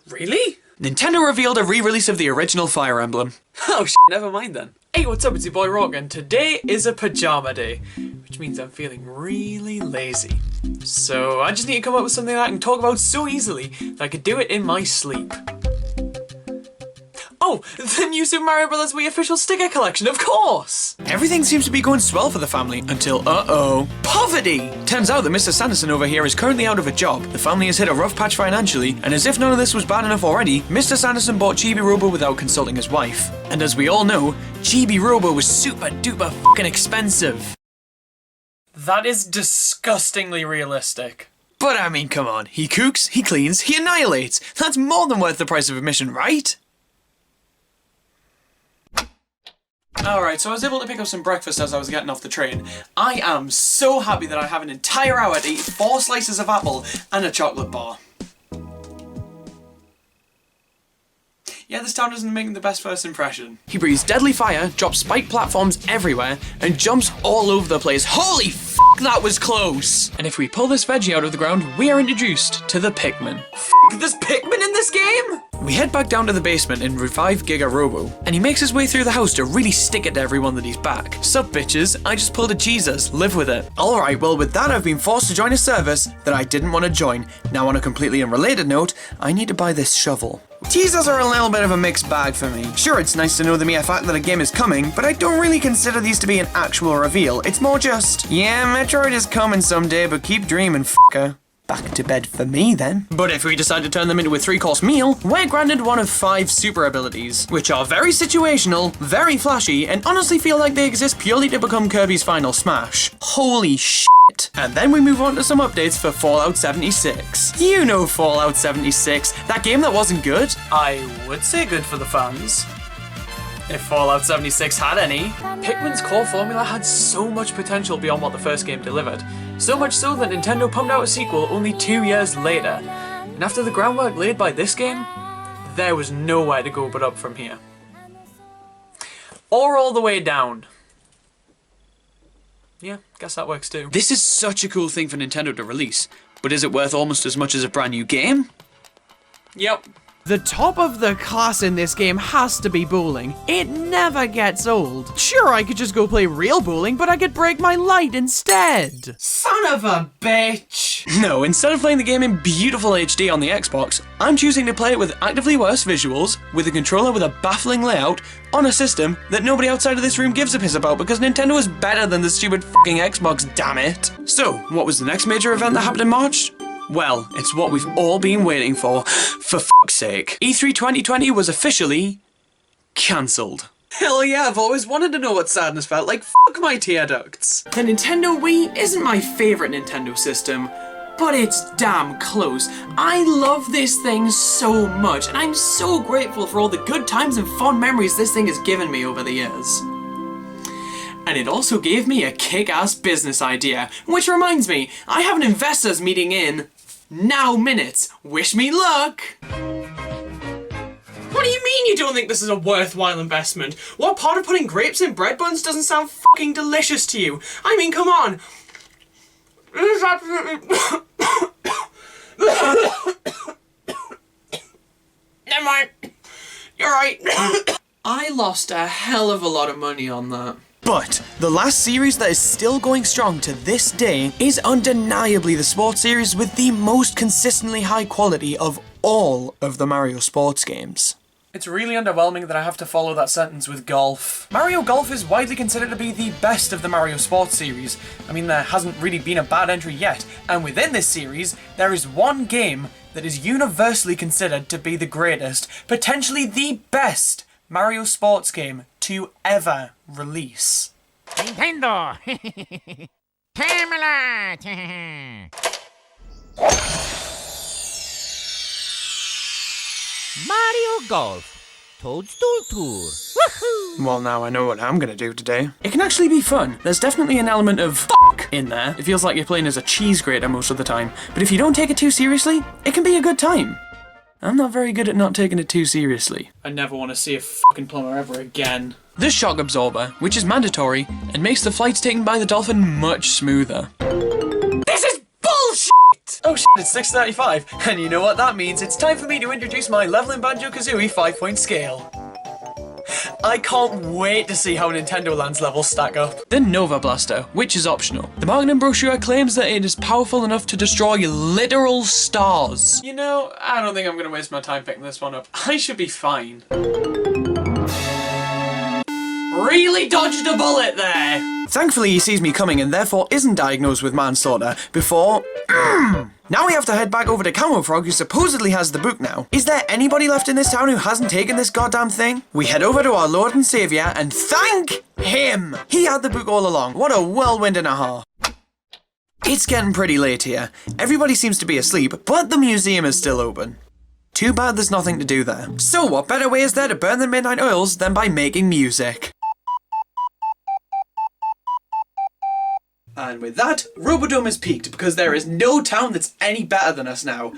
Really? Nintendo revealed a re-release of the original Fire Emblem. Oh shit, never mind then. Hey, what's up, it's your boy Rawk, and today is a pajama day, which means I'm feeling really lazy. So I just need to come up with something that I can talk about so easily that I could do it in my sleep. Oh, the new Super Mario Bros. Wii official sticker collection, of course! Everything seems to be going swell for the family until, poverty! Turns out that Mr. Sanderson over here is currently out of a job. The family has hit a rough patch financially, and as if none of this was bad enough already, Mr. Sanderson bought Chibi Robo without consulting his wife. And as we all know, Chibi Robo was super duper fucking expensive. That is disgustingly realistic. But I mean, come on, he cooks, he cleans, he annihilates. That's more than worth the price of admission, right? Alright, so I was able to pick up some breakfast as I was getting off the train. I am so happy that I have an entire hour to eat 4 slices of apple and a chocolate bar. Yeah, this town isn't making the best first impression. He breathes deadly fire, drops spiked platforms everywhere, and jumps all over the place. Holy f***, that was close! And if we pull this veggie out of the ground, we are introduced to the Pikmin. There's Pikmin in this game? We head back down to the basement and revive Giga Robo, and he makes his way through the house to really stick it to everyone that he's back. Sup bitches, I just pulled a Jesus, live with it. Alright, well with that I've been forced to join a service that I didn't want to join. Now on a completely unrelated note, I need to buy this shovel. Teasers are a little bit of a mixed bag for me. Sure, it's nice to know the mere fact that a game is coming, but I don't really consider these to be an actual reveal. It's more just, yeah, Metroid is coming someday, but keep dreaming, f***er. Back to bed for me then. But if we decide to turn them into a 3-course meal, we're granted one of 5 super abilities, which are very situational, very flashy, and honestly feel like they exist purely to become Kirby's final smash. Holy shit. And then we move on to some updates for Fallout 76. You know Fallout 76, that game that wasn't good? I would say good for the fans. If Fallout 76 had any. Pikmin's core formula had so much potential beyond what the first game delivered. So much so that Nintendo pumped out a sequel only 2 years later. And after the groundwork laid by this game, there was nowhere to go but up from here. Or all the way down. Yeah, guess that works too. This is such a cool thing for Nintendo to release, but is it worth almost as much as a brand new game? Yep. The top of the class in this game has to be bowling. It never gets old. Sure, I could just go play real bowling, but I could break my light instead. Son of a bitch! No, instead of playing the game in beautiful HD on the Xbox, I'm choosing to play it with actively worse visuals, with a controller with a baffling layout, on a system that nobody outside of this room gives a piss about because Nintendo is better than the stupid fucking Xbox, damn it. So, what was the next major event that happened in March? Well, it's what we've all been waiting for fuck's sake. E3 2020 was officially cancelled. Hell yeah, I've always wanted to know what sadness felt like. Fuck my tear ducts. The Nintendo Wii isn't my favourite Nintendo system, but it's damn close. I love this thing so much, and I'm so grateful for all the good times and fond memories this thing has given me over the years. And it also gave me a kick-ass business idea, which reminds me, I have an investors meeting in now minutes. Wish me luck! What do you mean you don't think this is a worthwhile investment? What part of putting grapes in bread buns doesn't sound fucking delicious to you? I mean, come on! This is absolutely... Never mind. You're right. I lost a hell of a lot of money on that. But the last series that is still going strong to this day is undeniably the sports series with the most consistently high quality of all of the Mario sports games. It's really underwhelming that I have to follow that sentence with golf. Mario Golf is widely considered to be the best of the Mario Sports series. I mean, there hasn't really been a bad entry yet, and within this series, there is one game that is universally considered to be the greatest, potentially the best Mario Sports game to ever release. Nintendo! Camelot! Mario Golf Toadstool Tour. Woohoo! Well, now I know what I'm gonna do today. It can actually be fun. There's definitely an element of fuck in there. It feels like you're playing as a cheese grater most of the time, but if you don't take it too seriously, it can be a good time. I'm not very good at not taking it too seriously. I never want to see a fucking plumber ever again. The shock absorber, which is mandatory, and makes the flights taken by the dolphin much smoother. This is bullshit! Oh shit, it's 6:35, and you know what that means? It's time for me to introduce my Level in Banjo-Kazooie 5-point scale. I can't wait to see how Nintendo Land's levels stack up. The Nova Blaster, which is optional. The marketing brochure claims that it is powerful enough to destroy literal stars. You know, I don't think I'm gonna waste my time picking this one up. I should be fine. Really dodged a bullet there! Thankfully he sees me coming and therefore isn't diagnosed with manslaughter before... Now we have to head back over to Camo Frog, who supposedly has the book now. Is there anybody left in this town who hasn't taken this goddamn thing? We head over to our Lord and Saviour and thank him! He had the book all along. What a whirlwind and a half. It's getting pretty late here. Everybody seems to be asleep, but the museum is still open. Too bad there's nothing to do there. So what better way is there to burn the midnight oils than by making music? And with that, Robodome is peaked because there is no town that's any better than us now.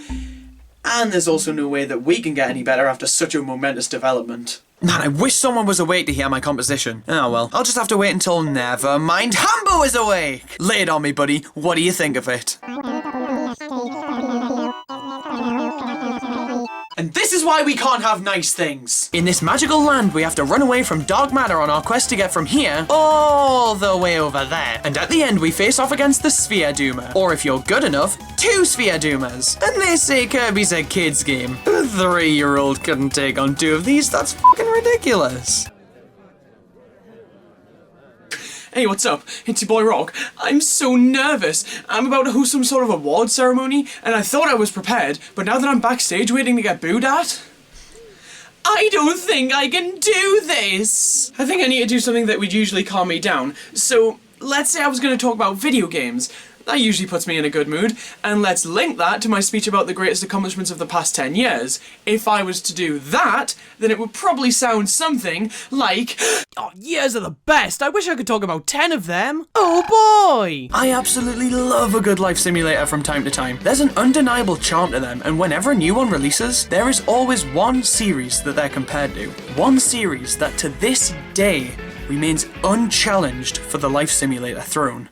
And there's also no way that we can get any better after such a momentous development. Man, I wish someone was awake to hear my composition. Oh well, I'll just have to wait until never mind Hambo is awake! Lay it on me, buddy. What do you think of it? And this is why we can't have nice things. In this magical land, we have to run away from dark matter on our quest to get from here all the way over there. And at the end, we face off against the Sphere Doomer. Or if you're good enough, 2 Sphere Doomers. And they say Kirby's a kid's game. A 3-year-old couldn't take on 2 of these. That's fucking ridiculous. Hey, what's up? It's your boy Rawk. I'm so nervous. I'm about to host some sort of award ceremony, and I thought I was prepared, but now that I'm backstage waiting to get booed at, I don't think I can do this. I think I need to do something that would usually calm me down. So, let's say I was going to talk about video games. That usually puts me in a good mood, and let's link that to my speech about the greatest accomplishments of the past 10 years. If I was to do that, then it would probably sound something like, oh, years are the best. I wish I could talk about 10 of them. Oh boy! I absolutely love a good life simulator from time to time. There's an undeniable charm to them, and whenever a new one releases, there is always one series that they're compared to. One series that to this day remains unchallenged for the life simulator throne.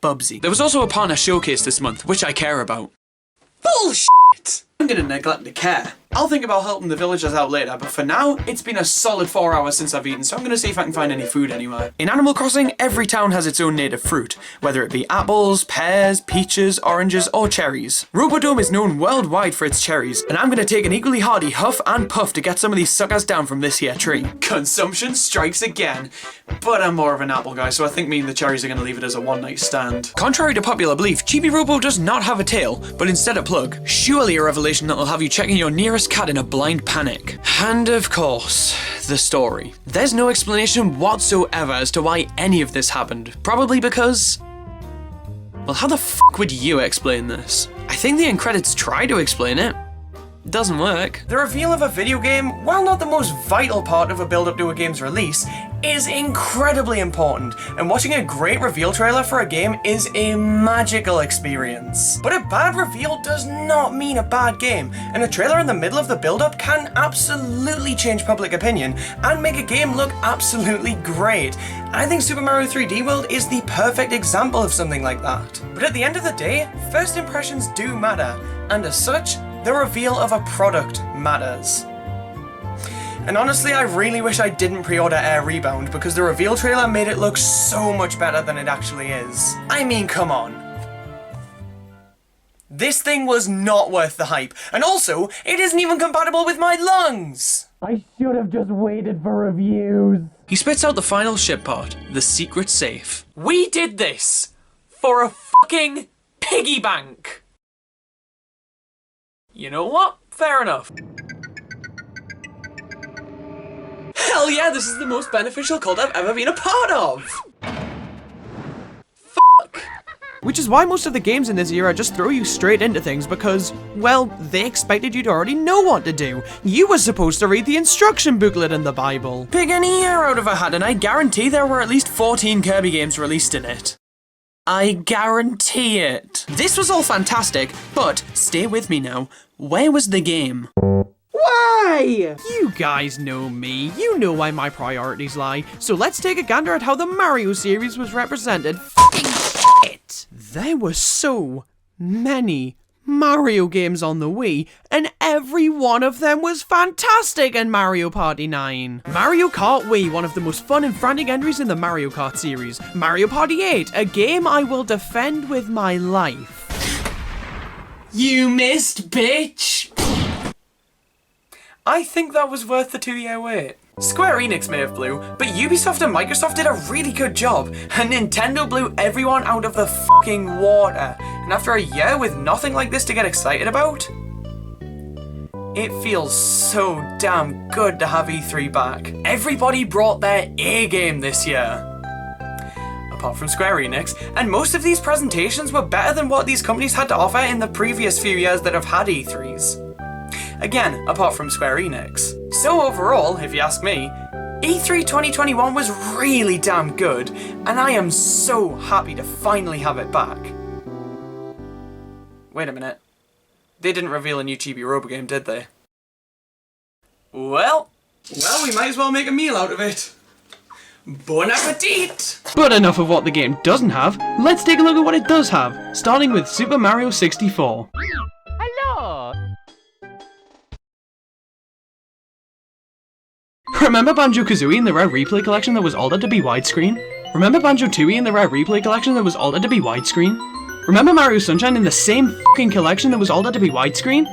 Bubsy. There was also a partner showcase this month, which I care about. Bullshit! I'm gonna neglect to care. I'll think about helping the villagers out later, but for now, it's been a solid 4 hours since I've eaten, so I'm gonna see if I can find any food anywhere. In Animal Crossing, every town has its own native fruit, whether it be apples, pears, peaches, oranges, or cherries. Robodome is known worldwide for its cherries, and I'm gonna take an equally hearty huff and puff to get some of these suckers down from this here tree. Consumption strikes again, but I'm more of an apple guy, so I think me and the cherries are gonna leave it as a one-night stand. Contrary to popular belief, Chibi Robo does not have a tail, but instead a plug. Surely a revelation that will have you checking your nearest cat in a blind panic. And of course, the story. There's no explanation whatsoever as to why any of this happened. Probably because... well, how the fuck would you explain this? I think the end credits try to explain it. Doesn't work. The reveal of a video game, while not the most vital part of a build-up to a game's release, is incredibly important, and watching a great reveal trailer for a game is a magical experience. But a bad reveal does not mean a bad game, and a trailer in the middle of the build-up can absolutely change public opinion and make a game look absolutely great. I think Super Mario 3D World is the perfect example of something like that. But at the end of the day, first impressions do matter, and as such, the reveal of a product matters. And honestly, I really wish I didn't pre-order Air Rebound because the reveal trailer made it look so much better than it actually is. I mean, come on. This thing was not worth the hype, and also, it isn't even compatible with my lungs! I should have just waited for reviews. He spits out the final ship part, the secret safe. we did this for a fucking piggy bank. You know what? Fair enough. Hell yeah, this is the most beneficial cult I've ever been a part of! Fuck! Which is why most of the games in this era just throw you straight into things because, well, they expected you to already know what to do. You were supposed to read the instruction booklet in the Bible. Pick any year out of a hat and I guarantee there were at least 14 Kirby games released in it. I guarantee it. This was all fantastic, but stay with me now. Where was the game? Why? You guys know me. You know why my priorities lie. So let's take a gander at how the Mario series was represented. Fucking shit! There were so many Mario games on the Wii, and every one of them was fantastic in Mario Party 9. Mario Kart Wii, one of the most fun and frantic entries in the Mario Kart series. Mario Party 8, a game I will defend with my life. You missed, bitch! I think that was worth the 2-year wait. Square Enix may have blew, but Ubisoft and Microsoft did a really good job, and Nintendo blew everyone out of the fucking water. And after a year with nothing like this to get excited about, it feels so damn good to have E3 back. Everybody brought their A game this year. Apart from Square Enix, and most of these presentations were better than what these companies had to offer in the previous few years that have had E3s. Again, apart from Square Enix. So overall, if you ask me, E3 2021 was really damn good, and I am so happy to finally have it back. Wait a minute. They didn't reveal a new Chibi Robo game, did they? Well, we might as well make a meal out of it. Bon appetit! But enough of what the game doesn't have, let's take a look at what it does have, starting with Super Mario 64. Hello! Remember Banjo-Kazooie in the Rare Replay collection that was altered to be widescreen? Remember Banjo-Tooie in the Rare Replay collection that was altered to be widescreen? Remember Mario Sunshine in the same fucking collection that was altered to be widescreen?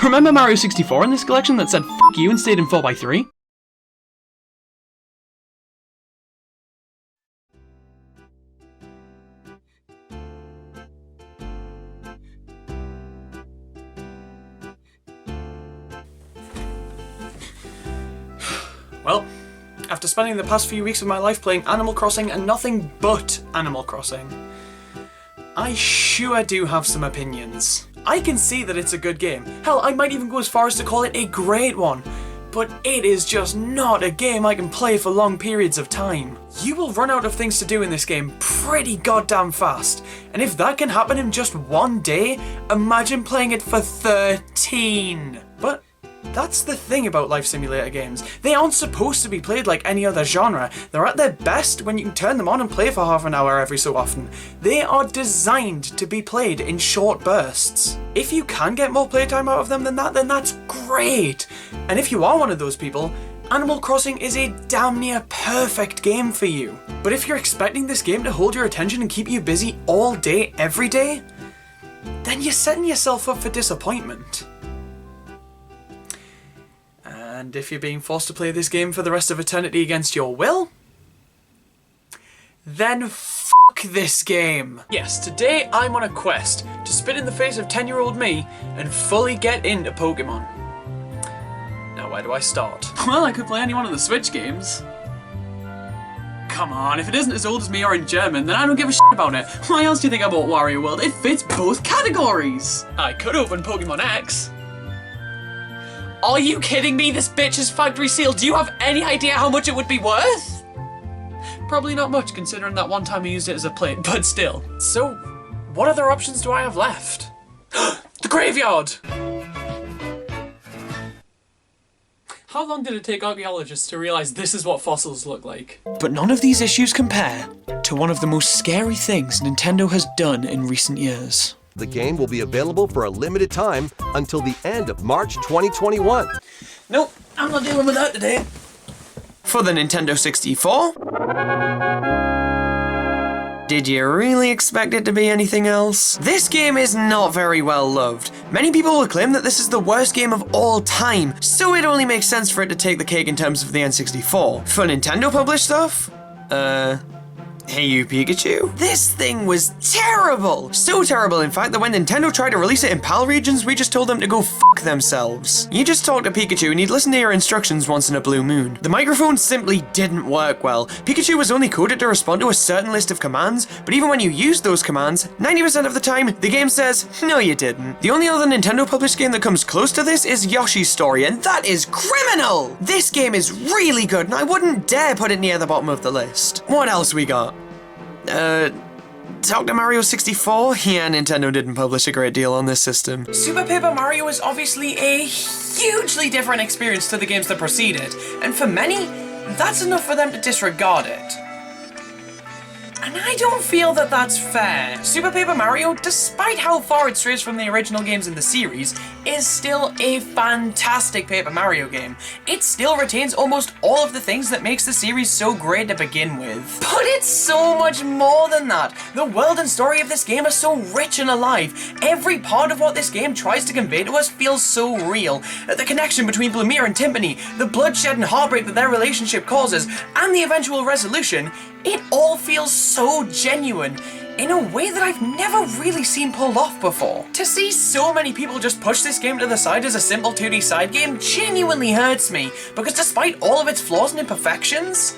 Remember Mario 64 in this collection that said fuck you and stayed in 4x3? Well, after spending the past few weeks of my life playing Animal Crossing and nothing but Animal Crossing, I sure do have some opinions. I can see that it's a good game. Hell, I might even go as far as to call it a great one. But it is just not a game I can play for long periods of time. You will run out of things to do in this game pretty goddamn fast. And if that can happen in just one day, imagine playing it for 13. But that's the thing about life simulator games. They aren't supposed to be played like any other genre. They're at their best when you can turn them on and play for half an hour every so often. They are designed to be played in short bursts. If you can get more playtime out of them than that, then that's great. And if you are one of those people, Animal Crossing is a damn near perfect game for you. But if you're expecting this game to hold your attention and keep you busy all day, every day, then you're setting yourself up for disappointment. And if you're being forced to play this game for the rest of eternity against your will, then fuck this game. Yes, today I'm on a quest to spit in the face of 10-year-old me and fully get into Pokemon. Now where do I start? Well, I could play any one of the Switch games. Come on, if it isn't as old as me or in German, then I don't give a shit about it. Why else do you think I bought Wario World? It fits both categories. I could open Pokemon X. Are you kidding me? This bitch is factory sealed. Do you have any idea how much it would be worth? Probably not much, considering that one time I used it as a plate, but still. So, what other options do I have left? The graveyard! How long did it take archaeologists to realize this is what fossils look like? But none of these issues compare to one of the most scary things Nintendo has done in recent years. The game will be available for a limited time until the end of March 2021. Nope, I'm not dealing with that today. For the Nintendo 64? Did you really expect it to be anything else? This game is not very well loved. Many people will claim that this is the worst game of all time, so it only makes sense for it to take the cake in terms of the N64. For Nintendo published stuff? Hey you Pikachu? This thing was terrible! So terrible in fact that when Nintendo tried to release it in PAL regions, we just told them to go fuck themselves. You just talk to Pikachu and he'd listen to your instructions once in a blue moon. The microphone simply didn't work well. Pikachu was only coded to respond to a certain list of commands, but even when you used those commands, 90% of the time, the game says, no you didn't. The only other Nintendo published game that comes close to this is Yoshi's Story, and that is criminal! This game is really good, and I wouldn't dare put it near the bottom of the list. What else we got? Dr. Mario 64? Yeah, Nintendo didn't publish a great deal on this system. Super Paper Mario is obviously a hugely different experience to the games that preceded, and for many, that's enough for them to disregard it. And I don't feel that that's fair. Super Paper Mario, despite how far it strays from the original games in the series, is still a fantastic Paper Mario game. It still retains almost all of the things that makes the series so great to begin with. But it's so much more than that. The world and story of this game are so rich and alive. Every part of what this game tries to convey to us feels so real. The connection between Blumir and Timpani, the bloodshed and heartbreak that their relationship causes, and the eventual resolution, it all feels so genuine in a way that I've never really seen pulled off before. To see so many people just push this game to the side as a simple 2D side game genuinely hurts me, because despite all of its flaws and imperfections,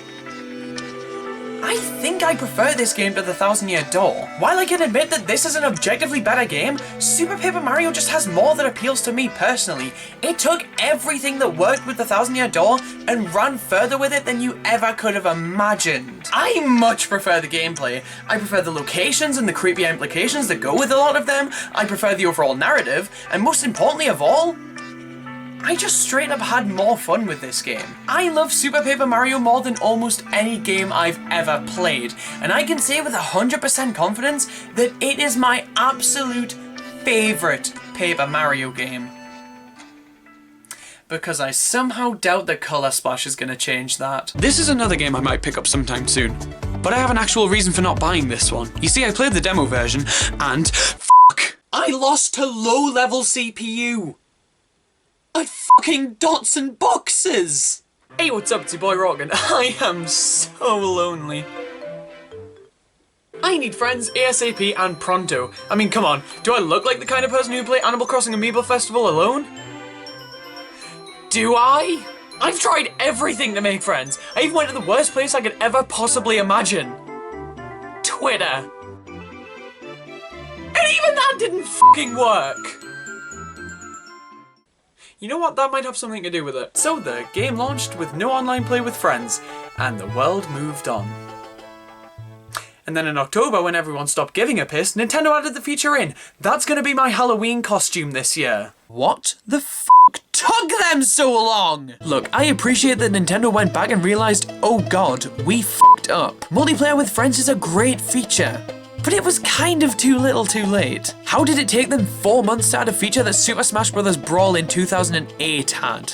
I think I prefer this game to the Thousand Year Door. While I can admit that this is an objectively better game, Super Paper Mario just has more that appeals to me personally. It took everything that worked with the Thousand Year Door and ran further with it than you ever could have imagined. I much prefer the gameplay. I prefer the locations and the creepy implications that go with a lot of them. I prefer the overall narrative, and most importantly of all, I just straight up had more fun with this game. I love Super Paper Mario more than almost any game I've ever played, and I can say with 100% confidence that it is my absolute favourite Paper Mario game. because I somehow doubt that Colour Splash is going to change that. This is another game I might pick up sometime soon, but I have an actual reason for not buying this one. You see, I played the demo version, and fuck! I lost to low-level CPU! At fucking dots and boxes! Hey, what's up, it's your boy Rawk, and I am so lonely. I need friends ASAP and pronto. I mean, come on, do I look like the kind of person who play Animal Crossing Amiibo Festival alone? Do I? I've tried everything to make friends. I even went to the worst place I could ever possibly imagine. Twitter. And even that didn't fucking work. You know what, that might have something to do with it. So the game launched with no online play with friends, and the world moved on. And then in October, when everyone stopped giving a piss, Nintendo added the feature in. That's gonna be my Halloween costume this year. What the fuck took them so long? Look, I appreciate that Nintendo went back and realized, oh god, we fucked up. Multiplayer with friends is a great feature, but it was kind of too little too late. How did it take them 4 months to add a feature that Super Smash Bros. Brawl in 2008 had?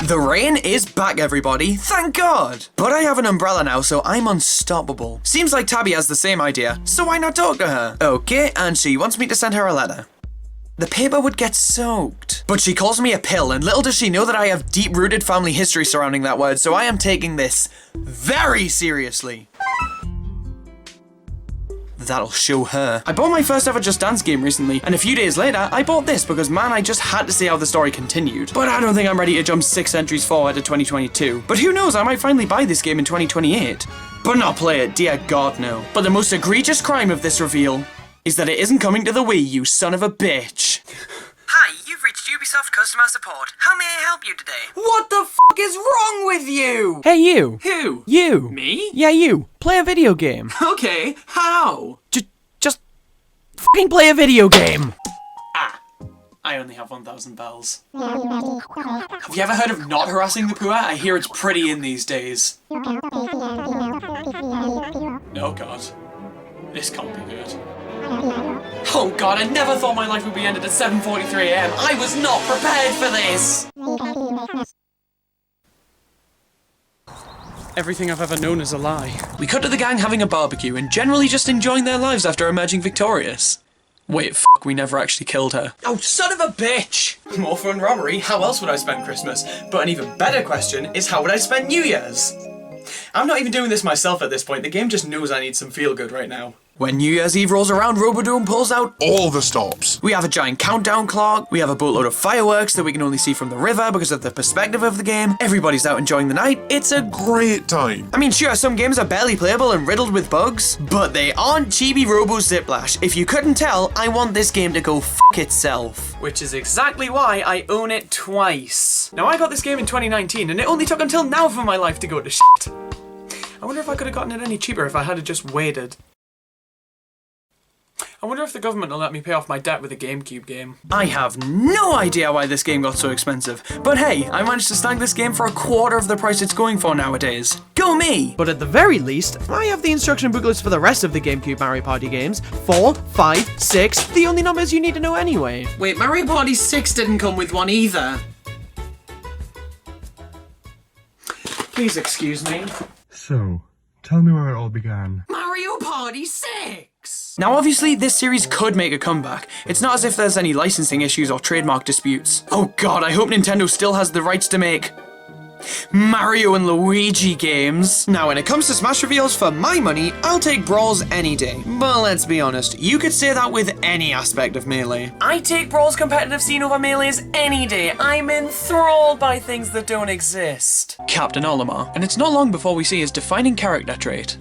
The rain is back, everybody, thank god! But I have an umbrella now, so I'm unstoppable. Seems like Tabby has the same idea, so why not talk to her? Okay, and she wants me to send her a letter. The paper would get soaked. But she calls me a pill, and little does she know that I have deep-rooted family history surrounding that word, so I am taking this very seriously. That'll show her. I bought my first ever Just Dance game recently, and a few days later, I bought this because, man, I just had to see how the story continued. But I don't think I'm ready to jump 6 centuries forward to 2022. But who knows, I might finally buy this game in 2028. But not play it, dear god no. But the most egregious crime of this reveal is that it isn't coming to the Wii, you son of a bitch. Hi, you've reached Ubisoft customer support. How may I help you today? What the fuck is wrong with you? Hey, you. Who? You. Me? Yeah, you. Play a video game. Okay, how? Just fucking play a video game. Ah, I only have 1,000 bells. Have you ever heard of not harassing the poor? I hear it's pretty in these days. Oh god. This can't be good. Oh god, I never thought my life would be ended at 7:43 AM. I was not prepared for this! Everything I've ever known is a lie. We cut to the gang having a barbecue and generally just enjoying their lives after emerging victorious. Wait, fuck, we never actually killed her. Oh, son of a bitch! More fun robbery, how else would I spend Christmas? But an even better question is how would I spend New Year's? I'm not even doing this myself at this point, the game just knows I need some feel good right now. When New Year's Eve rolls around, Robodome pulls out all the stops. We have a giant countdown clock, we have a boatload of fireworks that we can only see from the river because of the perspective of the game, everybody's out enjoying the night, it's a great time. I mean, sure, some games are barely playable and riddled with bugs, but they aren't Chibi Robo Ziplash. If you couldn't tell, I want this game to go fuck itself. Which is exactly why I own it twice. Now, I got this game in 2019, and it only took until now for my life to go to shit. I wonder if I could have gotten it any cheaper if I had just waited. I wonder if the government will let me pay off my debt with a GameCube game. I have no idea why this game got so expensive, but hey, I managed to snag this game for a quarter of the price it's going for nowadays. Go me! But at the very least, I have the instruction booklets for the rest of the GameCube Mario Party games. 4, 5, 6, the only numbers you need to know anyway. Wait, Mario Party 6 didn't come with one either. Please excuse me. So, tell me where it all began. Mario Party 6! Now obviously, this series could make a comeback. It's not as if there's any licensing issues or trademark disputes. Oh god, I hope Nintendo still has the rights to make Mario and Luigi games. Now when it comes to Smash reveals, for my money, I'll take Brawls any day. But let's be honest, you could say that with any aspect of Melee. I take Brawl's competitive scene over Melee's any day. I'm enthralled by things that don't exist. Captain Olimar. And it's not long before we see his defining character trait.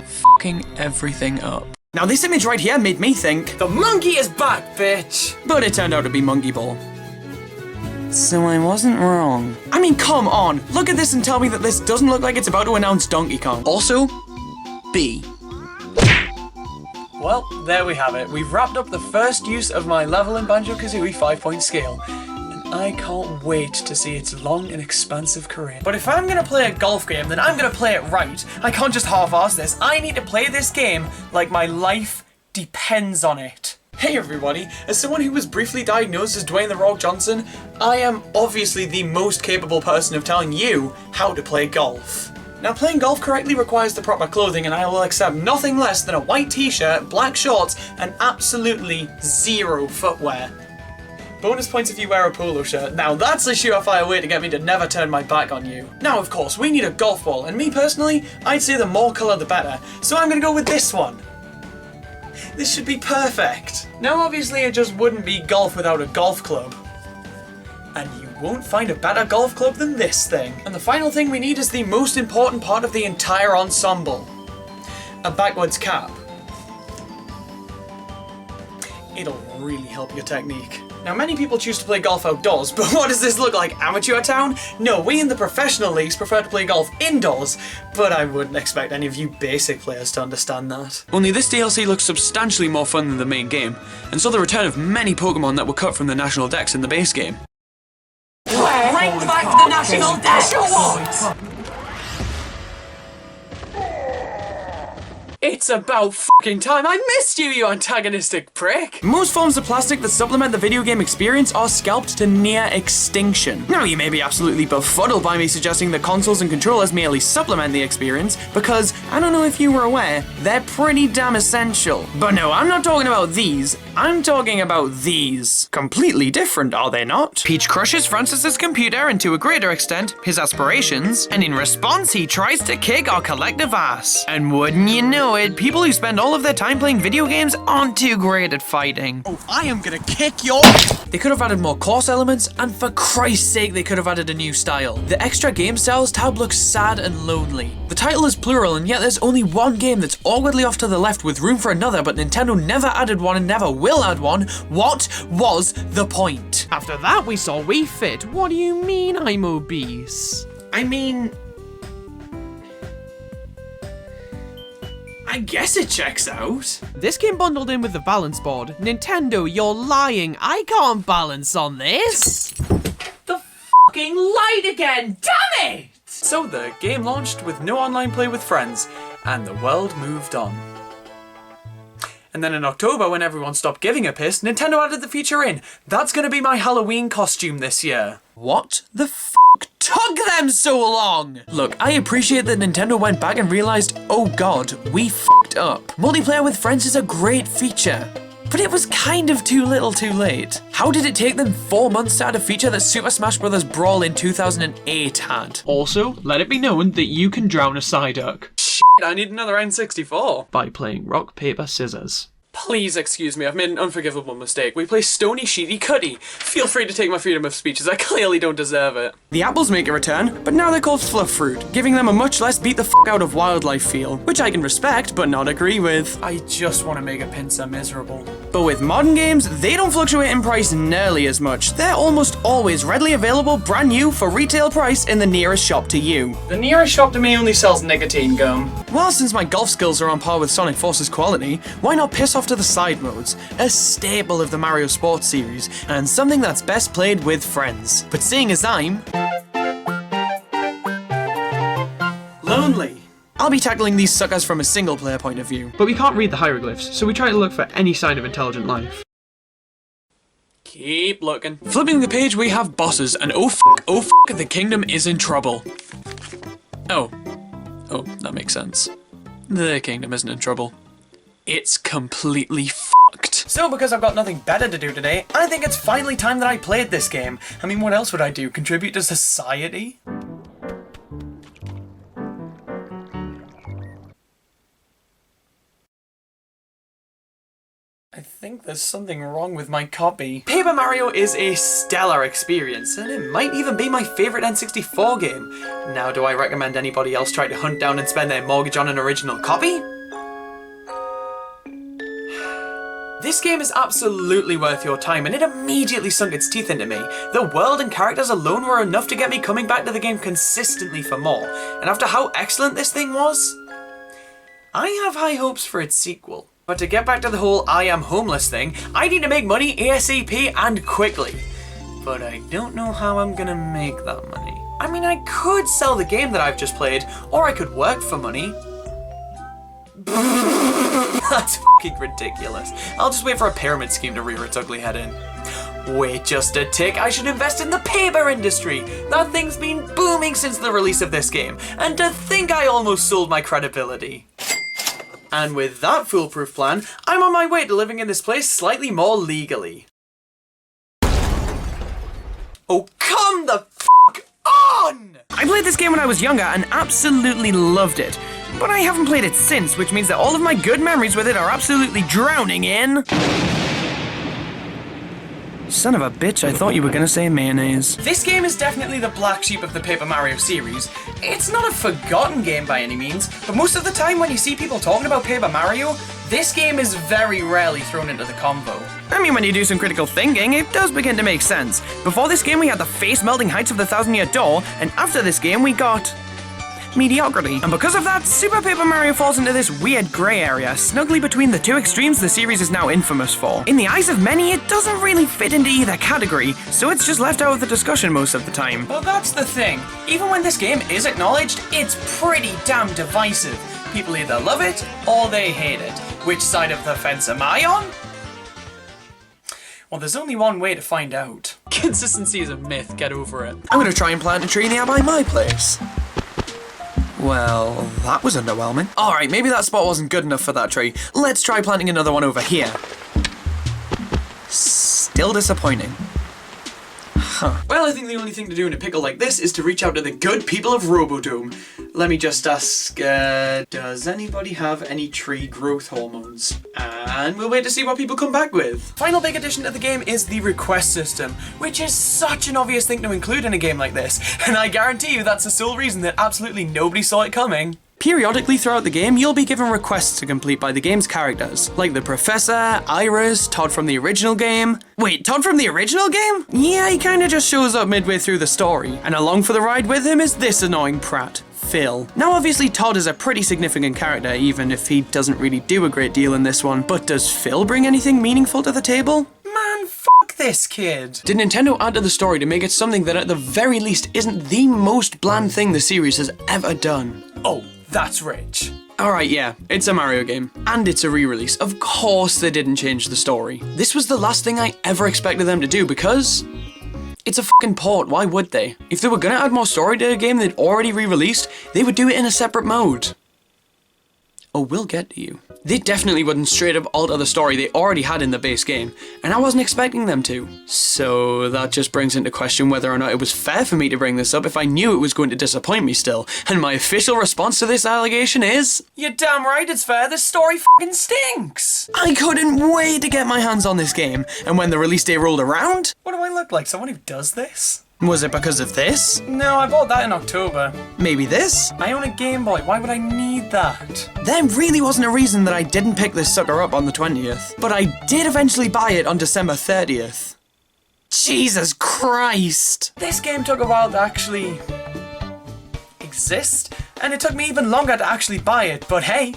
Fucking everything up. Now this image right here made me think, the monkey is back, bitch! But it turned out to be Monkey Ball. So I wasn't wrong. I mean, come on, look at this and tell me that this doesn't look like it's about to announce Donkey Kong. Also, B. Well, there we have it. We've wrapped up the first use of my level in Banjo-Kazooie 5-point scale. And I can't wait to see its long and expansive career. But if I'm gonna play a golf game, then I'm gonna play it right. I can't just half-arse this. I need to play this game like my life depends on it. Hey everybody, as someone who was briefly diagnosed as Dwayne The Rock Johnson, I am obviously the most capable person of telling you how to play golf. Now playing golf correctly requires the proper clothing, and I will accept nothing less than a white t-shirt, black shorts, and absolutely zero footwear. Bonus points if you wear a polo shirt. Now that's a surefire way to get me to never turn my back on you. Now of course, we need a golf ball, and me personally, I'd say the more colour the better, so I'm gonna go with this one. This should be perfect. Now obviously it just wouldn't be golf without a golf club. And you won't find a better golf club than this thing. And the final thing we need is the most important part of the entire ensemble. A backwards cap. It'll really help your technique. Now many people choose to play golf outdoors, but what does this look like, amateur town? No, we in the professional leagues prefer to play golf indoors, but I wouldn't expect any of you basic players to understand that. Only this DLC looks substantially more fun than the main game, and saw the return of many Pokemon that were cut from the national decks in the base game. Bring back the National Dash Awards! It's about fucking time. I missed you, you antagonistic prick. Most forms of plastic that supplement the video game experience are scalped to near extinction. Now you may be absolutely befuddled by me suggesting that consoles and controllers merely supplement the experience, because, I don't know if you were aware, they're pretty damn essential. But no, I'm not talking about these. I'm talking about these. Completely different, are they not? Peach crushes Francis's computer and to a greater extent, his aspirations, and in response he tries to kick our collective ass. And wouldn't you know it, people who spend all of their time playing video games aren't too great at fighting. Oh, I am gonna kick your... They could have added more course elements, and for Christ's sake they could have added a new style. The extra game styles tab looks sad and lonely. The title is plural, and yet there's only one game that's awkwardly off to the left with room for another, but Nintendo never added one and never will add one. What was the point? After that we saw Wii Fit. What do you mean I'm obese? I mean... I guess it checks out. This came bundled in with the balance board. Nintendo, you're lying. I can't balance on this. The fucking light again, damn it! So the game launched with no online play with friends, and the world moved on. And then in October, when everyone stopped giving a piss, Nintendo added the feature in. That's gonna be my Halloween costume this year. What the f*** took them so long? Look, I appreciate that Nintendo went back and realized, oh god, we f***ed up. Multiplayer with friends is a great feature, but it was kind of too little too late. How did it take them 4 months to add a feature that Super Smash Bros. Brawl in 2008 had? Also, let it be known that you can drown a Psyduck. Shit, I need another N64. By playing rock, paper, scissors. Please excuse me, I've made an unforgivable mistake. We play Stony Sheety Cuddy. Feel free to take my freedom of speech, as I clearly don't deserve it. The apples make a return, but now they're called fluff fruit, giving them a much less beat the f*** out of wildlife feel, which I can respect, but not agree with. I just want to make a pincer miserable. But with modern games, they don't fluctuate in price nearly as much. They're almost always readily available brand new for retail price in the nearest shop to you. The nearest shop to me only sells nicotine gum. Well, since my golf skills are on par with Sonic Force's quality, why not piss off to the side modes, a staple of the Mario Sports series, and something that's best played with friends. But seeing as I'm lonely, I'll be tackling these suckers from a single player point of view. But we can't read the hieroglyphs, so we try to look for any sign of intelligent life. Keep looking. Flipping the page, we have bosses, and oh f***, the kingdom is in trouble. Oh, that makes sense. The kingdom isn't in trouble. It's completely fucked. So because I've got nothing better to do today, I think it's finally time that I played this game. I mean, what else would I do? Contribute to society? I think there's something wrong with my copy. Paper Mario is a stellar experience, and it might even be my favourite N64 game. Now, do I recommend anybody else try to hunt down and spend their mortgage on an original copy? This game is absolutely worth your time, and it immediately sunk its teeth into me. The world and characters alone were enough to get me coming back to the game consistently for more, and after how excellent this thing was, I have high hopes for its sequel. But to get back to the whole I am homeless thing, I need to make money ASAP and quickly. But I don't know how I'm gonna make that money. I mean, I could sell the game that I've just played, or I could work for money. That's fucking ridiculous. I'll just wait for a pyramid scheme to rear its ugly head in. Wait just a tick, I should invest in the paper industry! That thing's been booming since the release of this game, and to think I almost sold my credibility. And with that foolproof plan, I'm on my way to living in this place slightly more legally. Oh, come the fuck on! I played this game when I was younger and absolutely loved it. But I haven't played it since, which means that all of my good memories with it are absolutely drowning in... Son of a bitch, I thought you were gonna say mayonnaise. This game is definitely the black sheep of the Paper Mario series. It's not a forgotten game by any means, but most of the time when you see people talking about Paper Mario, this game is very rarely thrown into the convo. I mean, when you do some critical thinking, it does begin to make sense. Before this game we had the face-melting heights of the Thousand-Year Door, and after this game we got... mediocrity. And because of that, Super Paper Mario falls into this weird grey area, snugly between the two extremes the series is now infamous for. In the eyes of many, it doesn't really fit into either category, so it's just left out of the discussion most of the time. Well, that's the thing. Even when this game is acknowledged, it's pretty damn divisive. People either love it, or they hate it. Which side of the fence am I on? Well, there's only one way to find out. Consistency is a myth, get over it. I'm gonna try and plant a tree nearby my place. Well, that was underwhelming. Alright, maybe that spot wasn't good enough for that tree. Let's try planting another one over here. Still disappointing. Huh. Well, I think the only thing to do in a pickle like this is to reach out to the good people of Robodome. Let me just ask, does anybody have any tree growth hormones? And we'll wait to see what people come back with. Final big addition to the game is the request system, which is such an obvious thing to include in a game like this, and I guarantee you that's the sole reason that absolutely nobody saw it coming. Periodically throughout the game, you'll be given requests to complete by the game's characters, like the Professor, Iris, Todd from the original game. Wait, Todd from the original game? Yeah, he kinda just shows up midway through the story, and along for the ride with him is this annoying prat, Phil. Now obviously Todd is a pretty significant character, even if he doesn't really do a great deal in this one, but does Phil bring anything meaningful to the table? Man, fuck this kid. Did Nintendo add to the story to make it something that at the very least isn't the most bland thing the series has ever done? Oh, that's rich. Alright, yeah, it's a Mario game. And it's a re-release. Of course they didn't change the story. This was the last thing I ever expected them to do because... it's a fucking port, why would they? If they were gonna add more story to a game they'd already re-released, they would do it in a separate mode. Oh, we'll get to you. They definitely wouldn't straight up alter the story they already had in the base game, and I wasn't expecting them to. So that just brings into question whether or not it was fair for me to bring this up if I knew it was going to disappoint me still, and my official response to this allegation is... you're damn right it's fair, this story fucking stinks! I couldn't wait to get my hands on this game, and when the release day rolled around... what do I look like, someone who does this? Was it because of this? No, I bought that in October. Maybe this? I own a Game Boy, why would I need that? There really wasn't a reason that I didn't pick this sucker up on the 20th, but I did eventually buy it on December 30th. Jesus Christ! This game took a while to actually... exist, and it took me even longer to actually buy it, but hey,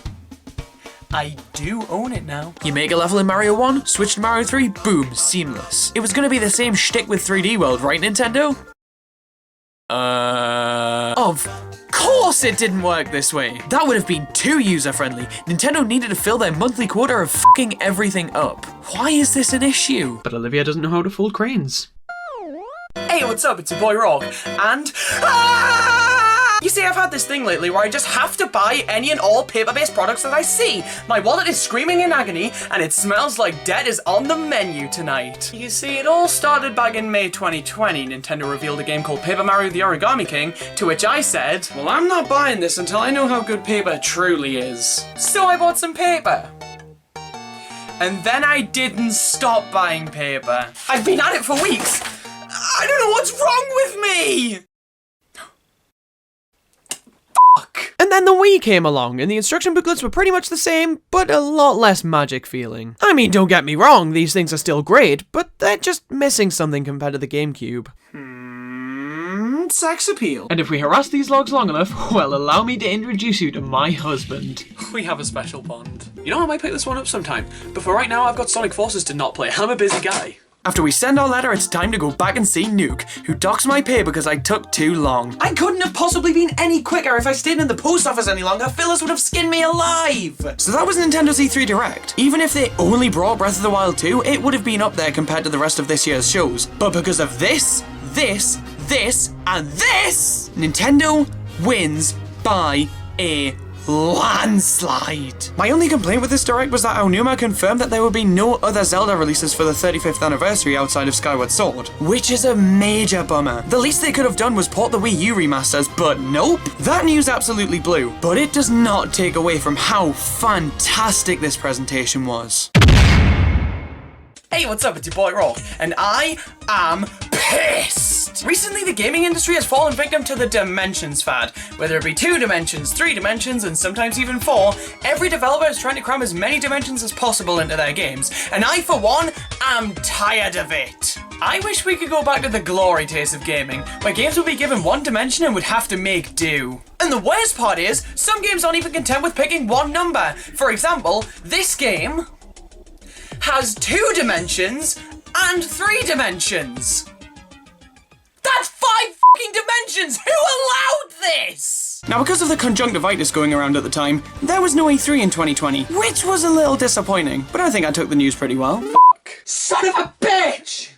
I do own it now. You make a level in Mario 1, switch to Mario 3, boom, seamless. It was gonna be the same shtick with 3D World, right, Nintendo? Of course it didn't work this way. That would have been too user-friendly. Nintendo needed to fill their monthly quota of fucking everything up. Why is this an issue? But Olivia doesn't know how to fold cranes. Hey, what's up? It's your boy Rawk, and... you see, I've had this thing lately where I just have to buy any and all paper-based products that I see. My wallet is screaming in agony, and it smells like debt is on the menu tonight. You see, it all started back in May 2020. Nintendo revealed a game called Paper Mario the Origami King, to which I said, well, I'm not buying this until I know how good paper truly is. So I bought some paper. And then I didn't stop buying paper. I've been at it for weeks. I don't know what's wrong with me! And then the Wii came along, and the instruction booklets were pretty much the same, but a lot less magic feeling. I mean, don't get me wrong, these things are still great, but they're just missing something compared to the GameCube. Sex appeal. And if we harass these logs long enough, well, allow me to introduce you to my husband. We have a special bond. You know, I might pick this one up sometime, but for right now I've got Sonic Forces to not play. I'm a busy guy. After we send our letter, it's time to go back and see Nuke, who docks my pay because I took too long. I couldn't have possibly been any quicker if I stayed in the post office any longer. Phyllis would have skinned me alive. So that was Nintendo's E3 Direct. Even if they only brought Breath of the Wild 2, it would have been up there compared to the rest of this year's shows. But because of this, and this, Nintendo wins by a landslide. My only complaint with this Direct was that Aonuma confirmed that there would be no other Zelda releases for the 35th anniversary outside of Skyward Sword, which is a major bummer. The least they could have done was port the Wii U remasters, but nope. That news absolutely blew, but it does not take away from how fantastic this presentation was. Hey, what's up? It's your boy Rawk, and I am pissed! Recently, the gaming industry has fallen victim to the dimensions fad. Whether it be 2 dimensions, 3 dimensions, and sometimes even 4, every developer is trying to cram as many dimensions as possible into their games, and I, for one, am tired of it. I wish we could go back to the glory days of gaming, where games would be given 1 dimension and would have to make do. And the worst part is, some games aren't even content with picking 1 number. For example, this game has 2 dimensions and 3 dimensions. That's 5 fucking dimensions! Who allowed this? Now, because of the conjunctivitis going around at the time, there was no E3 in 2020, which was a little disappointing, but I think I took the news pretty well. Son of a bitch!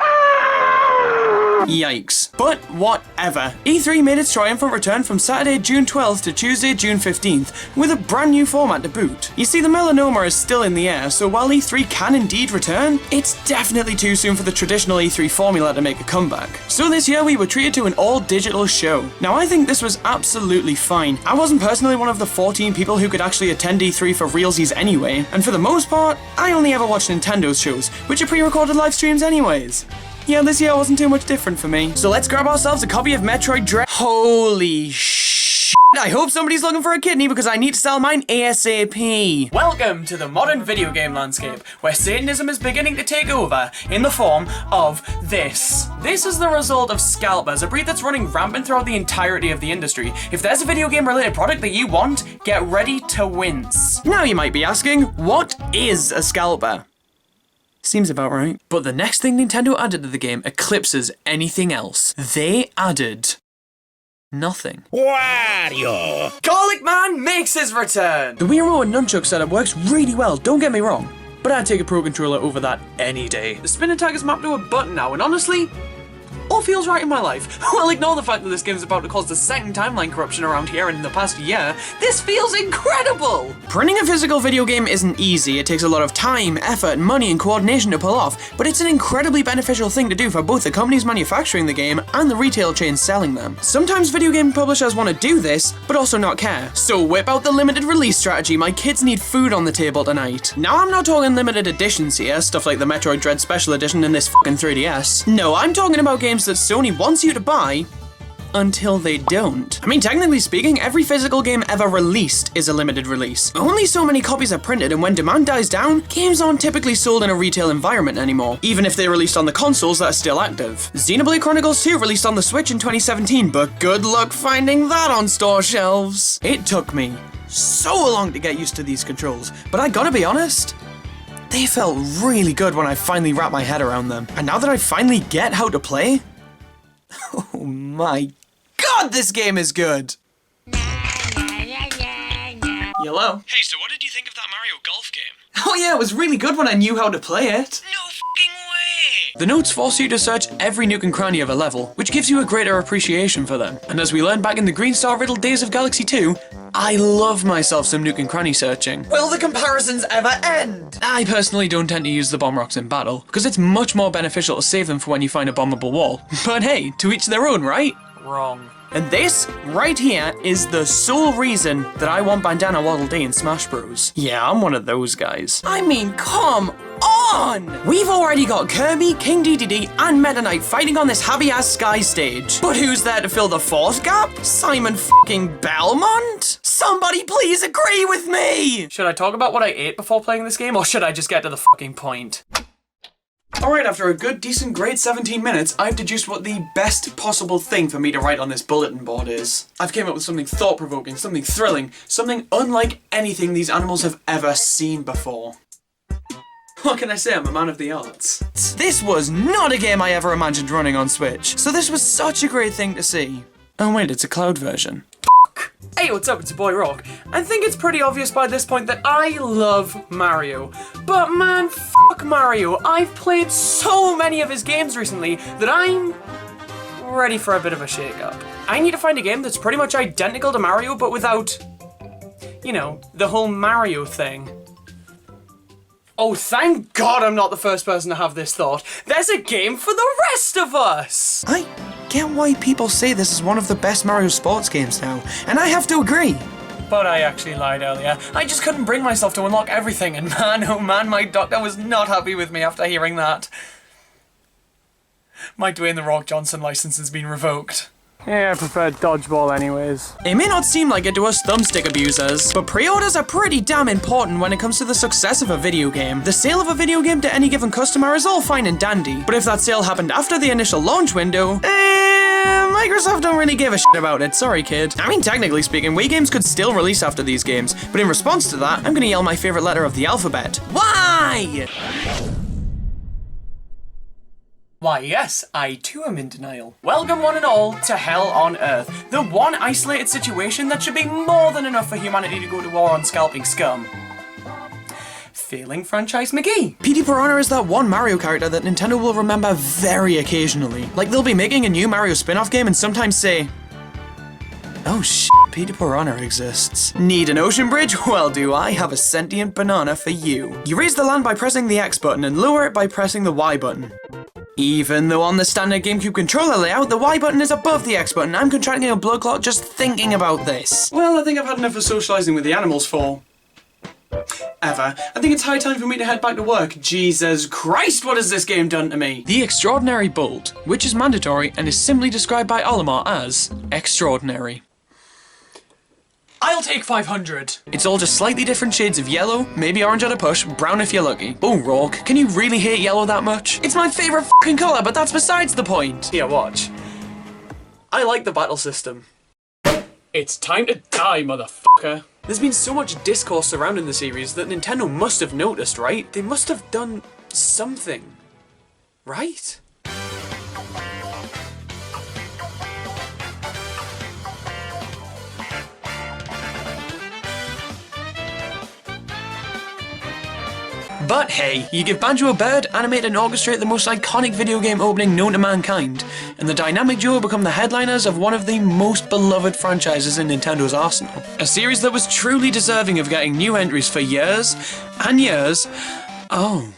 Yikes. But whatever. E3 made its triumphant return from Saturday, June 12th to Tuesday, June 15th, with a brand new format to boot. You see, the melanoma is still in the air, so while E3 can indeed return, it's definitely too soon for the traditional E3 formula to make a comeback. So this year we were treated to an all-digital show. Now, I think this was absolutely fine. I wasn't personally one of the 14 people who could actually attend E3 for realsies anyway, and for the most part, I only ever watched Nintendo's shows, which are pre-recorded live streams anyways. Yeah, this year wasn't too much different for me. So let's grab ourselves a copy of Metroid Dread. Holy shit. I hope somebody's looking for a kidney because I need to sell mine ASAP. Welcome to the modern video game landscape, where Satanism is beginning to take over in the form of this. This is the result of scalpers, a breed that's running rampant throughout the entirety of the industry. If there's a video game related product that you want, get ready to wince. Now you might be asking, what is a scalper? Seems about right. But the next thing Nintendo added to the game eclipses anything else. They added nothing. Wario! Garlic Man makes his return! The Wii Remote and Nunchuk setup works really well, don't get me wrong, but I'd take a Pro Controller over that any day. The spin attack is mapped to a button now, and honestly, all feels right in my life. Well, ignore the fact that this game is about to cause the second timeline corruption around here in the past year. This feels incredible! Printing a physical video game isn't easy. It takes a lot of time, effort, money, and coordination to pull off, but it's an incredibly beneficial thing to do for both the companies manufacturing the game and the retail chains selling them. Sometimes video game publishers want to do this, but also not care. So whip out the limited release strategy. My kids need food on the table tonight. Now, I'm not talking limited editions here, stuff like the Metroid Dread Special Edition and this fucking 3DS. No, I'm talking about games that Sony wants you to buy until they don't. I mean, technically speaking, every physical game ever released is a limited release. Only so many copies are printed, and when demand dies down, games aren't typically sold in a retail environment anymore, even if they're released on the consoles that are still active. Xenoblade Chronicles 2 released on the Switch in 2017, but good luck finding that on store shelves. It took me so long to get used to these controls, but I gotta be honest, they felt really good when I finally wrapped my head around them. And now that I finally get how to play, oh my god, this game is good! Hello? Hey, so what did you think of that Mario Golf game? Oh yeah, it was really good when I knew how to play it. No fucking way! The notes force you to search every nook and cranny of a level, which gives you a greater appreciation for them. And as we learned back in the Green Star Riddle days of Galaxy 2, I love myself some nook and cranny searching. Will the comparisons ever end? I personally don't tend to use the bomb rocks in battle, because it's much more beneficial to save them for when you find a bombable wall. But hey, to each their own, right? Wrong. And this, right here, is the sole reason that I want Bandana Waddle Dee in Smash Bros. Yeah, I'm one of those guys. I mean, come on! We've already got Kirby, King Dedede, and Meta Knight fighting on this happy-ass Sky stage. But who's there to fill the fourth gap? Simon fucking Belmont? Somebody please agree with me! Should I talk about what I ate before playing this game, or should I just get to the fucking point? Alright, after a good, decent, great 17 minutes, I've deduced what the best possible thing for me to write on this bulletin board is. I've came up with something thought-provoking, something thrilling, something unlike anything these animals have ever seen before. What can I say? I'm a man of the arts. This was not a game I ever imagined running on Switch, so this was such a great thing to see. Oh wait, it's a cloud version. Hey, what's up? It's your boy Rawk. I think it's pretty obvious by this point that I love Mario. But man, fuck Mario. I've played so many of his games recently that I'm ready for a bit of a shake-up. I need to find a game that's pretty much identical to Mario, but without, you know, the whole Mario thing. Oh, thank God I'm not the first person to have this thought. There's a game for the rest of us! I get why people say this is one of the best Mario sports games now, and I have to agree. But I actually lied earlier. I just couldn't bring myself to unlock everything, and man, oh man, my doctor was not happy with me after hearing that. My Dwayne The Rock Johnson license has been revoked. Yeah, I prefer dodgeball anyways. It may not seem like it to us thumbstick abusers, but pre-orders are pretty damn important when it comes to the success of a video game. The sale of a video game to any given customer is all fine and dandy, but if that sale happened after the initial launch window, Microsoft don't really give a shit about it, sorry kid. I mean, technically speaking, Wii games could still release after these games, but in response to that, I'm gonna yell my favorite letter of the alphabet. Why? Why yes, I too am in denial. Welcome one and all to Hell on Earth, the one isolated situation that should be more than enough for humanity to go to war on scalping scum. Failing Franchise McGee. Petey Piranha is that one Mario character that Nintendo will remember very occasionally. Like they'll be making a new Mario spin-off game and sometimes say, oh shit, Petey Piranha exists. Need an ocean bridge? Well, do I have a sentient banana for you. You raise the land by pressing the X button and lower it by pressing the Y button. Even though on the standard GameCube controller layout, the Y button is above the X button, I'm contracting a blood clot just thinking about this. Well, I think I've had enough of socialising with the animals for ever. I think it's high time for me to head back to work. Jesus Christ, what has this game done to me? The Extraordinary Bolt, which is mandatory and is simply described by Olimar as extraordinary. I'll take 500. It's all just slightly different shades of yellow, maybe orange at a push, brown if you're lucky. Oh, Rawk, can you really hate yellow that much? It's my favourite fucking colour, but that's besides the point. Yeah, watch. I like the battle system. It's time to die, motherfucker. There's been so much discourse surrounding the series that Nintendo must have noticed, right? They must have done something, right? But hey, you give Banjo a bird, animate and orchestrate the most iconic video game opening known to mankind, and the dynamic duo become the headliners of one of the most beloved franchises in Nintendo's arsenal. A series that was truly deserving of getting new entries for years and years. Oh.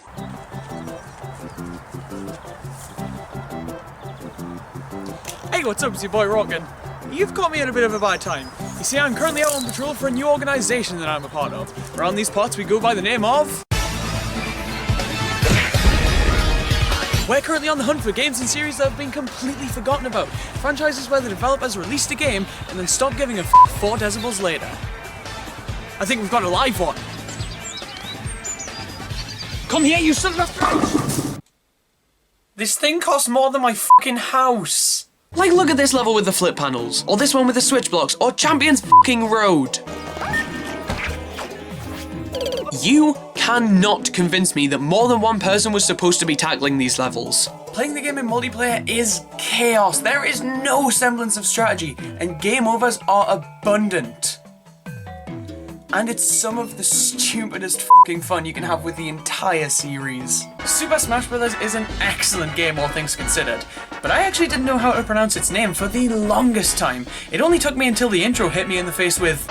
Hey, what's up? It's your boy Rawk. You've caught me at a bit of a bad time. You see, I'm currently out on patrol for a new organisation that I'm a part of. Around these parts we go by the name of... We're currently on the hunt for games and series that have been completely forgotten about. Franchises where the developers released a game and then stopped giving a 4 decibels later. I think we've got a live one. Come here, you son of a bitch! This thing costs more than my fucking house. Like, look at this level with the flip panels, or this one with the switch blocks, or Champions fucking Road. You cannot convince me that more than one person was supposed to be tackling these levels. Playing the game in multiplayer is chaos. There is no semblance of strategy, and game overs are abundant. And it's some of the stupidest fucking fun you can have with the entire series. Super Smash Bros. Is an excellent game, all things considered, but I actually didn't know how to pronounce its name for the longest time. It only took me until the intro hit me in the face with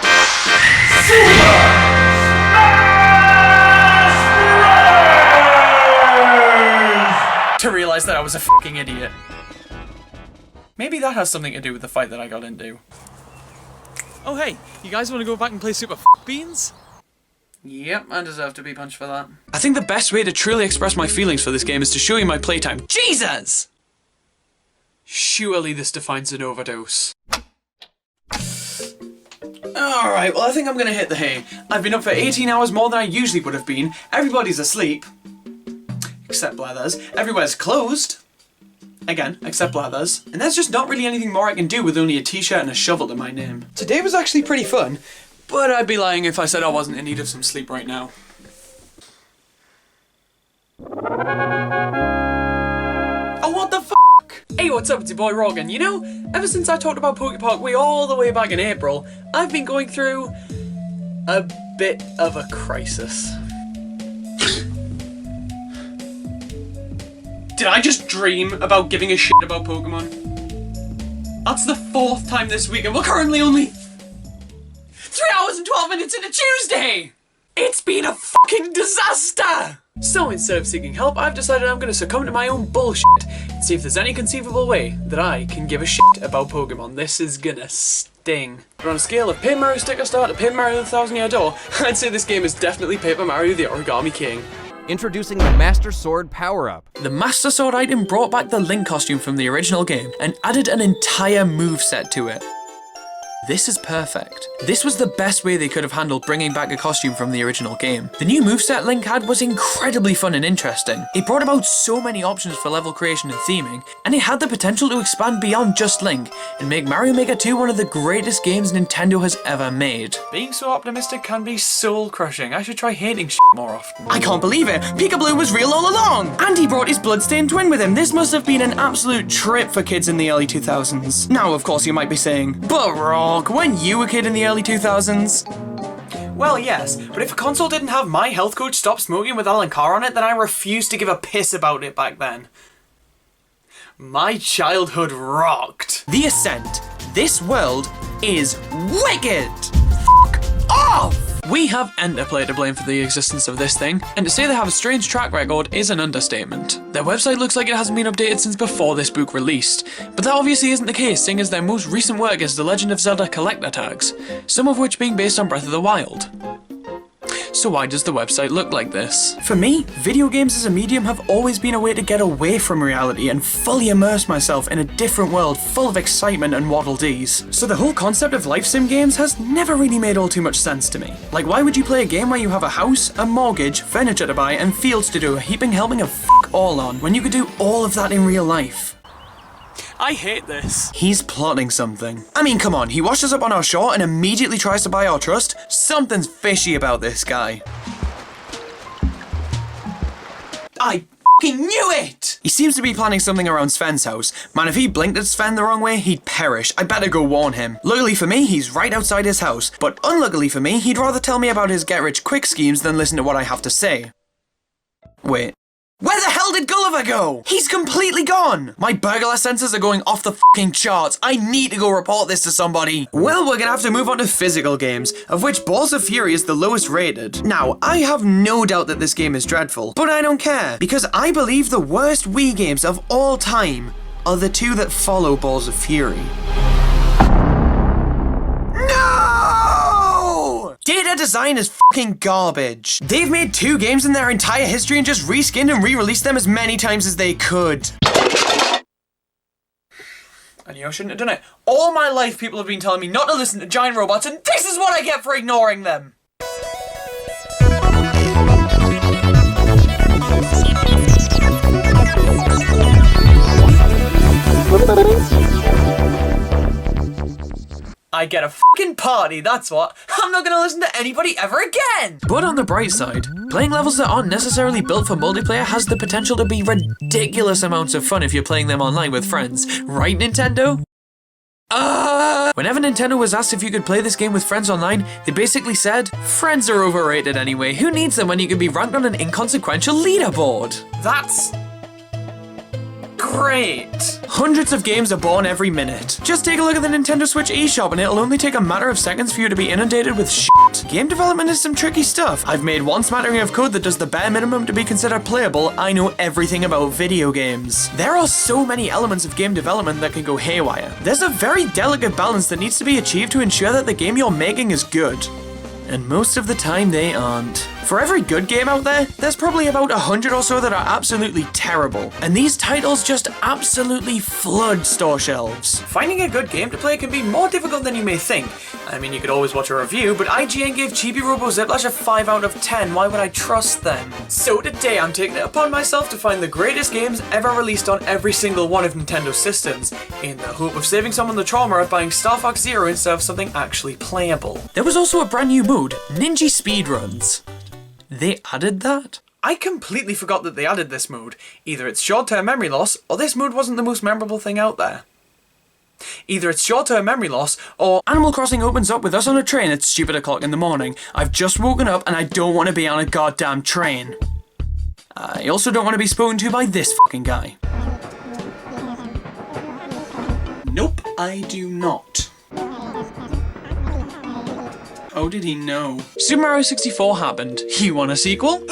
to realise that I was a fucking idiot. Maybe that has something to do with the fight that I got into. Oh hey, you guys want to go back and play Super Beans? Yep, I deserve to be punched for that. I think the best way to truly express my feelings for this game is to show you my playtime. Jesus! Surely this defines an overdose. Alright, well I think I'm gonna hit the hay. I've been up for 18 hours more than I usually would have been. Everybody's asleep. Except Blathers. Everywhere's closed. Again, except Blathers. And there's just not really anything more I can do with only a t-shirt and a shovel to my name. Today was actually pretty fun, but I'd be lying if I said I wasn't in need of some sleep right now. Hey, what's up? It's your boy Rawk, and you know, ever since I talked about Poke Park way all the way back in April, I've been going through a bit of a crisis. Did I just dream about giving a shit about Pokemon? That's the 4th time this week, and we're currently only 3 hours and 12 minutes into Tuesday! It's been a fucking disaster! So instead of seeking help, I've decided I'm going to succumb to my own bullshit and see if there's any conceivable way that I can give a shit about Pokemon. This is gonna sting. But on a scale of Paper Mario Sticker Star to Paper Mario the Thousand Year Door, I'd say this game is definitely Paper Mario the Origami King. Introducing the Master Sword power-up. The Master Sword item brought back the Link costume from the original game and added an entire moveset to it. This is perfect. This was the best way they could have handled bringing back a costume from the original game. The new moveset Link had was incredibly fun and interesting. It brought about so many options for level creation and theming, and it had the potential to expand beyond just Link and make Mario Maker 2 one of the greatest games Nintendo has ever made. Being so optimistic can be soul-crushing. I should try hating shit more often. I can't believe it! Peekaboo was real all along! And he brought his bloodstained twin with him. This must have been an absolute trip for kids in the early 2000s. Now, of course, you might be saying, but Rawk, weren't you a kid in the early 2000s? Well, yes, but if a console didn't have My Health Coach Stop Smoking with Alan Carr on it, then I refused to give a piss about it back then. My childhood rocked. The Ascent. This world is wicked! Fuck off! We have Enterplay to blame for the existence of this thing, and to say they have a strange track record is an understatement. Their website looks like it hasn't been updated since before this book released, but that obviously isn't the case, seeing as their most recent work is the Legend of Zelda collector tags, some of which being based on Breath of the Wild. So why does the website look like this? For me, video games as a medium have always been a way to get away from reality and fully immerse myself in a different world full of excitement and waddle-dees. So the whole concept of life sim games has never really made all too much sense to me. Like, why would you play a game where you have a house, a mortgage, furniture to buy, and fields to do a heaping helping of fuck all on, when you could do all of that in real life? I hate this. He's plotting something. I mean, come on, he washes up on our shore and immediately tries to buy our trust? Something's fishy about this guy. I fucking knew it! He seems to be planning something around Sven's house. Man, if he blinked at Sven the wrong way, he'd perish. I better go warn him. Luckily for me, he's right outside his house. But unluckily for me, he'd rather tell me about his get-rich-quick schemes than listen to what I have to say. Wait. Where the hell did Gulliver go? He's completely gone! My burglar sensors are going off the fucking charts. I need to go report this to somebody. Well, we're gonna have to move on to physical games, of which Balls of Fury is the lowest rated. Now, I have no doubt that this game is dreadful, but I don't care, because I believe the worst Wii games of all time are the two that follow Balls of Fury. Data design is fucking garbage. They've made 2 games in their entire history and just reskinned and re-released them as many times as they could. I knew I shouldn't have done it. All my life people have been telling me not to listen to giant robots, and this is what I get for ignoring them! I get a fucking party, that's what. I'm not gonna listen to anybody ever again! But on the bright side, playing levels that aren't necessarily built for multiplayer has the potential to be ridiculous amounts of fun if you're playing them online with friends. Right, Nintendo? Whenever Nintendo was asked if you could play this game with friends online, they basically said, friends are overrated anyway, who needs them when you can be ranked on an inconsequential leaderboard? That's great! Hundreds of games are born every minute. Just take a look at the Nintendo Switch eShop and it'll only take a matter of seconds for you to be inundated with shit. Game development is some tricky stuff. I've made one smattering of code that does the bare minimum to be considered playable. I know everything about video games. There are so many elements of game development that can go haywire. There's a very delicate balance that needs to be achieved to ensure that the game you're making is good. And most of the time they aren't. For every good game out there, there's probably about 100 or so that are absolutely terrible. And these titles just absolutely flood store shelves. Finding a good game to play can be more difficult than you may think. I mean, you could always watch a review, but IGN gave Chibi Robo Ziplash a 5 out of 10. Why would I trust them? So today I'm taking it upon myself to find the greatest games ever released on every single one of Nintendo's systems, in the hope of saving someone the trauma of buying Star Fox Zero instead of something actually playable. There was also a brand new mode, Ninja Speedruns. They added that? I completely forgot that they added this mode. Either it's short-term memory loss, or this mode wasn't the most memorable thing out there. Either it's short-term memory loss, or Animal Crossing opens up with us on a train at stupid o'clock in the morning. I've just woken up and I don't want to be on a goddamn train. I also don't want to be spoken to by this fucking guy. Nope, I do not. How did he know? Super Mario 64 happened. You want a sequel?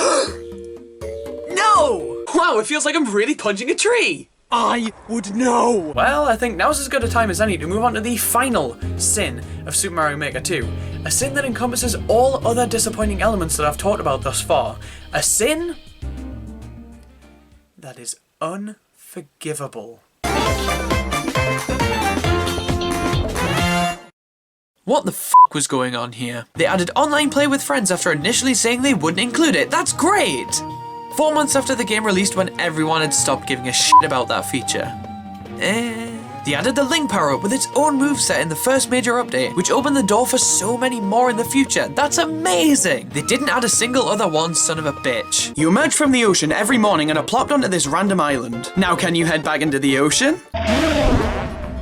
No! Wow, it feels like I'm really punching a tree. I would know. Well, I think now's as good a time as any to move on to the final sin of Super Mario Maker 2. A sin that encompasses all other disappointing elements that I've talked about thus far. A sin that is unforgivable. What the f*** was going on here? They added online play with friends after initially saying they wouldn't include it. That's great! 4 months after the game released when everyone had stopped giving a shit about that feature. They added the Link power-up with its own moveset in the first major update, which opened the door for so many more in the future. That's amazing! They didn't add a single other one, son of a bitch. You emerge from the ocean every morning and are plopped onto this random island. Now can you head back into the ocean?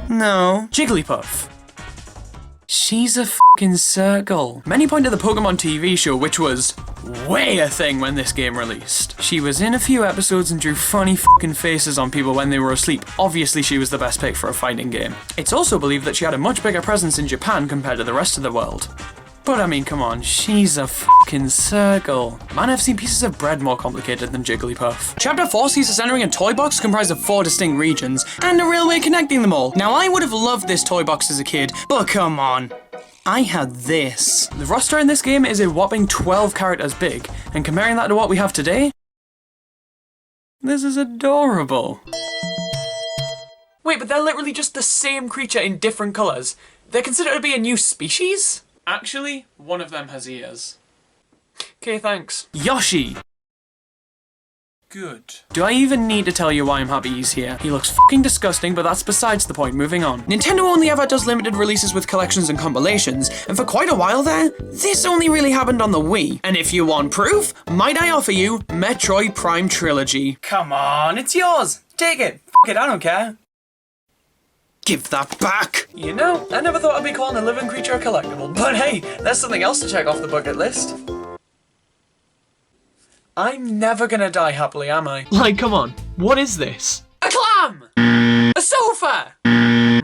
No. Jigglypuff. She's a fucking circle. Many point to the Pokemon TV show, which was way a thing when this game released. She was in a few episodes and drew funny fucking faces on people when they were asleep. Obviously she was the best pick for a fighting game. It's also believed that she had a much bigger presence in Japan compared to the rest of the world. But I mean, come on, she's a fucking circle. Man, I've seen pieces of bread more complicated than Jigglypuff. Chapter 4 sees us entering a toy box comprised of 4 distinct regions, and a railway connecting them all. Now, I would have loved this toy box as a kid, but come on. I had this. The roster in this game is a whopping 12 characters big, and comparing that to what we have today, this is adorable. Wait, but they're literally just the same creature in different colours. They're considered to be a new species? Actually, one of them has ears. Okay, thanks. Yoshi! Good. Do I even need to tell you why I'm happy he's here? He looks fucking disgusting, but that's besides the point. Moving on. Nintendo only ever does limited releases with collections and compilations, and for quite a while there, this only really happened on the Wii. And if you want proof, might I offer you Metroid Prime Trilogy? Come on, it's yours! Take it! F*** it, I don't care. Give that back! You know, I never thought I'd be calling a living creature a collectible, but hey, there's something else to check off the bucket list. I'm never gonna die happily, am I? Like, come on, what is this? A clam! A sofa!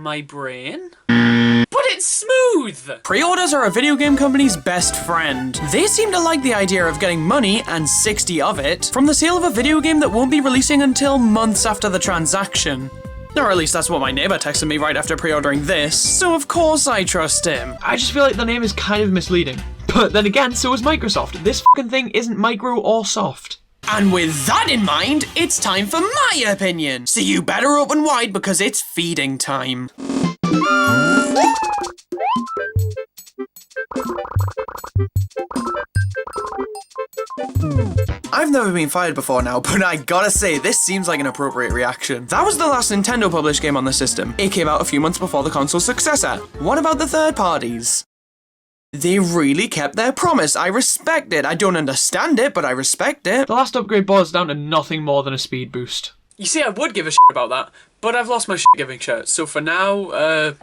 My brain? But it's smooth! Pre-orders are a video game company's best friend. They seem to like the idea of getting money, and 60 of it, from the sale of a video game that won't be releasing until months after the transaction. Or at least that's what my neighbour texted me right after pre-ordering this, so of course I trust him. I just feel like the name is kind of misleading. But then again, so is Microsoft. This fucking thing isn't micro or soft. And with that in mind, it's time for my opinion. So you better open wide because it's feeding time. I've never been fired before now, but I gotta say, this seems like an appropriate reaction. That was the last Nintendo published game on the system. It came out a few months before the console's successor. What about the third parties? They really kept their promise. I respect it. I don't understand it, but I respect it. The last upgrade boils down to nothing more than a speed boost. You see, I would give a shit about that, but I've lost my shit giving shirt, so for now,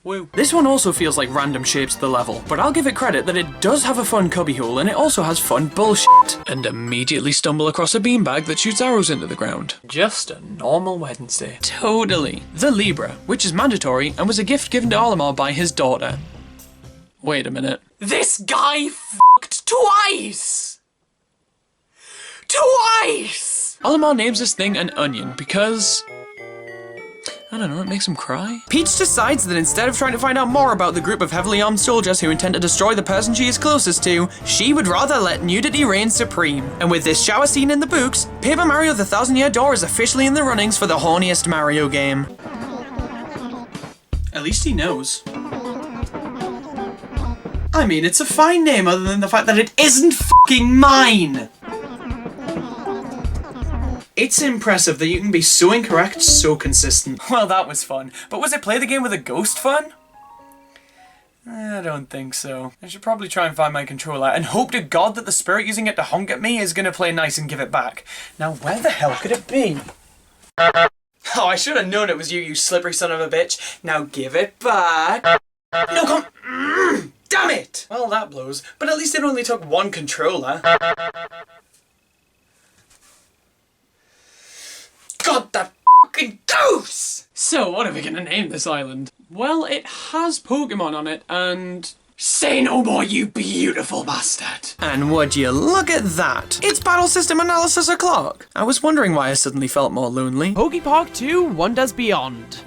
woo. This one also feels like random shapes to the level, but I'll give it credit that it does have a fun cubbyhole and it also has fun bullshit. And immediately stumble across a beanbag that shoots arrows into the ground. Just a normal Wednesday. Totally. The Libra, which is mandatory and was a gift given to Olimar by his daughter. Wait a minute. This guy fucked twice! Twice! Olimar names this thing an onion because... I don't know, it makes him cry? Peach decides that instead of trying to find out more about the group of heavily armed soldiers who intend to destroy the person she is closest to, she would rather let nudity reign supreme. And with this shower scene in the books, Paper Mario the Thousand-Year Door is officially in the runnings for the horniest Mario game. At least he knows. I mean, it's a fine name other than the fact that it isn't fucking mine! It's impressive that you can be so incorrect, so consistent. Well, that was fun. But was it play the game with a ghost fun? I don't think so. I should probably try and find my controller and hope to God that the spirit using it to honk at me is gonna play nice and give it back. Now where the hell could it be? Oh, I should have known it was you, you slippery son of a bitch. Now give it back. No, come. Damn it! Well, that blows. But at least it only took one controller. God, that fucking goose! So, what are we gonna name this island? Well, it has Pokemon on it, and... Say no more, you beautiful bastard! And would you look at that? It's battle system analysis o'clock. I was wondering why I suddenly felt more lonely. Pokepark 2 Wonders Beyond.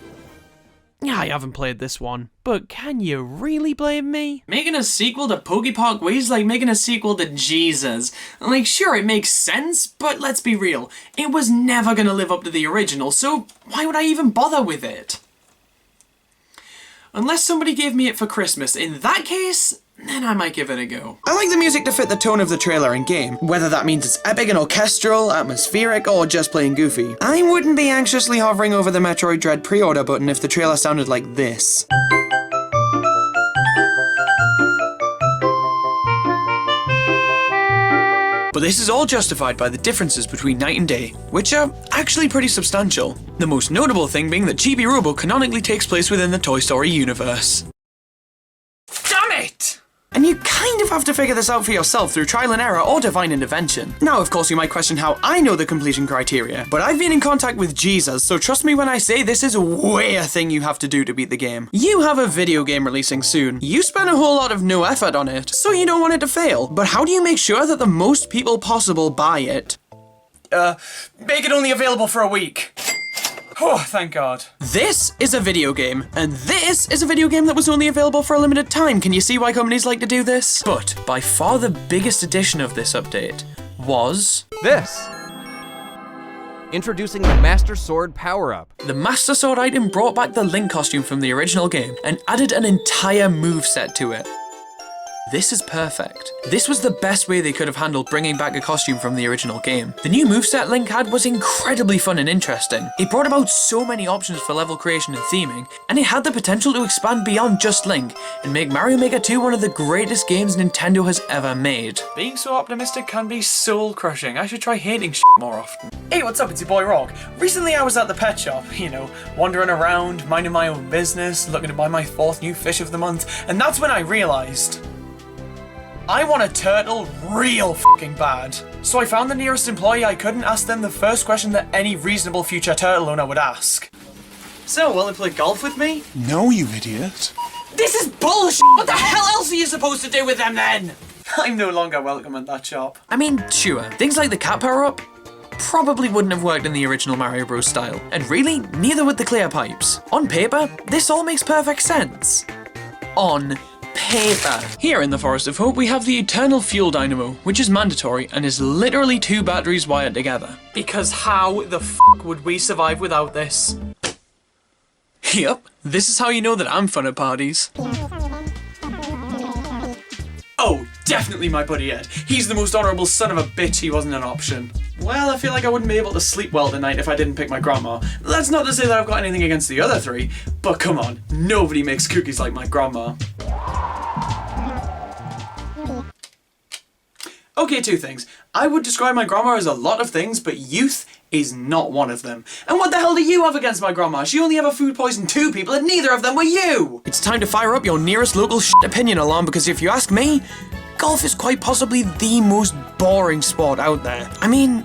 Yeah, I haven't played this one, but can you really blame me? Making a sequel to Pokepark Way is like making a sequel to Jesus. Like, sure, it makes sense, but let's be real. It was never gonna live up to the original, so why would I even bother with it? Unless somebody gave me it for Christmas. In that case, then I might give it a go. I like the music to fit the tone of the trailer and game, whether that means it's epic and orchestral, atmospheric, or just plain goofy. I wouldn't be anxiously hovering over the Metroid Dread pre-order button if the trailer sounded like this. But this is all justified by the differences between night and day, which are actually pretty substantial. The most notable thing being that Chibi Robo canonically takes place within the Toy Story universe. Damn it! And you kind of have to figure this out for yourself through trial and error or divine intervention. Now, of course, you might question how I know the completion criteria, but I've been in contact with Jesus, so trust me when I say this is way a thing you have to do to beat the game. You have a video game releasing soon. You spent a whole lot of no effort on it, so you don't want it to fail. But how do you make sure that the most people possible buy it? Make it only available for a week. Oh, thank God. This is a video game, and this is a video game that was only available for a limited time. Can you see why companies like to do this? But by far the biggest addition of this update was... this! Introducing the Master Sword power-up. The Master Sword item brought back the Link costume from the original game and added an entire moveset to it. This is perfect. This was the best way they could have handled bringing back a costume from the original game. The new moveset Link had was incredibly fun and interesting. It brought about so many options for level creation and theming, and it had the potential to expand beyond just Link and make Mario Maker 2 one of the greatest games Nintendo has ever made. Being so optimistic can be soul-crushing. I should try hating shit more often. Hey, what's up? It's your boy Rawk. Recently I was at the pet shop, you know, wandering around, minding my own business, looking to buy my 4th new fish of the month, and that's when I realised I want a turtle real fucking bad. So I found the nearest employee I could and asked them the first question that any reasonable future turtle owner would ask. So, will they play golf with me? No, you idiot. This is bullshit! What the hell else are you supposed to do with them then? I'm no longer welcome at that shop. I mean, sure, things like the cat power-up probably wouldn't have worked in the original Mario Bros. Style. And really, neither would the clear pipes. On paper, this all makes perfect sense. On paper. Here in the Forest of Hope we have the Eternal Fuel Dynamo, which is mandatory and is literally 2 batteries wired together. Because how the f*** would we survive without this? Yep, this is how you know that I'm fun at parties. Oh, definitely my buddy Ed. He's the most honourable son of a bitch he wasn't an option. Well, I feel like I wouldn't be able to sleep well tonight if I didn't pick my grandma. That's not to say that I've got anything against the other 3, but come on, nobody makes cookies like my grandma. Okay, 2 things. I would describe my grandma as a lot of things, but youth is not one of them. And what the hell do you have against my grandma? She only ever food poisoned 2 people and neither of them were you! It's time to fire up your nearest local opinion alarm because if you ask me, golf is quite possibly the most boring sport out there. I mean,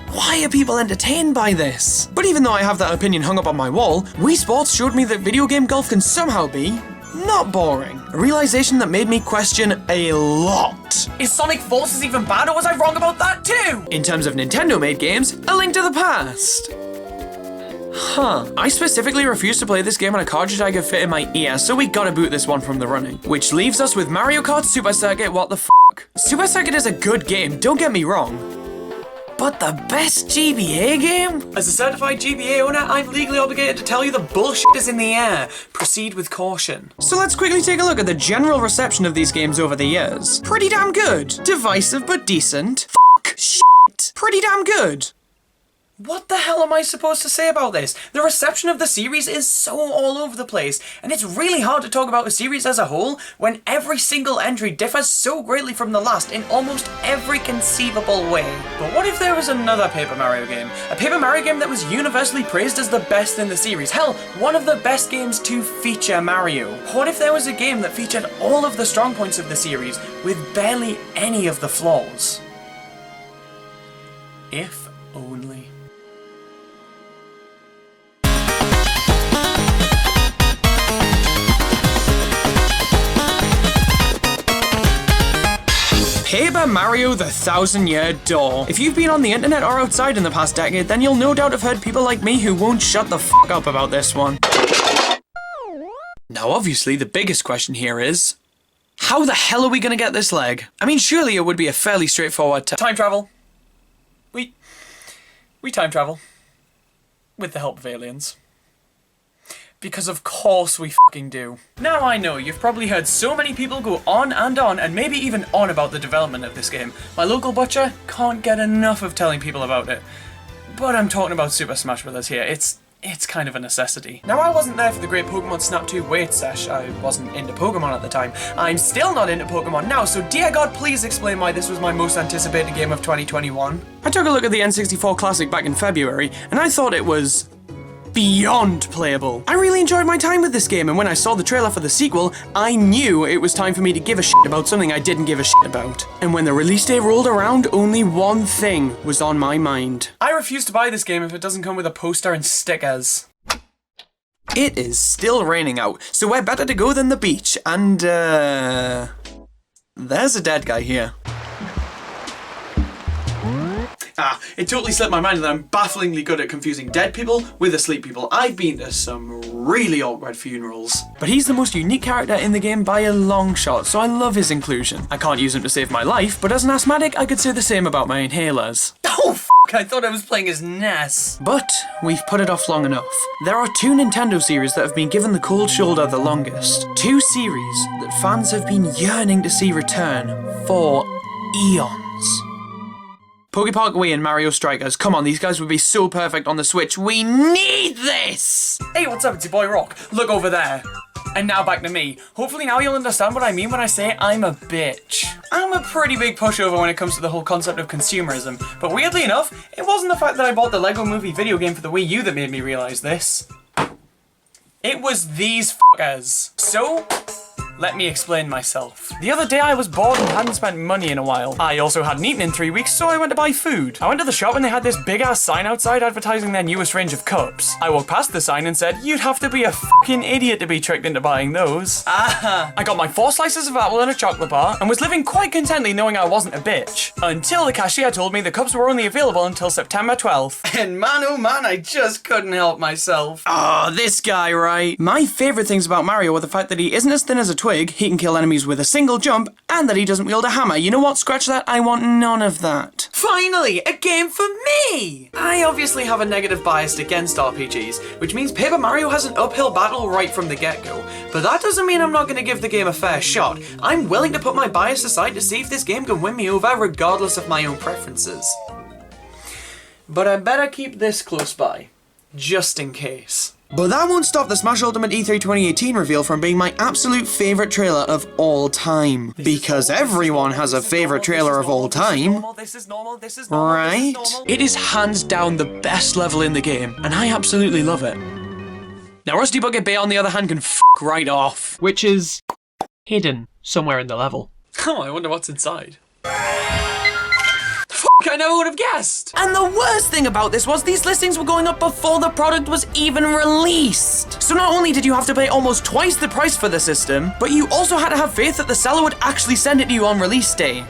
why are people entertained by this? But even though I have that opinion hung up on my wall, Wii Sports showed me that video game golf can somehow be not boring. A realization that made me question a lot. Is Sonic Forces even bad, or was I wrong about that too? In terms of Nintendo-made games, A Link to the Past. Huh. I specifically refused to play this game on a cartridge I could fit in my ear, so we gotta boot this one from the running. Which leaves us with Mario Kart Super Circuit, what the f***. Super Circuit is a good game, don't get me wrong. But the best GBA game? As a certified GBA owner, I'm legally obligated to tell you the bullshit is in the air. Proceed with caution. So let's quickly take a look at the general reception of these games over the years. Pretty damn good. Divisive but decent. Shit. Pretty damn good. What the hell am I supposed to say about this? The reception of the series is so all over the place, and it's really hard to talk about a series as a whole when every single entry differs so greatly from the last in almost every conceivable way. But what if there was another Paper Mario game? A Paper Mario game that was universally praised as the best in the series. Hell, one of the best games to feature Mario. What if there was a game that featured all of the strong points of the series with barely any of the flaws? If only. Paper Mario the 1,000-Year Door. If you've been on the internet or outside in the past decade, then you'll no doubt have heard people like me who won't shut the fuck up about this one. Now obviously the biggest question here is, how the hell are we gonna get this leg? I mean, surely it would be a fairly straightforward time travel. We time travel. With the help of aliens. Because of course we fucking do. Now I know, you've probably heard so many people go on and maybe even on about the development of this game. My local butcher can't get enough of telling people about it. But I'm talking about Super Smash Bros. Here. It's kind of a necessity. Now I wasn't there for the great Pokemon Snap 2 wait sesh. I wasn't into Pokemon at the time. I'm still not into Pokemon now, so dear God, please explain why this was my most anticipated game of 2021. I took a look at the N64 Classic back in February, and I thought it was beyond playable. I really enjoyed my time with this game, and when I saw the trailer for the sequel, I knew it was time for me to give a shit about something I didn't give a shit about. And when the release day rolled around, only one thing was on my mind. I refuse to buy this game if it doesn't come with a poster and stickers. It is still raining out, so where better to go than the beach, and there's a dead guy here. It totally slipped my mind that I'm bafflingly good at confusing dead people with asleep people. I've been to some really awkward funerals. But he's the most unique character in the game by a long shot, so I love his inclusion. I can't use him to save my life, but as an asthmatic, I could say the same about my inhalers. Oh, f***, I thought I was playing as Ness. But we've put it off long enough. There are two Nintendo series that have been given the cold shoulder the longest. Two series that fans have been yearning to see return for eons. Poke Parkway and Mario Strikers. Come on, these guys would be so perfect on the Switch. We need this! Hey, what's up? It's your boy Rawk. Look over there. And now back to me. Hopefully now you'll understand what I mean when I say I'm a bitch. I'm a pretty big pushover when it comes to the whole concept of consumerism, but weirdly enough, it wasn't the fact that I bought the Lego Movie video game for the Wii U that made me realise this. It was these fuckers. So, let me explain myself. The other day I was bored and hadn't spent money in a while. I also hadn't eaten in 3 weeks, so I went to buy food. I went to the shop and they had this big ass sign outside advertising their newest range of cups. I walked past the sign and said, you'd have to be a fucking idiot to be tricked into buying those. I got my 4 slices of apple and a chocolate bar and was living quite contently knowing I wasn't a bitch. Until the cashier told me the cups were only available until September 12th. And man oh man, I just couldn't help myself. Oh, this guy, right? My favourite things about Mario are the fact that he isn't as thin as a twig, he can kill enemies with a single jump, and that he doesn't wield a hammer. You know what? Scratch that. I want none of that. Finally, a game for me! I obviously have a negative bias against RPGs, which means Paper Mario has an uphill battle right from the get-go. But that doesn't mean I'm not going to give the game a fair shot. I'm willing to put my bias aside to see if this game can win me over regardless of my own preferences. But I better keep this close by, just in case. But that won't stop the Smash Ultimate E3 2018 reveal from being my absolute favourite trailer of all time. Because everyone has a favourite trailer of all time. Right? It is hands down the best level in the game, and I absolutely love it. Now Rusty Bucket Bay on the other hand can f*** right off. Which is hidden somewhere in the level. Oh, I wonder what's inside. I never would have guessed! And the worst thing about this was these listings were going up before the product was even released. So not only did you have to pay almost twice the price for the system, but you also had to have faith that the seller would actually send it to you on release day.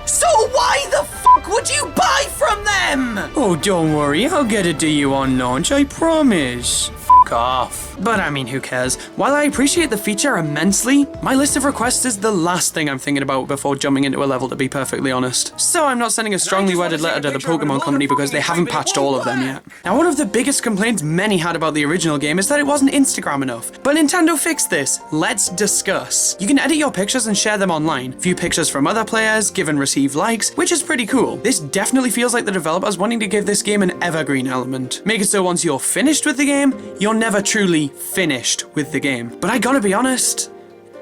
So why the fuck would you buy from them? Oh, don't worry, I'll get it to you on launch, I promise. Fuck off. But I mean, who cares? While I appreciate the feature immensely, my list of requests is the last thing I'm thinking about before jumping into a level, to be perfectly honest. So I'm not sending a strongly worded letter to the Pokemon Company because they haven't patched all of them yet. Now, one of the biggest complaints many had about the original game is that it wasn't Instagram enough. But Nintendo fixed this. Let's discuss. You can edit your pictures and share them online, view pictures from other players, give and receive likes, which is pretty cool. This definitely feels like the developers wanting to give this game an evergreen element. Make it so once you're finished with the game, you're never truly finished with the game. But I gotta be honest,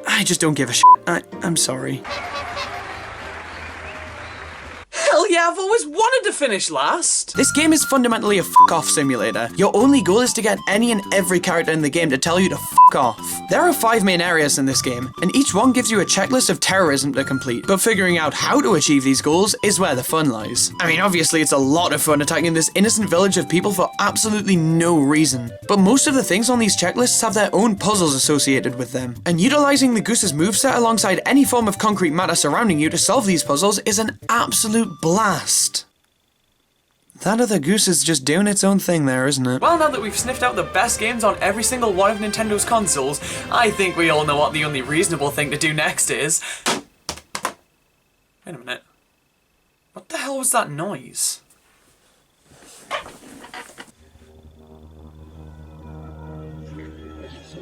I just don't give a shit. I'm sorry. Hell yeah, I've always wanted to finish last! This game is fundamentally a f**k-off simulator. Your only goal is to get any and every character in the game to tell you to f**k off. There are 5 main areas in this game, and each one gives you a checklist of terrorism to complete, but figuring out how to achieve these goals is where the fun lies. I mean, obviously it's a lot of fun attacking this innocent village of people for absolutely no reason, but most of the things on these checklists have their own puzzles associated with them, and utilizing the Goose's moveset alongside any form of concrete matter surrounding you to solve these puzzles is an absolute blast. That other goose is just doing its own thing there, isn't it? Well, now that we've sniffed out the best games on every single one of Nintendo's consoles, I think we all know what the only reasonable thing to do next is... Wait a minute. What the hell was that noise?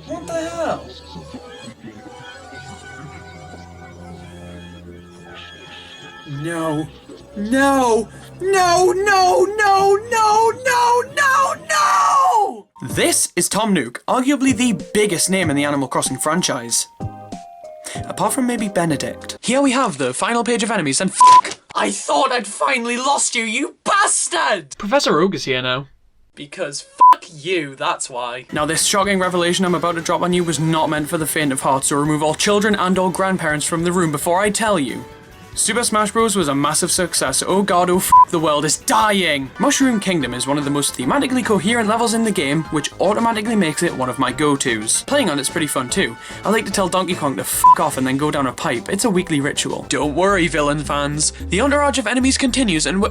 What the hell? No. No! No, no, no, no, no, no, no! This is Tom Nook, arguably the biggest name in the Animal Crossing franchise. Apart from maybe Benedict. Here we have the final page of enemies and f**k! I thought I'd finally lost you, you bastard! Professor Oak is here now. Because fuck you, that's why. Now this shocking revelation I'm about to drop on you was not meant for the faint of heart, so remove all children and or grandparents from the room before I tell you. Super Smash Bros. Was a massive success. Oh god, oh f***, the world is dying! Mushroom Kingdom is one of the most thematically coherent levels in the game, which automatically makes it one of my go-tos. Playing on it's pretty fun too. I like to tell Donkey Kong to f*** off and then go down a pipe. It's a weekly ritual. Don't worry, villain fans. The entourage of enemies continues and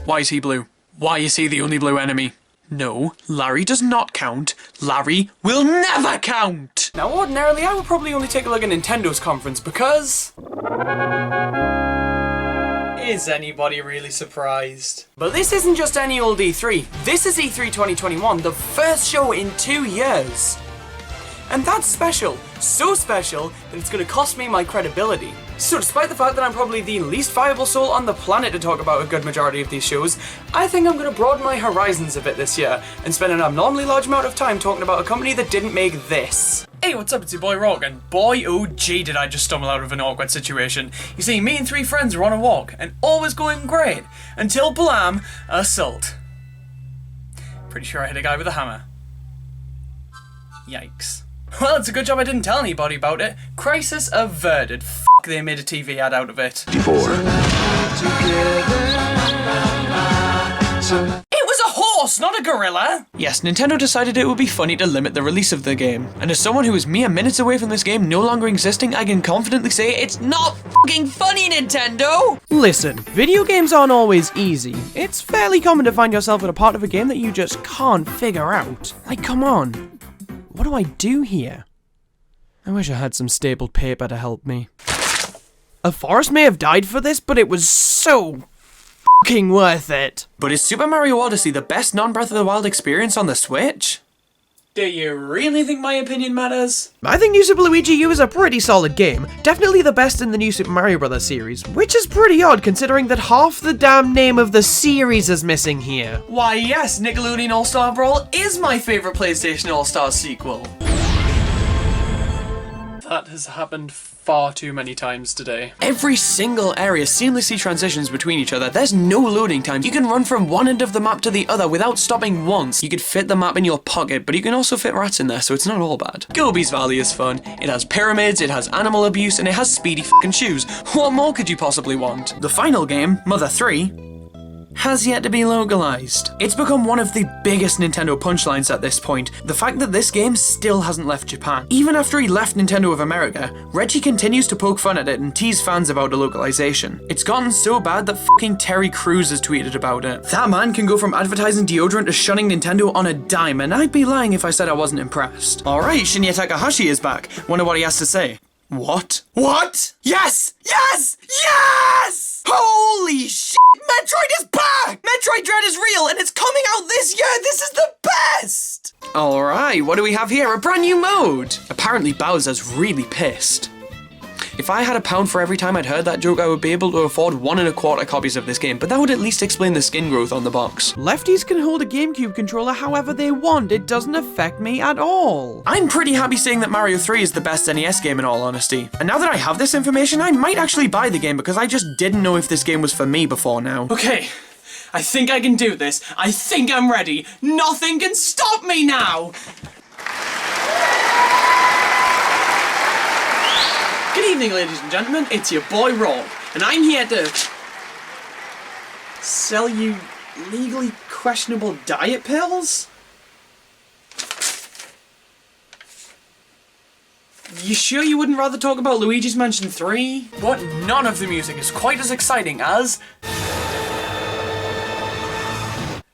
Why is he blue? Why is he the only blue enemy? No, Larry does not count. Larry will never count! Now ordinarily I would probably only take a look at Nintendo's conference because... Is anybody really surprised? But this isn't just any old E3. This is E3 2021, the first show in 2 years. And that's special. So special that it's going to cost me my credibility. So despite the fact that I'm probably the least viable soul on the planet to talk about a good majority of these shows, I think I'm going to broaden my horizons a bit this year and spend an abnormally large amount of time talking about a company that didn't make this. Hey, what's up? It's your boy Rawk, and boy oh gee did I just stumble out of an awkward situation. You see, me and 3 friends were on a walk, and all was going great, until blam, assault. Pretty sure I hit a guy with a hammer. Yikes. Well, it's a good job I didn't tell anybody about it. Crisis averted. F***, they made a TV ad out of it. It was a horse, not a gorilla! Yes, Nintendo decided it would be funny to limit the release of the game. And as someone who is mere minutes away from this game no longer existing, I can confidently say it's not f***ing funny, Nintendo! Listen, video games aren't always easy. It's fairly common to find yourself at a part of a game that you just can't figure out. Like, come on. What do I do here? I wish I had some stapled paper to help me. A forest may have died for this, but it was so f***ing worth it. But is Super Mario Odyssey the best non-Breath of the Wild experience on the Switch? Do you really think my opinion matters? I think New Super Luigi U is a pretty solid game. Definitely the best in the New Super Mario Bros. Series, which is pretty odd considering that half the damn name of the series is missing here. Why yes, Nickelodeon All-Star Brawl is my favourite PlayStation All-Stars sequel. That has happened far too many times today. Every single area seamlessly transitions between each other. There's no loading time. You can run from one end of the map to the other without stopping once. You could fit the map in your pocket, but you can also fit rats in there, so it's not all bad. Gobi's Valley is fun. It has pyramids, it has animal abuse, and it has speedy f***ing shoes. What more could you possibly want? The final game, Mother 3, has yet to be localized. It's become one of the biggest Nintendo punchlines at this point, the fact that this game still hasn't left Japan. Even after he left Nintendo of America, Reggie continues to poke fun at it and tease fans about the localization. It's gotten so bad that fucking Terry Crews has tweeted about it. That man can go from advertising deodorant to shunning Nintendo on a dime, and I'd be lying if I said I wasn't impressed. Alright, Shinya Takahashi is back. Wonder what he has to say. What? What? Yes! Yes! Yes! Holy shit! Metroid is back! Metroid Dread is real and it's coming out this year! This is the best! Alright, what do we have here? A brand new mode! Apparently Bowser's really pissed. If I had £1 for every time I'd heard that joke, I would be able to afford 1 1/4 copies of this game, but that would at least explain the skin growth on the box. Lefties can hold a GameCube controller however they want, it doesn't affect me at all. I'm pretty happy saying that Mario 3 is the best NES game in all honesty. And now that I have this information, I might actually buy the game because I just didn't know if this game was for me before now. Okay, I think I can do this. I think I'm ready. Nothing can stop me now! Good evening, ladies and gentlemen, it's your boy Rawk, and I'm here to sell you legally questionable diet pills? You sure you wouldn't rather talk about Luigi's Mansion 3? But none of the music is quite as exciting as...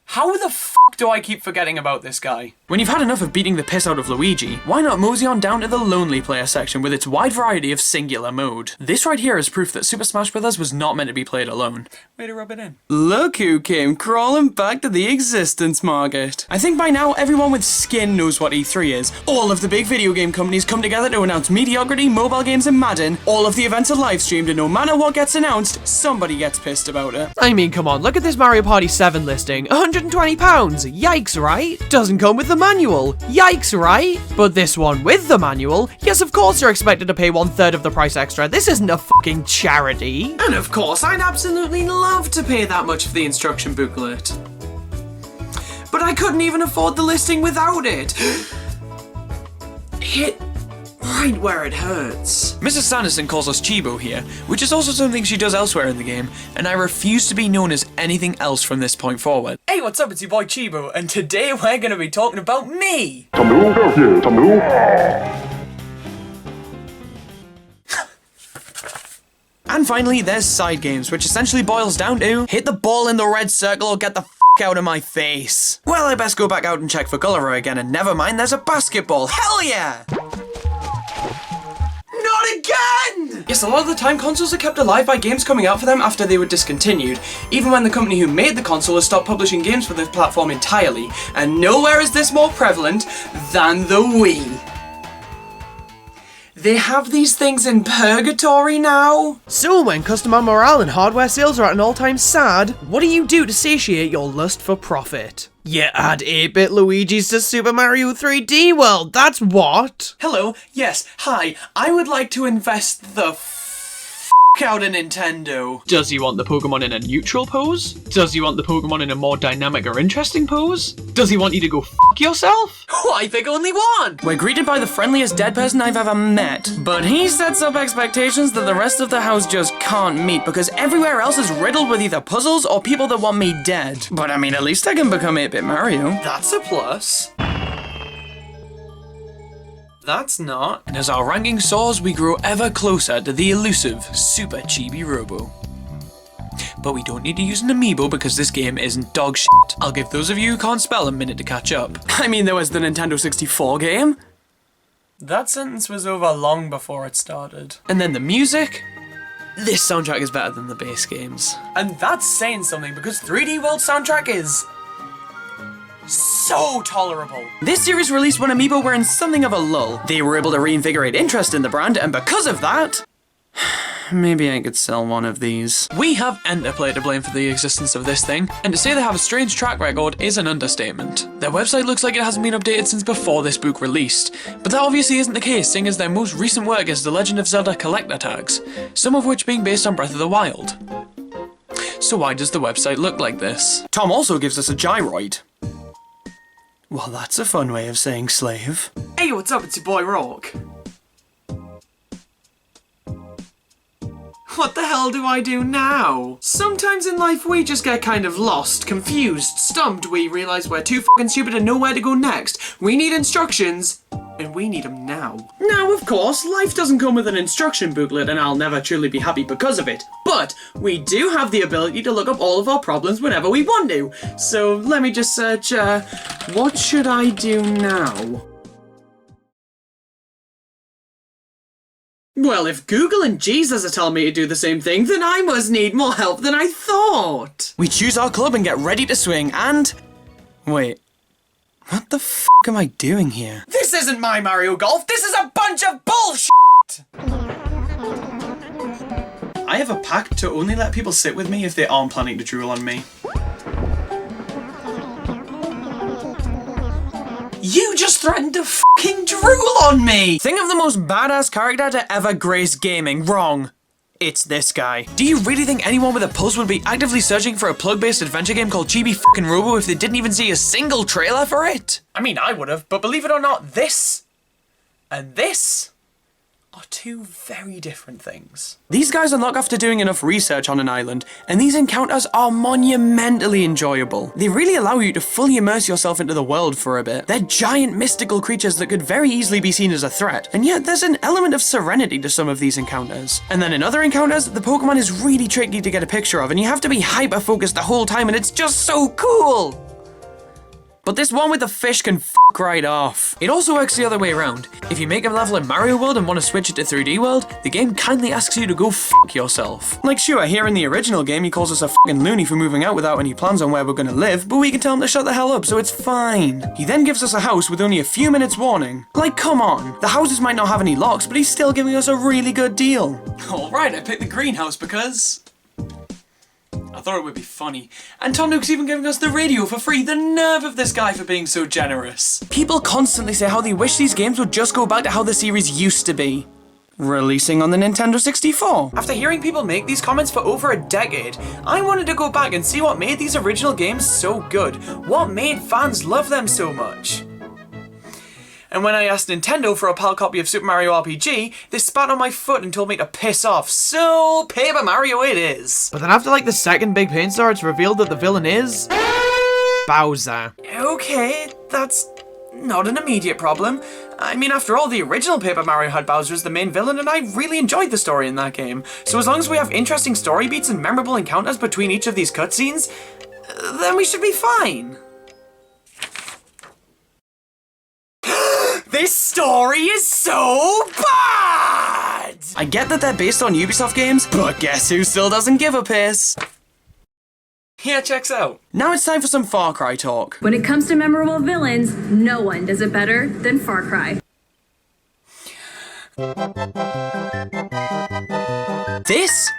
How the f*** do I keep forgetting about this guy? When you've had enough of beating the piss out of Luigi, why not mosey on down to the Lonely Player section with its wide variety of singular mode? This right here is proof that Super Smash Bros. Was not meant to be played alone. Way to rub it in. Look who came crawling back to the existence market. I think by now everyone with skin knows what E3 is. All of the big video game companies come together to announce mediocrity, mobile games and Madden. All of the events are live streamed and no matter what gets announced, somebody gets pissed about it. I mean, come on, look at this Mario Party 7 listing. £120. Yikes, right? Doesn't come with the manual. Yikes, right? But this one with the manual, yes, of course you're expected to pay 1/3 of the price extra. This isn't a fucking charity. And of course, I'd absolutely love to pay that much for the instruction booklet. But I couldn't even afford the listing without it. Hit right where it hurts. Mrs. Sanderson calls us Chibo here, which is also something she does elsewhere in the game, and I refuse to be known as anything else from this point forward. Hey, what's up? It's your boy Chibo, and today we're gonna be talking about me! And finally, there's side games, which essentially boils down to hit the ball in the red circle or get the f*** out of my face. Well, I best go back out and check for Gulliver again, and never mind, there's a basketball. Hell yeah! Not again! Yes, a lot of the time consoles are kept alive by games coming out for them after they were discontinued, even when the company who made the console has stopped publishing games for the platform entirely, and nowhere is this more prevalent than the Wii. They have these things in purgatory now? So when customer morale and hardware sales are at an all-time sad, what do you do to satiate your lust for profit? You add 8-bit Luigi's to Super Mario 3D World, that's what! Hello, yes, hi, I would like to invest the out of Nintendo. Does he want the Pokemon in a neutral pose? Does he want the Pokemon in a more dynamic or interesting pose? Does he want you to go f*** yourself? I pick only one! We're greeted by the friendliest dead person I've ever met, but he sets up expectations that the rest of the house just can't meet because everywhere else is riddled with either puzzles or people that want me dead. But I mean, at least I can become 8-bit Mario. That's a plus. That's not. And as our ranking soars, we grow ever closer to the elusive Super Chibi Robo. But we don't need to use an amiibo because this game isn't dog shit. I'll give those of you who can't spell a minute to catch up. I mean, there was the Nintendo 64 game. That sentence was over long before it started. And then the music. This soundtrack is better than the base games. And that's saying something because 3D World soundtrack is so tolerable. This series released when Amiibo were in something of a lull. They were able to reinvigorate interest in the brand, and because of that, maybe I could sell one of these. We have Enterplay to blame for the existence of this thing, and to say they have a strange track record is an understatement. Their website looks like it hasn't been updated since before this book released, but that obviously isn't the case, seeing as their most recent work is The Legend of Zelda collector tags, some of which being based on Breath of the Wild. So why does the website look like this? Tom also gives us a gyroid. Well, that's a fun way of saying slave. Hey, what's up? It's your boy Rawk. What the hell do I do now? Sometimes in life we just get kind of lost, confused, stumped. We realize we're too fucking stupid to know where to go next. We need instructions. And we need them now. Now, of course, life doesn't come with an instruction booklet and I'll never truly be happy because of it. But we do have the ability to look up all of our problems whenever we want to. So let me just search, what should I do now? Well, if Google and Jesus are telling me to do the same thing, then I must need more help than I thought. We choose our club and get ready to swing and... Wait. What the f*** am I doing here? This isn't my Mario Golf, this is a bunch of bullshit! I have a pact to only let people sit with me if they aren't planning to drool on me. You just threatened to fucking drool on me! Think of the most badass character to ever grace gaming. Wrong. It's this guy. Do you really think anyone with a pulse would be actively searching for a plug-based adventure game called Chibi fucking Robo if they didn't even see a single trailer for it? I mean, I would have, but believe it or not, this and this are two very different things. These guys unlock after doing enough research on an island, and these encounters are monumentally enjoyable. They really allow you to fully immerse yourself into the world for a bit. They're giant mystical creatures that could very easily be seen as a threat, and yet there's an element of serenity to some of these encounters. And then in other encounters, the Pokemon is really tricky to get a picture of, and you have to be hyper-focused the whole time, and it's just so cool! But this one with the fish can f*** right off. It also works the other way around. If you make a level in Mario World and want to switch it to 3D World, the game kindly asks you to go f*** yourself. Like sure, here in the original game he calls us a f***ing loony for moving out without any plans on where we're gonna live, but we can tell him to shut the hell up, so it's fine. He then gives us a house with only a few minutes warning. Like come on, the houses might not have any locks, but he's still giving us a really good deal. Alright, I picked the greenhouse because... I thought it would be funny. And Tom Nook's even giving us the radio for free. The nerve of this guy for being so generous. People constantly say how they wish these games would just go back to how the series used to be. Releasing on the Nintendo 64. After hearing people make these comments for over a decade, I wanted to go back and see what made these original games so good. What made fans love them so much. And when I asked Nintendo for a PAL copy of Super Mario RPG, they spat on my foot and told me to piss off. So, Paper Mario it is. But then after like the second big paint star, it's revealed that the villain is... Bowser. Okay, that's not an immediate problem. I mean, after all, the original Paper Mario had Bowser as the main villain, and I really enjoyed the story in that game. So as long as we have interesting story beats and memorable encounters between each of these cutscenes, then we should be fine. This story is so bad! I get that they're based on Ubisoft games, but guess who still doesn't give a piss? Here, checks out. Now it's time for some Far Cry talk. When it comes to memorable villains, no one does it better than Far Cry. This,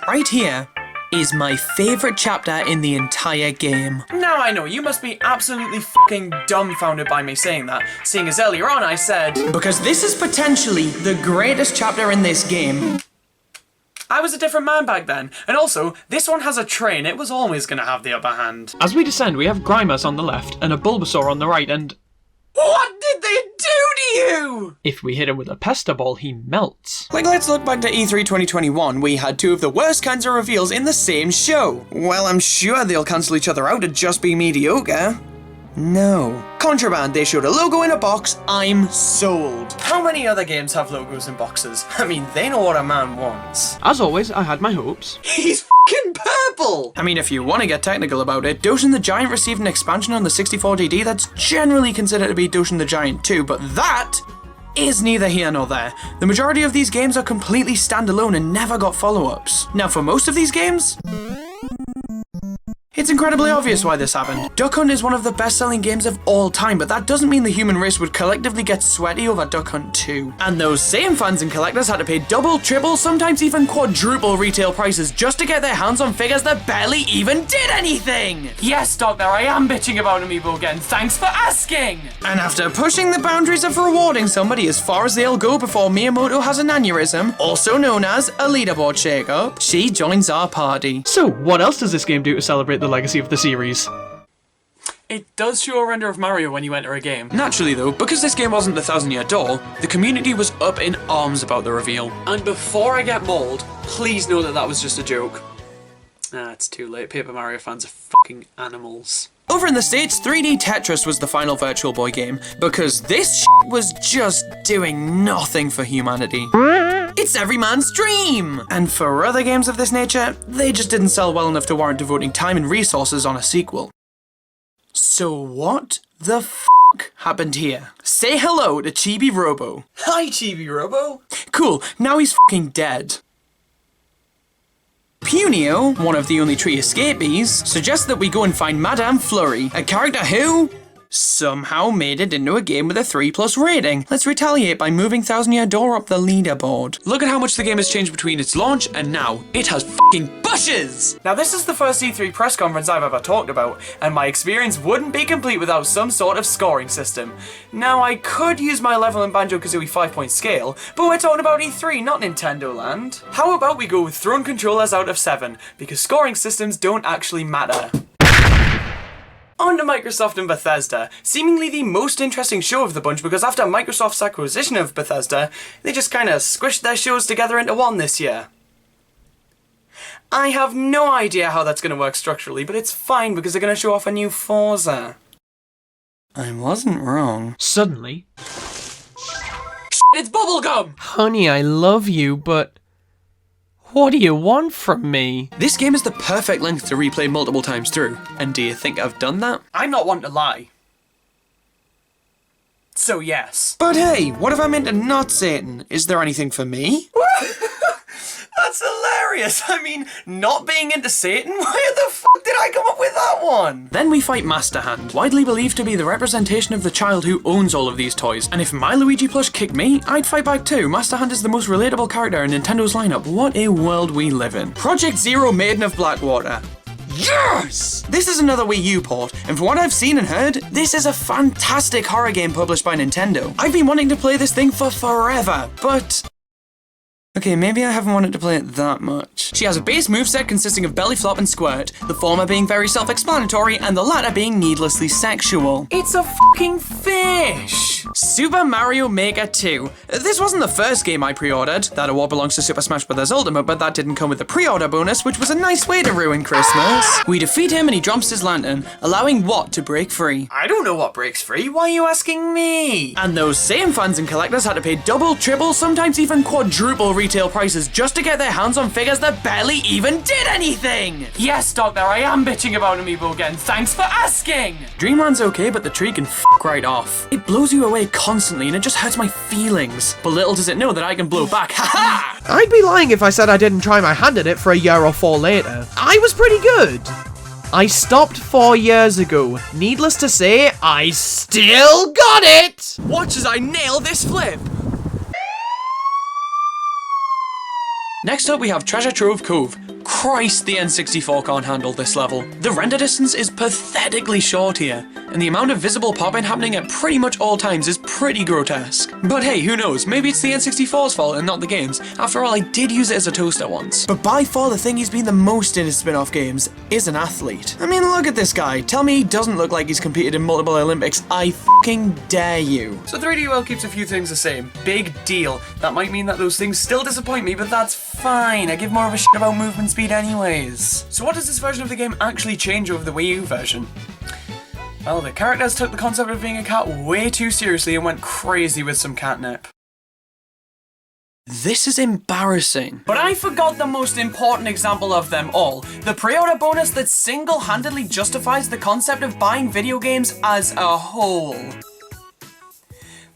right here, is my favorite chapter in the entire game. Now I know, you must be absolutely fucking dumbfounded by me saying that, seeing as earlier on I said... Because this is potentially the greatest chapter in this game. I was a different man back then, and also, this one has a train, it was always gonna have the upper hand. As we descend, we have Grimus on the left and a Bulbasaur on the right, and... What did they do to you? If we hit him with a Pesta Ball, he melts. Like, let's look back to E3 2021. We had two of the worst kinds of reveals in the same show. Well, I'm sure they'll cancel each other out to just be mediocre. No. Contraband, they showed a logo in a box. I'm sold. How many other games have logos in boxes? I mean, they know what a man wants. As always, I had my hopes. He's fucking purple! I mean, if you want to get technical about it, Doshin the Giant received an expansion on the 64DD that's generally considered to be Doshin the Giant 2, but that is neither here nor there. The majority of these games are completely standalone and never got follow-ups. Now, for most of these games... It's incredibly obvious why this happened. Duck Hunt is one of the best-selling games of all time, but that doesn't mean the human race would collectively get sweaty over Duck Hunt 2. And those same fans and collectors had to pay double, triple, sometimes even quadruple retail prices just to get their hands on figures that barely even did anything! Yes, Doctor, I am bitching about Amiibo again. Thanks for asking! And after pushing the boundaries of rewarding somebody as far as they'll go before Miyamoto has an aneurysm, also known as a leaderboard shake-up, she joins our party. So, what else does this game do to celebrate the legacy of the series? It does show a render of Mario when you enter a game. Naturally though, because this game wasn't the 1,000-year door, the community was up in arms about the reveal. And before I get mauled, please know that that was just a joke. Ah, it's too late. Paper Mario fans are fucking animals. Over in the States, 3D Tetris was the final Virtual Boy game, because this was just doing nothing for humanity. It's every man's dream! And for other games of this nature, they just didn't sell well enough to warrant devoting time and resources on a sequel. So what the f*** happened here? Say hello to Chibi Robo. Hi, Chibi Robo. Cool, now he's f***ing dead. Punio, one of the only tree escapees, suggests that we go and find Madame Flurry, a character who somehow made it into a game with a 3+ rating. Let's retaliate by moving 1,000-Year Door up the leaderboard. Look at how much the game has changed between its launch and now. It has fucking bushes! Now this is the first E3 press conference I've ever talked about, and my experience wouldn't be complete without some sort of scoring system. Now I could use my level in Banjo-Kazooie 5-point scale, but we're talking about E3, not Nintendo Land. How about we go with Throne controllers out of 7, because scoring systems don't actually matter. On to Microsoft and Bethesda, seemingly the most interesting show of the bunch because after Microsoft's acquisition of Bethesda, they just kinda squished their shows together into one this year. I have no idea how that's gonna work structurally, but it's fine because they're gonna show off a new Forza. I wasn't wrong. Suddenly, it's bubblegum! Honey, I love you, but what do you want from me? This game is the perfect length to replay multiple times through, and do you think I've done that? I'm not one to lie. So yes. But hey, what if I'm into not Satan? Is there anything for me? That's hilarious! I mean, not being into Satan? Where the fuck did I come up with that one? Then we fight Master Hand, widely believed to be the representation of the child who owns all of these toys. And if my Luigi plush kicked me, I'd fight back too. Master Hand is the most relatable character in Nintendo's lineup. What a world we live in. Project Zero Maiden of Blackwater. Yes! This is another Wii U port, and from what I've seen and heard, this is a fantastic horror game published by Nintendo. I've been wanting to play this thing for forever, but okay, maybe I haven't wanted to play it that much. She has a base moveset consisting of belly flop and squirt, the former being very self-explanatory and the latter being needlessly sexual. It's a fucking fish! Super Mario Maker 2. This wasn't the first game I pre-ordered. That award belongs to Super Smash Bros. Ultimate, but that didn't come with the pre-order bonus, which was a nice way to ruin Christmas. We defeat him and he drops his lantern, allowing Watt to break free. I don't know what breaks free, why are you asking me? And those same fans and collectors had to pay double, triple, sometimes even quadruple retail prices just to get their hands on figures that barely even did anything! Yes, Doctor, I am bitching about Amiibo again. Thanks for asking! Dreamland's okay, but the tree can f*** right off. It blows you away constantly and it just hurts my feelings. But little does it know that I can blow back. Ha-ha! I'd be lying if I said I didn't try my hand at it for a year or 4 later. I was pretty good. I stopped 4 years ago. Needless to say, I still got it! Watch as I nail this flip! Next up we have Treasure Trove Cove. Christ, the N64 can't handle this level. The render distance is pathetically short here, and the amount of visible pop-in happening at pretty much all times is pretty grotesque. But hey, who knows, maybe it's the N64's fault and not the game's. After all, I did use it as a toaster once. But by far the thing he's been the most in his spin-off games is an athlete. I mean, look at this guy. Tell me he doesn't look like he's competed in multiple Olympics. I fucking dare you. So 3D World keeps a few things the same. Big deal. That might mean that those things still disappoint me, but that's fine. I give more of a shit about movement speed anyways. So what does this version of the game actually change over the Wii U version? Well, the characters took the concept of being a cat way too seriously and went crazy with some catnip. This is embarrassing. But I forgot the most important example of them all. The pre-order bonus that single-handedly justifies the concept of buying video games as a whole.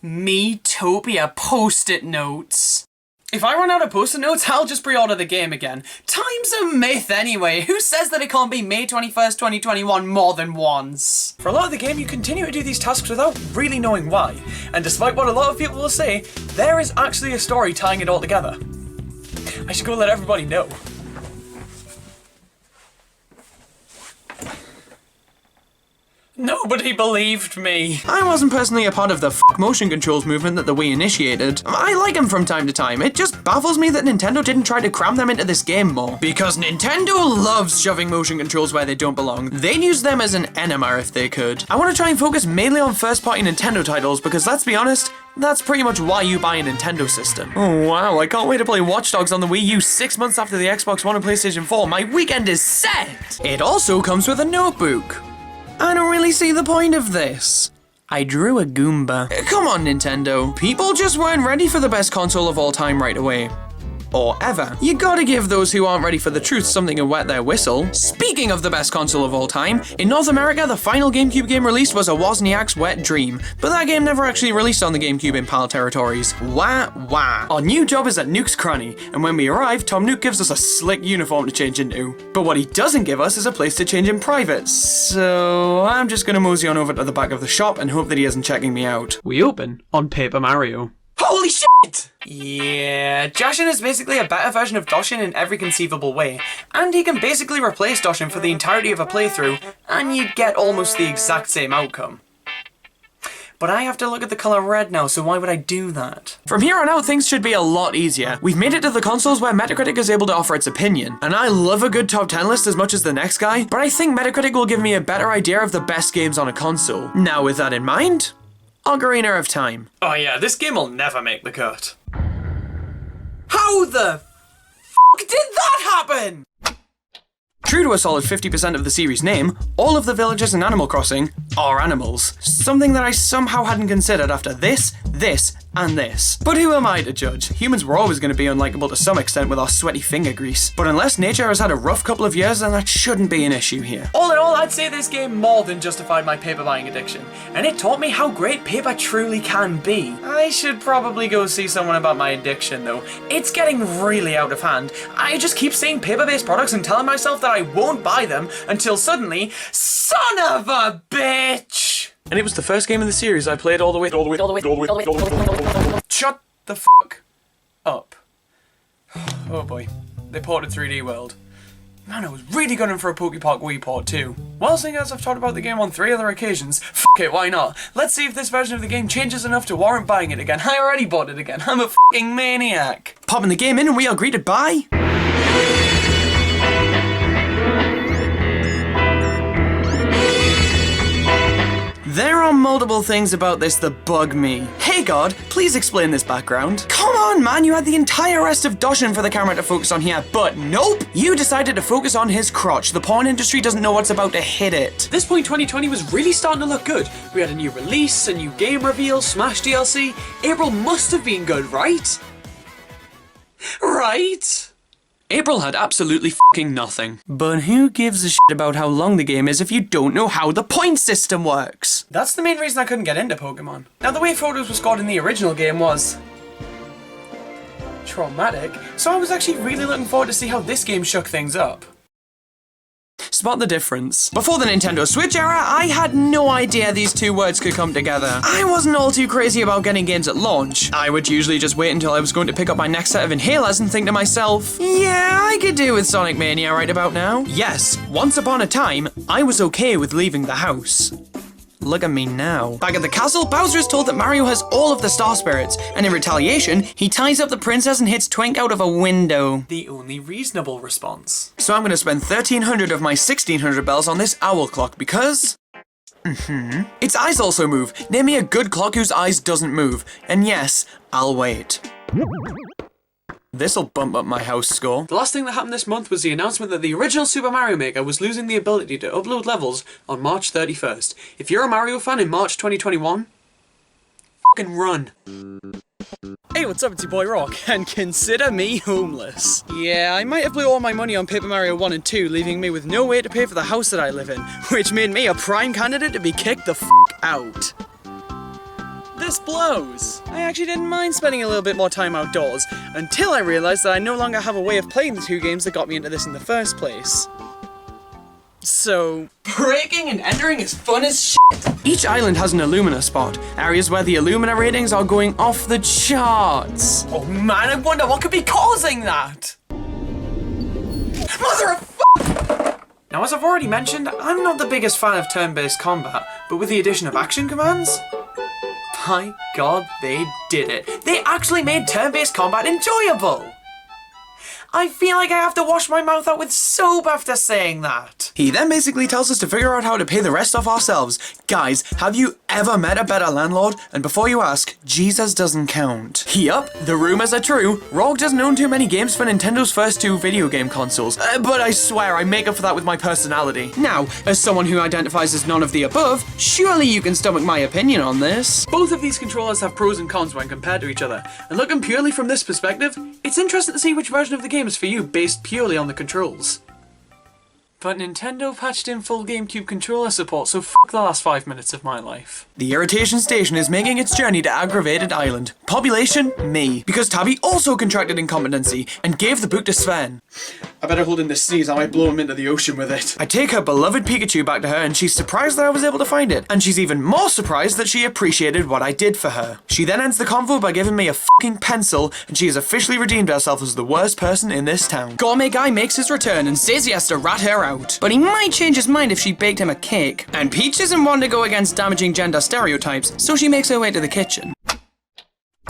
Metopia post-it notes. If I run out of post-it notes, I'll just pre-order the game again. Time's a myth anyway. Who says that it can't be May 21st, 2021 more than once? For a lot of the game, you continue to do these tasks without really knowing why. And despite what a lot of people will say, there is actually a story tying it all together. I should go let everybody know. Nobody believed me. I wasn't personally a part of the motion controls movement that the Wii initiated. I like them from time to time. It just baffles me that Nintendo didn't try to cram them into this game more. Because Nintendo loves shoving motion controls where they don't belong. They'd use them as an enema if they could. I want to try and focus mainly on first-party Nintendo titles because let's be honest, that's pretty much why you buy a Nintendo system. Oh wow, I can't wait to play Watch Dogs on the Wii U 6 months after the Xbox One and PlayStation 4. My weekend is set! It also comes with a notebook. I don't really see the point of this. I drew a Goomba. Come on, Nintendo. People just weren't ready for the best console of all time right away. Or ever. You gotta give those who aren't ready for the truth something to wet their whistle. Speaking of the best console of all time, in North America, the final GameCube game released was a Wozniak's Wet Dream, but that game never actually released on the GameCube in PAL territories. Wah wah. Our new job is at Nuke's Cranny, and when we arrive, Tom Nook gives us a slick uniform to change into. But what he doesn't give us is a place to change in private, so I'm just gonna mosey on over to the back of the shop and hope that he isn't checking me out. We open on Paper Mario. Holy shit! Yeah, Jashin is basically a better version of Doshin in every conceivable way, and he can basically replace Doshin for the entirety of a playthrough, and you'd get almost the exact same outcome. But I have to look at the colour red now, so why would I do that? From here on out, things should be a lot easier. We've made it to the consoles where Metacritic is able to offer its opinion, and I love a good top 10 list as much as the next guy, but I think Metacritic will give me a better idea of the best games on a console. Now with that in mind, Ocarina of Time. Oh yeah, this game will never make the cut. How the f*** did that happen? True to a solid 50% of the series' name, all of the villagers in Animal Crossing are animals. Something that I somehow hadn't considered after this, and this. But who am I to judge? Humans were always going to be unlikable to some extent with our sweaty finger grease. But unless nature has had a rough couple of years, then that shouldn't be an issue here. All in all, I'd say this game more than justified my paper buying addiction. And it taught me how great paper truly can be. I should probably go see someone about my addiction though. It's getting really out of hand. I just keep seeing paper-based products and telling myself that I won't buy them until suddenly, son of a bitch! And it was the first game in the series I played all the way. Shut the fuck up. Oh boy, they ported 3D World. Man, I was really gunning for a Pokepark Wii port too. Well, seeing as I've talked about the game on 3 other occasions, fuck it, why not? Let's see if this version of the game changes enough to warrant buying it again. I already bought it again. I'm a fucking maniac. Popping the game in and we are greeted by... There are multiple things about this that bug me. Hey God, please explain this background. Come on man, you had the entire rest of Doshin for the camera to focus on here, but nope! You decided to focus on his crotch. The porn industry doesn't know what's about to hit it. This point 2020 was really starting to look good. We had a new release, a new game reveal, Smash DLC. April must have been good, right? Right? April had absolutely fucking nothing. But who gives a shit about how long the game is if you don't know how the point system works? That's the main reason I couldn't get into Pokemon. Now the way photos were scored in the original game was... traumatic, so I was actually really looking forward to see how this game shook things up. Spot the difference. Before the Nintendo Switch era, I had no idea these two words could come together. I wasn't all too crazy about getting games at launch. I would usually just wait until I was going to pick up my next set of inhalers and think to myself, yeah, I could do with Sonic Mania right about now. Yes, once upon a time, I was okay with leaving the house. Look at me now. Back at the castle, Bowser is told that Mario has all of the Star Spirits, and in retaliation, he ties up the princess and hits Twink out of a window. The only reasonable response. So I'm gonna spend 1,300 of my 1,600 bells on this owl clock because... its eyes also move. Name me a good clock whose eyes doesn't move. And yes, I'll wait. This'll bump up my house score. The last thing that happened this month was the announcement that the original Super Mario Maker was losing the ability to upload levels on March 31st. If you're a Mario fan in March 2021, fucking run. Hey, what's up? It's your boy Rawk, and consider me homeless. Yeah, I might have blew all my money on Paper Mario 1 and 2, leaving me with no way to pay for the house that I live in, which made me a prime candidate to be kicked the out. This blows. I actually didn't mind spending a little bit more time outdoors, until I realised that I no longer have a way of playing the two games that got me into this in the first place. So... breaking and entering is fun as shit! Each island has an Illumina spot, areas where the Illumina ratings are going off the charts. Oh man, I wonder what could be causing that! Mother of f***! Now, as I've already mentioned, I'm not the biggest fan of turn-based combat, but with the addition of action commands, by God, they did it. They actually made turn-based combat enjoyable! I feel like I have to wash my mouth out with soap after saying that. He then basically tells us to figure out how to pay the rest off ourselves. Guys, have you ever met a better landlord? And before you ask, Jesus doesn't count. Yup, the rumors are true. Rawk doesn't own too many games for Nintendo's first 2 video game consoles. But I swear I make up for that with my personality. Now, as someone who identifies as none of the above, surely you can stomach my opinion on this. Both of these controllers have pros and cons when compared to each other, and looking purely from this perspective, it's interesting to see which version of the game is for you based purely on the controls. But Nintendo patched in full GameCube controller support, so f*** the last 5 minutes of my life. The irritation station is making its journey to Aggravated Island. Population, me. Because Tabby also contracted incompetency and gave the boot to Sven. I better hold in this sneeze, I might blow him into the ocean with it. I take her beloved Pikachu back to her and she's surprised that I was able to find it. And she's even more surprised that she appreciated what I did for her. She then ends the convo by giving me a fucking pencil and she has officially redeemed herself as the worst person in this town. Gourmet Guy makes his return and says he has to rat her out. But he might change his mind if she baked him a cake. And Peach isn't one to go against damaging gender stereotypes, so she makes her way to the kitchen.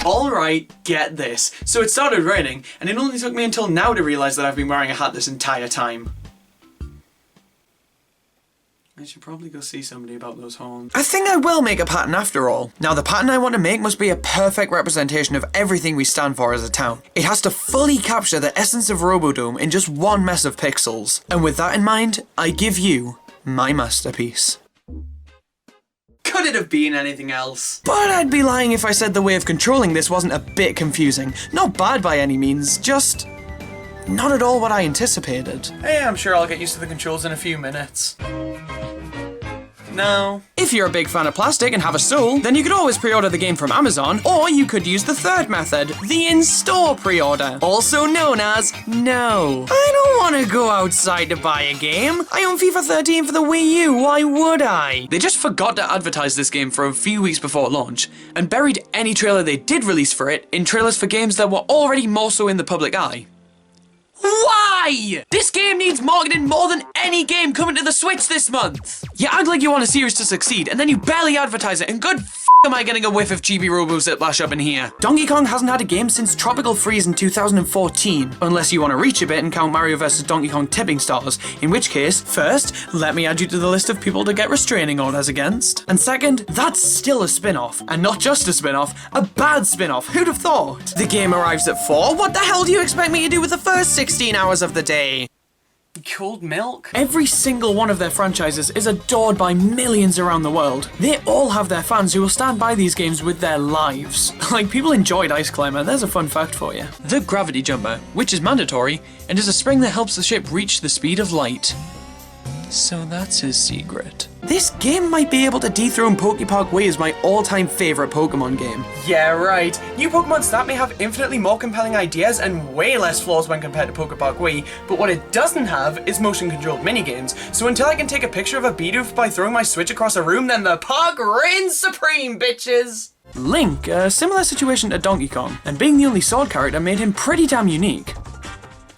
Alright, get this. So it started raining, and it only took me until now to realise that I've been wearing a hat this entire time. I should probably go see somebody about those horns. I think I will make a pattern after all. Now the pattern I want to make must be a perfect representation of everything we stand for as a town. It has to fully capture the essence of Robodome in just one mess of pixels. And with that in mind, I give you my masterpiece. Could it have been anything else? But I'd be lying if I said the way of controlling this wasn't a bit confusing. Not bad by any means, just not at all what I anticipated. Hey, I'm sure I'll get used to the controls in a few minutes. No. If you're a big fan of plastic and have a soul, then you could always pre-order the game from Amazon, or you could use the third method, the in-store pre-order, also known as no. I don't want to go outside to buy a game. I own FIFA 13 for the Wii U, why would I? They just forgot to advertise this game for a few weeks before launch, and buried any trailer they did release for it in trailers for games that were already more so in the public eye. Why? This game needs marketing more than any game coming to the Switch this month. You act like you want a series to succeed, and then you barely advertise it, and good am I getting a whiff of chibi Robo Ziplash up in here. Donkey Kong hasn't had a game since Tropical Freeze in 2014, unless you want to reach a bit and count Mario vs Donkey Kong Tipping Stars, in which case, first, let me add you to the list of people to get restraining orders against. And second, that's still a spin-off, and not just a spin-off, a bad spin-off, who'd have thought? The game arrives at 4, what the hell do you expect me to do with the first 16 hours of the day? Cold milk? Every single one of their franchises is adored by millions around the world. They all have their fans who will stand by these games with their lives. Like, people enjoyed Ice Climber, there's a fun fact for you. The Gravity Jumper, which is mandatory, and is a spring that helps the ship reach the speed of light. So that's his secret. This game might be able to dethrone Pokepark Wii as my all-time favourite Pokemon game. Yeah, right. New Pokemon Snap may have infinitely more compelling ideas and way less flaws when compared to Pokepark Wii, but what it doesn't have is motion-controlled minigames, so until I can take a picture of a Bidoof by throwing my Switch across a room, then the park reigns supreme, bitches! Link, a similar situation to Donkey Kong, and being the only sword character made him pretty damn unique.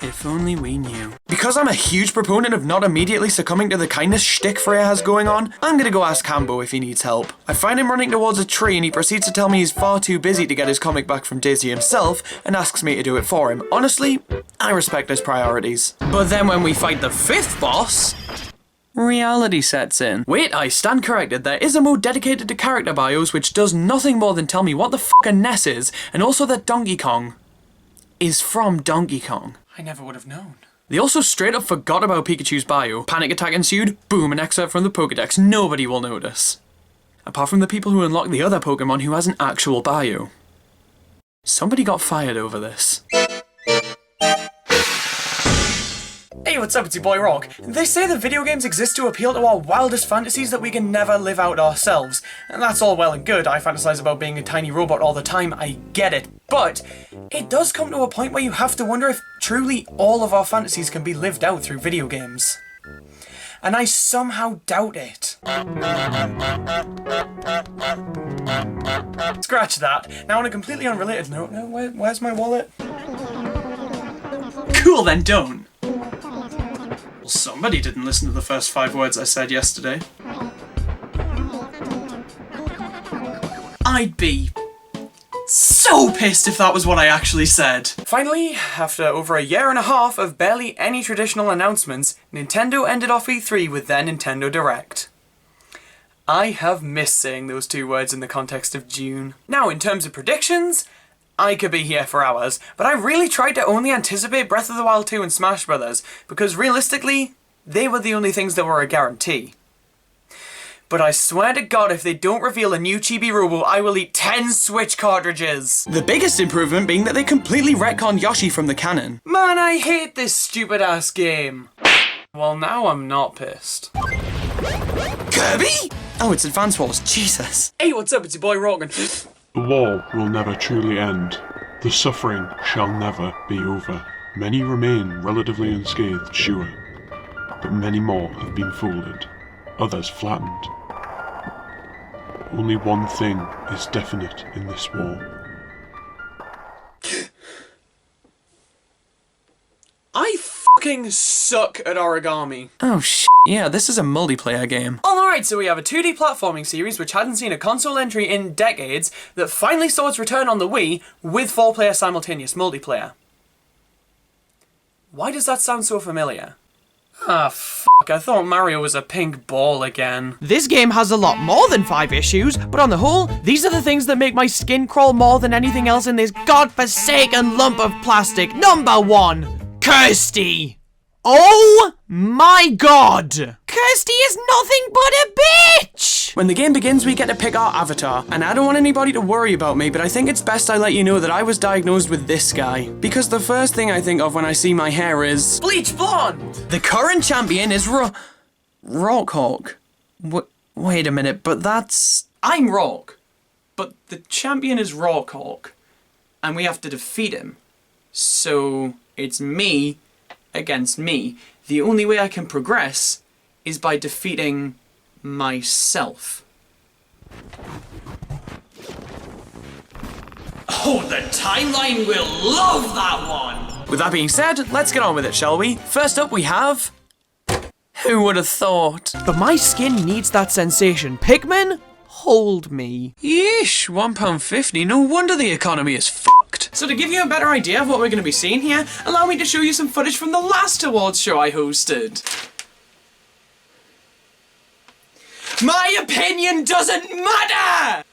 If only we knew. Because I'm a huge proponent of not immediately succumbing to the kindness shtick Freya has going on, I'm gonna go ask Hambo if he needs help. I find him running towards a tree and he proceeds to tell me he's far too busy to get his comic back from Daisy himself and asks me to do it for him. Honestly, I respect his priorities. But then when we fight the 5th boss, reality sets in. Wait, I stand corrected. There is a mode dedicated to character bios which does nothing more than tell me what the f*** a Ness is, and also that Donkey Kong is from Donkey Kong. I never would have known. They also straight up forgot about Pikachu's bio. Panic attack ensued, boom, an excerpt from the Pokédex. Nobody will notice. Apart from the people who unlock the other Pokemon who has an actual bio. Somebody got fired over this. Hey, what's up? It's your boy Rawk. They say that video games exist to appeal to our wildest fantasies that we can never live out ourselves. And that's all well and good. I fantasize about being a tiny robot all the time, I get it. But it does come to a point where you have to wonder if truly all of our fantasies can be lived out through video games. And I somehow doubt it. Scratch that. Now on a completely unrelated note, where's my wallet? Cool then, don't. Well, somebody didn't listen to the first 5 words I said yesterday. I'd be so pissed if that was what I actually said. Finally, after over a year and a half of barely any traditional announcements, Nintendo ended off E3 with their Nintendo Direct. I have missed saying those 2 words in the context of June. Now, in terms of predictions, I could be here for hours, but I really tried to only anticipate Breath of the Wild 2 and Smash Brothers, because realistically, they were the only things that were a guarantee. But I swear to God, if they don't reveal a new Chibi Robo, I will eat 10 Switch cartridges! The biggest improvement being that they completely retconned Yoshi from the canon. Man, I hate this stupid ass game. Well, now I'm not pissed. Kirby? Oh, it's Advance Wars, Jesus. Hey, what's up? It's your boy Rawk. The war will never truly end. The suffering shall never be over. Many remain relatively unscathed, sure, but many more have been folded, others flattened. Only one thing is definite in this war. I fucking suck at origami. Oh yeah, this is a multiplayer game. Alright, so we have a 2D platforming series which hadn't seen a console entry in decades that finally saw its return on the Wii with 4-player simultaneous multiplayer. Why does that sound so familiar? Ah, fuck, I thought Mario was a pink ball again. This game has a lot more than 5 issues, but on the whole, these are the things that make my skin crawl more than anything else in this godforsaken lump of plastic. Number 1, Kirsty. Oh my God! Kirsty is nothing but a bitch! When the game begins, we get to pick our avatar, and I don't want anybody to worry about me, but I think it's best I let you know that I was diagnosed with this guy. Because the first thing I think of when I see my hair is... bleach blonde! The current champion is Rawk. Wait a minute, but that's... I'm Rawk, but the champion is Rawk, and we have to defeat him. So, it's me against me. The only way I can progress is by defeating myself. Oh, the timeline will love that one! With that being said, let's get on with it, shall we? First up we have... Who would have thought? But my skin needs that sensation. Pikmin, hold me. Yeesh, £1.50. No wonder the economy is fucked. So to give you a better idea of what we're going to be seeing here, allow me to show you some footage from the last awards show I hosted. My opinion doesn't matter!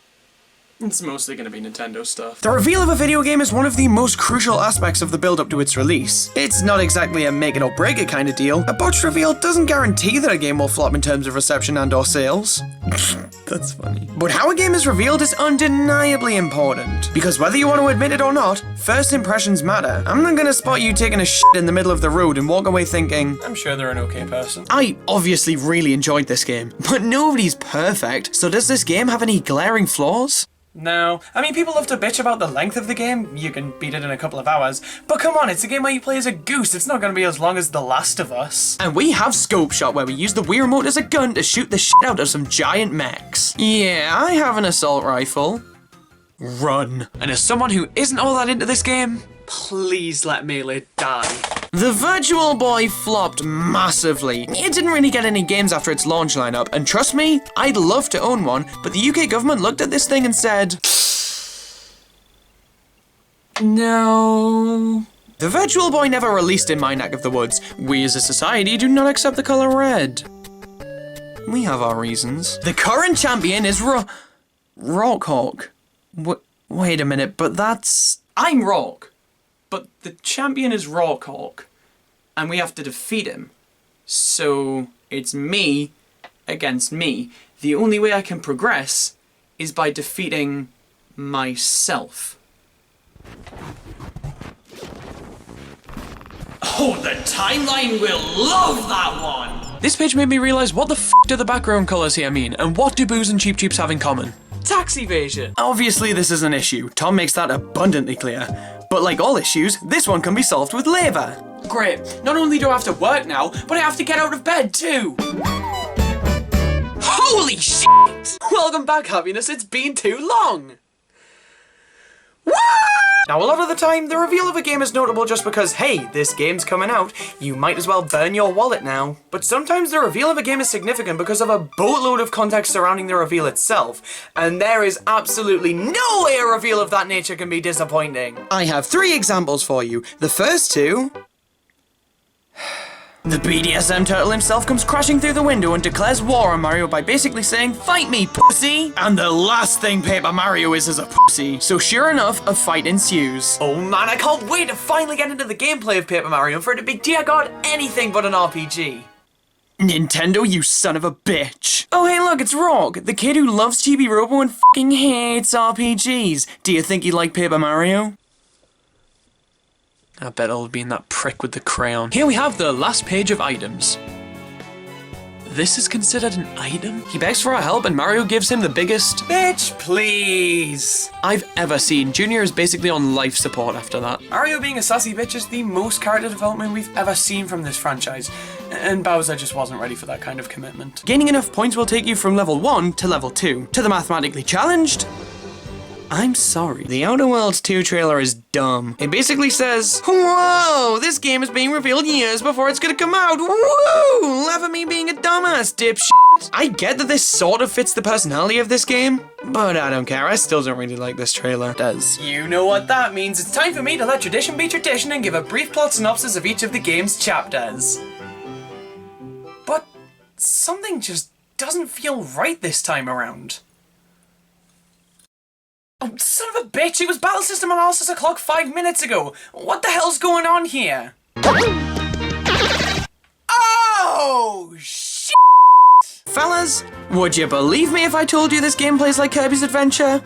It's mostly going to be Nintendo stuff. The reveal of a video game is one of the most crucial aspects of the build-up to its release. It's not exactly a make it or break it kind of deal. A botched reveal doesn't guarantee that a game will flop in terms of reception and or sales. That's funny. But how a game is revealed is undeniably important. Because whether you want to admit it or not, first impressions matter. I'm not gonna spot you taking a shit in the middle of the road and walk away thinking, I'm sure they're an okay person. I obviously really enjoyed this game, but nobody's perfect, so does this game have any glaring flaws? No. I mean, people love to bitch about the length of the game. You can beat it in a couple of hours. But come on, it's a game where you play as a goose. It's not going to be as long as The Last of Us. And we have Scope Shot, where we use the Wii Remote as a gun to shoot the shit out of some giant mechs. Yeah, I have an assault rifle. Run. And as someone who isn't all that into this game, please let Melee die. The Virtual Boy flopped massively. It didn't really get any games after its launch lineup, and trust me, I'd love to own one, but the UK government looked at this thing and said... No. The Virtual Boy never released in my neck of the woods. We as a society do not accept the colour red. We have our reasons. The current champion is Rawk. Wait a minute, but that's... I'm Rawk. But the champion is Rawk, and we have to defeat him. So it's me against me. The only way I can progress is by defeating myself. Oh, the timeline will love that one! This page made me realise what the f*** do the background colours here mean, and what do Boos and Cheep Cheeps have in common? Tax evasion! Obviously this is an issue, Tom makes that abundantly clear. But like all issues, this one can be solved with labour. Great, not only do I have to work now, but I have to get out of bed too! Holy shit! Welcome back, happiness, it's been too long! Woo! Now, a lot of the time, the reveal of a game is notable just because, hey, this game's coming out, you might as well burn your wallet now. But sometimes the reveal of a game is significant because of a boatload of context surrounding the reveal itself, and there is absolutely no way a reveal of that nature can be disappointing. I have 3 examples for you. The first 2... The BDSM turtle himself comes crashing through the window and declares war on Mario by basically saying, "Fight me, pussy!" And the last thing Paper Mario is a pussy. So sure enough, a fight ensues. Oh man, I can't wait to finally get into the gameplay of Paper Mario for it to be, dear God, anything but an RPG. Nintendo, you son of a bitch. Oh hey look, it's Rawk, the kid who loves Chibi Robo and fucking hates RPGs. Do you think you like Paper Mario? I bet it'll be in that prick with the crayon. Here we have the last page of items. This is considered an item? He begs for our help and Mario gives him the biggest "bitch please" I've ever seen. Junior is basically on life support after that. Mario being a sassy bitch is the most character development we've ever seen from this franchise, and Bowser just wasn't ready for that kind of commitment. Gaining enough points will take you from level 1 to level 2. To the mathematically challenged, I'm sorry. The Outer Worlds 2 trailer is dumb. It basically says, "Whoa, this game is being revealed years before it's gonna come out. Woo! Laugh at me being a dumbass, dipshit." I get that this sort of fits the personality of this game, but I don't care. I still don't really like this trailer. It does. You know what that means. It's time for me to let tradition be tradition and give a brief plot synopsis of each of the game's chapters. But something just doesn't feel right this time around. Oh, son of a bitch, it was battle system analysis o'clock 5 minutes ago. What the hell's going on here? Oh, shit! Fellas, would you believe me if I told you this game plays like Kirby's Adventure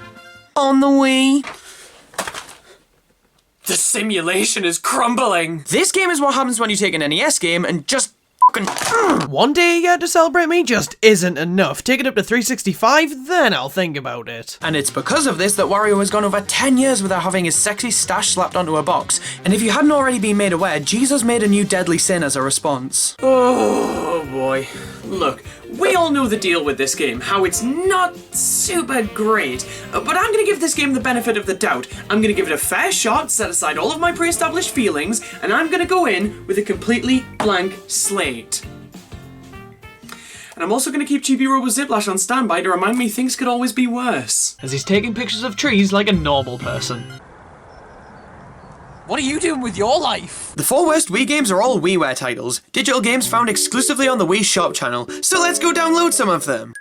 on the Wii? The simulation is crumbling. This game is what happens when you take an NES game and just One day to celebrate me just isn't enough. Take it up to 365, then I'll think about it. And it's because of this that Wario has gone over 10 years without having his sexy stash slapped onto a box. And if you hadn't already been made aware, Jesus made a new deadly sin as a response. Oh boy. Look, we all know the deal with this game, how it's not super great, but I'm gonna give this game the benefit of the doubt. I'm gonna give it a fair shot, set aside all of my pre-established feelings, and I'm gonna go in with a completely blank slate. And I'm also gonna keep Chibi Robo Ziplash on standby to remind me things could always be worse. As he's taking pictures of trees like a normal person. What are you doing with your life? The 4 worst Wii games are all WiiWare titles, digital games found exclusively on the Wii Shop channel, so let's go download some of them.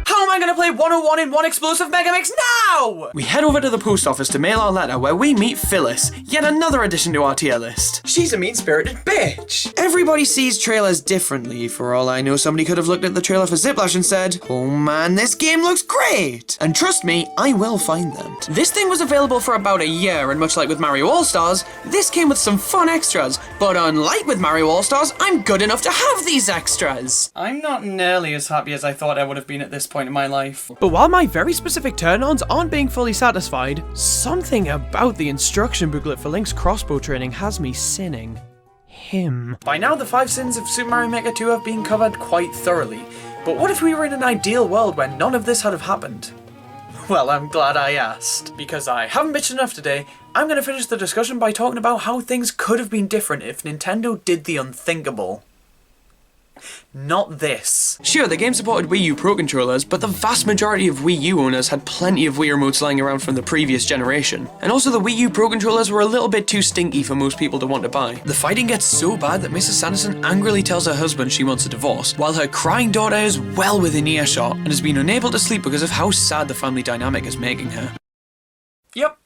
How am I gonna play 101 in one explosive megamix now? We head over to the post office to mail our letter where we meet Phyllis, yet another addition to our tier list. She's a mean-spirited bitch. Everybody sees trailers differently. For all I know, somebody could have looked at the trailer for Ziplash and said, "Oh man, this game looks great." And trust me, I will find them. This thing was available for about a year, and much like with Mario All-Stars, this came with some fun extras. But unlike with Mario All-Stars, I'm good enough to have these extras. I'm not nearly as happy as I thought I would have been at this point in my life. But while my very specific turn-ons aren't being fully satisfied, something about the instruction booklet for Link's crossbow training has me sinning. Him. By now, the 5 sins of Super Mario Maker 2 have been covered quite thoroughly. But what if we were in an ideal world where none of this had have happened? Well, I'm glad I asked. Because I haven't bitched enough today, I'm going to finish the discussion by talking about how things could have been different if Nintendo did the unthinkable. Not this. Sure, the game supported Wii U Pro Controllers, but the vast majority of Wii U owners had plenty of Wii remotes lying around from the previous generation. And also the Wii U Pro Controllers were a little bit too stinky for most people to want to buy. The fighting gets so bad that Mrs. Sanderson angrily tells her husband she wants a divorce, while her crying daughter is well within earshot and has been unable to sleep because of how sad the family dynamic is making her. Yep,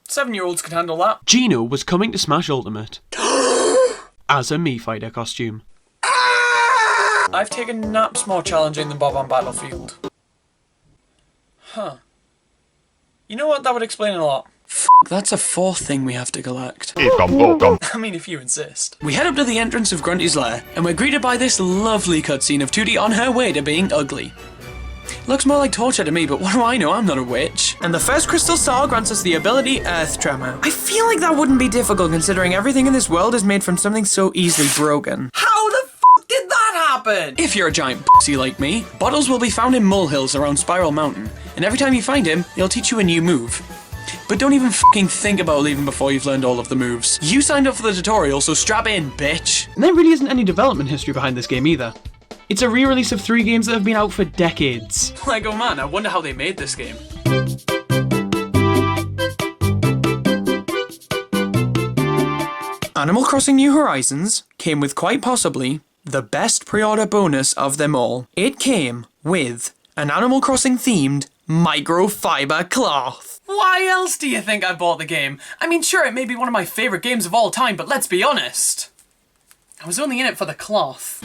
7-year-olds can handle that. Gino was coming to Smash Ultimate as a Mii Fighter costume. I've taken naps more challenging than Bob on Battlefield. Huh. You know what? That would explain a lot. That's a 4th thing we have to collect. I mean, if you insist. We head up to the entrance of Grunty's lair, and we're greeted by this lovely cutscene of Tooty on her way to being ugly. Looks more like torture to me, but what do I know? I'm not a witch. And the first Crystal Star grants us the ability Earth Tremor. I feel like that wouldn't be difficult considering everything in this world is made from something so easily broken. How the f*** did that happen? happen? If you're a giant pussy like me, Bottles will be found in molehills around Spiral Mountain, and every time you find him, he'll teach you a new move. But don't even fucking think about leaving before you've learned all of the moves. You signed up for the tutorial, so strap in, bitch. And there really isn't any development history behind this game either. It's a re-release of 3 games that have been out for decades. Lego man, I wonder how they made this game. Animal Crossing New Horizons came with quite possibly the best pre-order bonus of them all. It came with an Animal Crossing themed microfiber cloth. Why else do you think I bought the game? I mean, sure, it may be one of my favourite games of all time, but let's be honest. I was only in it for the cloth.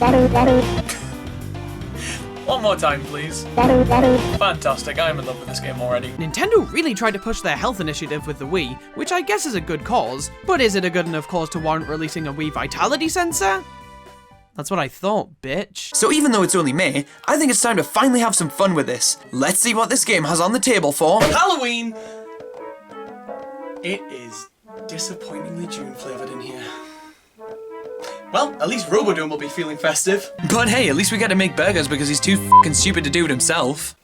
One more time, please. Fantastic, I'm in love with this game already. Nintendo really tried to push their health initiative with the Wii, which I guess is a good cause, but is it a good enough cause to warrant releasing a Wii Vitality sensor? That's what I thought, bitch. So even though it's only May, I think it's time to finally have some fun with this. Let's see what this game has on the table for Halloween! It is disappointingly June flavoured in here. Well, at least Robodome will be feeling festive. But hey, at least we get to make burgers because he's too fucking stupid to do it himself.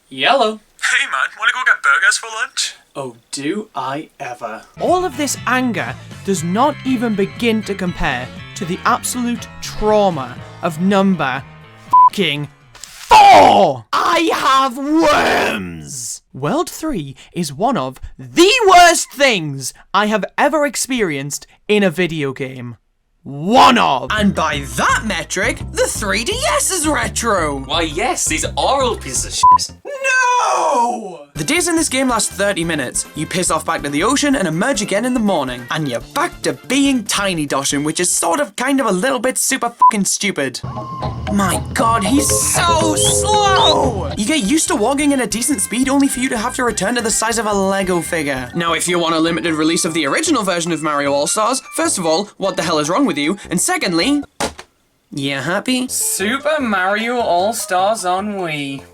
Yellow. Hey man, wanna go get burgers for lunch? Oh, do I ever. All of this anger does not even begin to compare to the absolute trauma of number fucking 4! I have worms! World 3 is one of the worst things I have ever experienced in a video game. One of! And by that metric, the 3DS is retro! Why yes, these are old pieces of shit. No! The days in this game last 30 minutes. You piss off back to the ocean and emerge again in the morning. And you're back to being Tiny Doshin, which is sort of kind of a little bit super fucking stupid. My god, he's so slow! You get used to walking at a decent speed only for you to have to return to the size of a Lego figure. Now, if you want a limited release of the original version of Mario All-Stars, first of all, what the hell is wrong with you? And secondly, you happy? Super Mario All-Stars on Wii.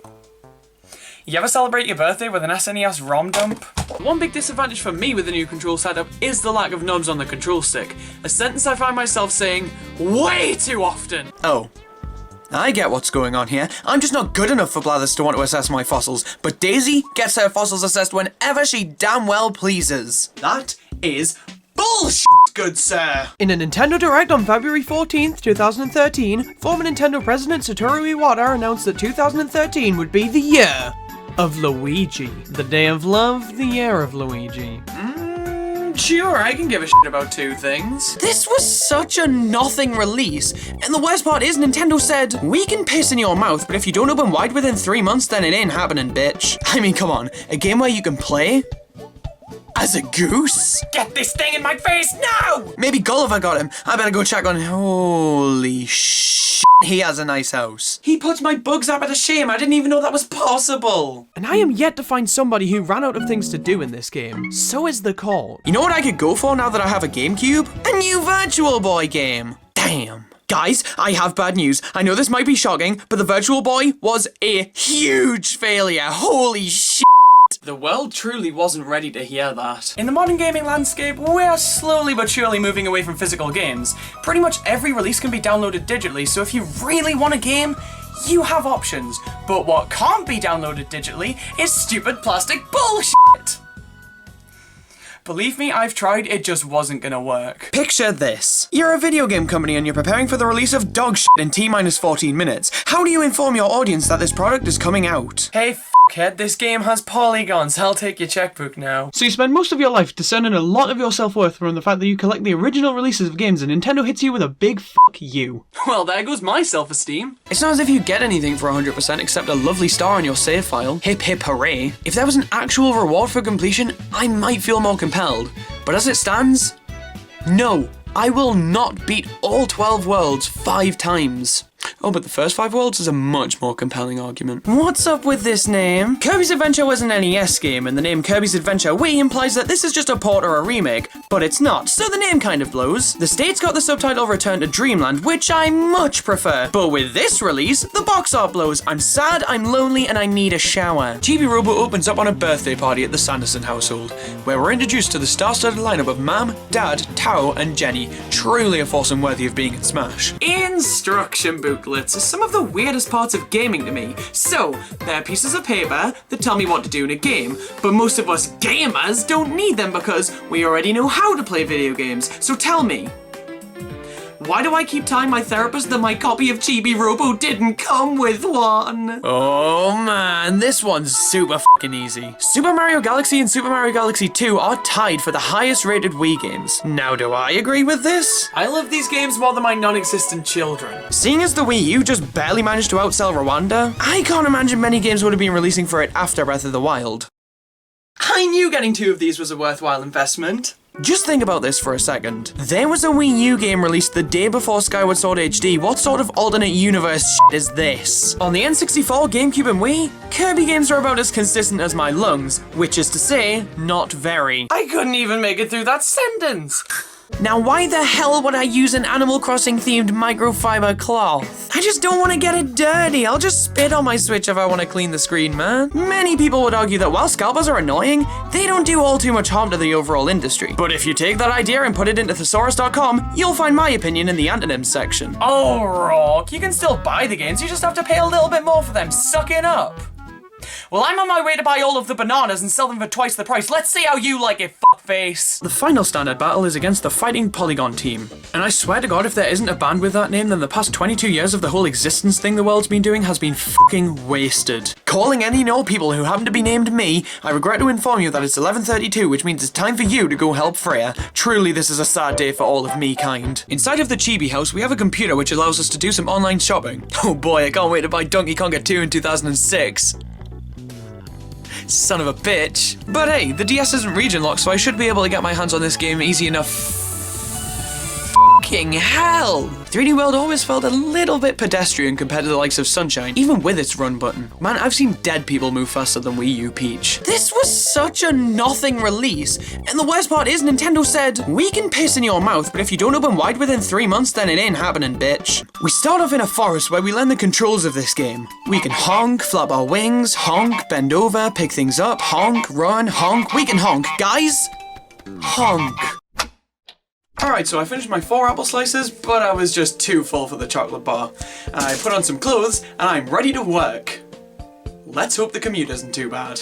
You ever celebrate your birthday with an SNES ROM dump? One big disadvantage for me with the new control setup is the lack of knobs on the control stick. A sentence I find myself saying way too often. Oh. I get what's going on here. I'm just not good enough for Blathers to want to assess my fossils, but Daisy gets her fossils assessed whenever she damn well pleases. That is bullshit, good sir. In a Nintendo Direct on February 14th, 2013, former Nintendo President Satoru Iwata announced that 2013 would be the year of Luigi. The day of love, the year of Luigi. Sure, I can give a shit about two things. This was such a nothing release. And the worst part is Nintendo said, we can piss in your mouth, but if you don't open wide within 3 months, then it ain't happening, bitch. I mean, come on. A game where you can play as a goose? Get this thing in my face now! Maybe Gulliver got him. I better go check on him. Holy shit. He has a nice house. He puts my bugs out to shame. I didn't even know that was possible. And I am yet to find somebody who ran out of things to do in this game. So is the call. You know what I could go for now that I have a GameCube? A new Virtual Boy game. Damn. Guys, I have bad news. I know this might be shocking, but the Virtual Boy was a huge failure. Holy shit. The world truly wasn't ready to hear that. In the modern gaming landscape, we are slowly but surely moving away from physical games. Pretty much every release can be downloaded digitally, so if you really want a game, you have options. But what can't be downloaded digitally is stupid plastic bullshit! Believe me, I've tried, it just wasn't gonna work. Picture this. You're a video game company and you're preparing for the release of dog shit in T-minus 14 minutes. How do you inform your audience that this product is coming out? Hey, f***head, this game has polygons. I'll take your checkbook now. So you spend most of your life discerning a lot of your self-worth from the fact that you collect the original releases of games and Nintendo hits you with a big fuck you. Well, there goes my self-esteem. It's not as if you get anything for 100% except a lovely star on your save file. Hip hip hooray. If there was an actual reward for completion, I might feel more compelled. But as it stands, no. I will not beat all 12 worlds 5 times. Oh, but the first 5 worlds is a much more compelling argument. What's up with this name? Kirby's Adventure was an NES game, and the name Kirby's Adventure Wii implies that this is just a port or a remake, but it's not, so the name kind of blows. The States got the subtitle Return to Dreamland, which I much prefer, but with this release, the box art blows. I'm sad, I'm lonely, and I need a shower. Chibi Robo opens up on a birthday party at the Sanderson household, where we're introduced to the star-studded lineup of Mam, Dad, Tao, and Jenny. Truly a foursome worthy of being in Smash. Instruction booklets are some of the weirdest parts of gaming to me. So, they're pieces of paper that tell me what to do in a game, but most of us gamers don't need them because we already know how to play video games. So tell me, why do I keep telling my therapist that my copy of Chibi Robo didn't come with one? Oh man, this one's super fucking easy. Super Mario Galaxy and Super Mario Galaxy 2 are tied for the highest rated Wii games. Now, do I agree with this? I love these games more than my non-existent children. Seeing as the Wii U just barely managed to outsell Rwanda, I can't imagine many games would have been releasing for it after Breath of the Wild. I knew getting 2 of these was a worthwhile investment. Just think about this for a second. There was a Wii U game released the day before Skyward Sword HD. What sort of alternate universe shit is this? On the N64, GameCube, and Wii, Kirby games are about as consistent as my lungs, which is to say, not very. I couldn't even make it through that sentence. Now, why the hell would I use an Animal Crossing themed microfiber cloth? I just don't want to get it dirty. I'll just spit on my Switch if I want to clean the screen, man. Many people would argue that while scalpers are annoying, they don't do all too much harm to the overall industry. But if you take that idea and put it into thesaurus.com, you'll find my opinion in the antonyms section. Oh, Rawk, you can still buy the games, you just have to pay a little bit more for them. Suck it up. Well, I'm on my way to buy all of the bananas and sell them for twice the price. Let's see how you like it, fuckface. The final standard battle is against the Fighting Polygon team. And I swear to God, if there isn't a band with that name, then the past 22 years of the whole existence thing the world's been doing has been fucking wasted. Calling any and all people who happen to be named me, I regret to inform you that it's 11:32, which means it's time for you to go help Freya. Truly, this is a sad day for all of me kind. Inside of the Chibi house, we have a computer which allows us to do some online shopping. Oh boy, I can't wait to buy Donkey Konga 2 in 2006. Son of a bitch. But hey, the DS isn't region locked, so I should be able to get my hands on this game easy enough. Fucking hell! 3D World always felt a little bit pedestrian compared to the likes of Sunshine, even with its run button. Man, I've seen dead people move faster than Wii U Peach. This was such a nothing release, and the worst part is Nintendo said, we can piss in your mouth, but if you don't open wide within 3 months, then it ain't happening, bitch. We start off in a forest where we learn the controls of this game. We can honk, flap our wings, honk, bend over, pick things up, honk, run, honk. We can honk, guys. Honk. Alright, so I finished my 4 apple slices, but I was just too full for the chocolate bar. I put on some clothes, and I'm ready to work. Let's hope the commute isn't too bad.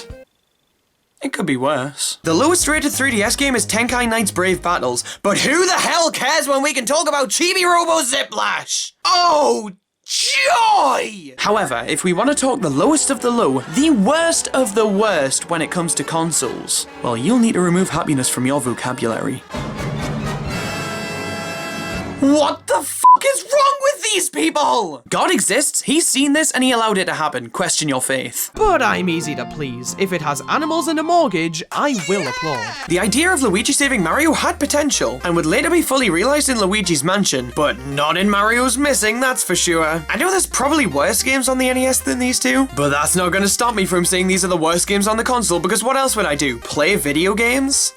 It could be worse. The lowest rated 3DS game is Tenkai Knight's Brave Battles, but who the hell cares when we can talk about Chibi Robo Ziplash? Oh, joy! However, if we want to talk the lowest of the low, the worst of the worst when it comes to consoles, well, you'll need to remove happiness from your vocabulary. What the fuck is wrong with these people? God exists, he's seen this, and he allowed it to happen. Question your faith. But I'm easy to please. If it has animals and a mortgage, I will applaud. The idea of Luigi saving Mario had potential, and would later be fully realized in Luigi's Mansion, but not in Mario's Missing, that's for sure. I know there's probably worse games on the NES than these two, but that's not gonna stop me from saying these are the worst games on the console, because what else would I do? Play video games?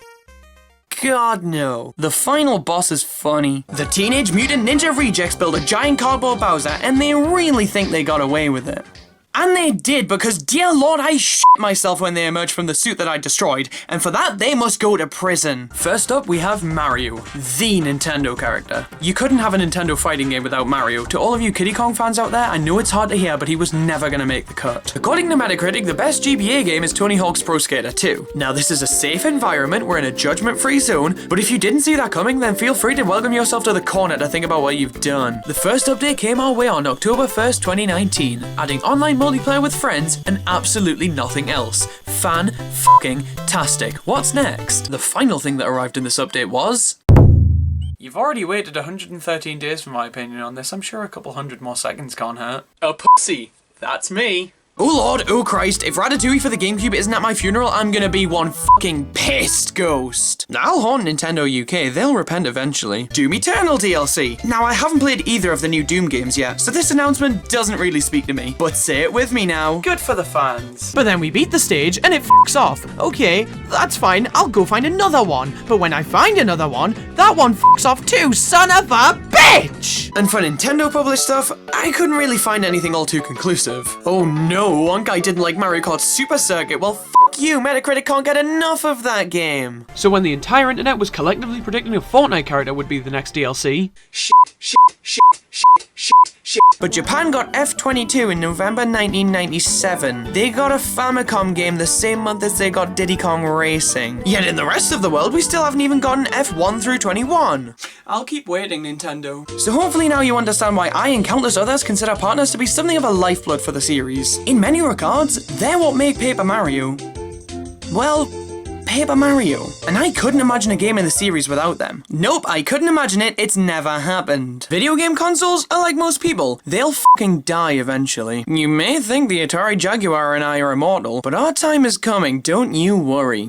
God, no. The final boss is funny. The Teenage Mutant Ninja Rejects build a giant cardboard Bowser, and they really think they got away with it. And they did, because dear lord, I shit myself when they emerged from the suit that I destroyed, and for that, they must go to prison. First up, we have Mario, the Nintendo character. You couldn't have a Nintendo fighting game without Mario. To all of you Kiddy Kong fans out there, I know it's hard to hear, but he was never gonna make the cut. According to Metacritic, the best GBA game is Tony Hawk's Pro Skater 2. Now, this is a safe environment, we're in a judgment-free zone, but if you didn't see that coming, then feel free to welcome yourself to the corner to think about what you've done. The first update came our way on October 1st, 2019, adding online multiplayer with friends and absolutely nothing else. Fan-fucking-tastic. What's next? The final thing that arrived in this update was... You've already waited 113 days for my opinion on this. I'm sure a couple hundred more seconds can't hurt. A pussy. That's me. Oh lord, oh Christ, if Ratatouille for the GameCube isn't at my funeral, I'm gonna be one fucking pissed ghost. I'll haunt Nintendo UK, they'll repent eventually. Doom Eternal DLC. Now, I haven't played either of the new Doom games yet, so this announcement doesn't really speak to me. But say it with me now. Good for the fans. But then we beat the stage and it fucks off. Okay, that's fine, I'll go find another one. But when I find another one, that one fucks off too, son of a bitch! And for Nintendo published stuff, I couldn't really find anything all too conclusive. Oh no, one guy didn't like Mario Kart Super Circuit. Well, fuck you, Metacritic can't get enough of that game. So when the entire internet was collectively predicting a Fortnite character would be the next DLC, But Japan got F-22 in November 1997. They got a Famicom game the same month as they got Diddy Kong Racing. Yet in the rest of the world, we still haven't even gotten F1 through 21. I'll keep waiting, Nintendo. So hopefully now you understand why I and countless others consider partners to be something of a lifeblood for the series. In many regards, they're what make Paper Mario, well, Paper Mario. And I couldn't imagine a game in the series without them. Nope, I couldn't imagine it, it's never happened. Video game consoles are like most people, they'll fucking die eventually. You may think the Atari Jaguar and I are immortal, but our time is coming, don't you worry.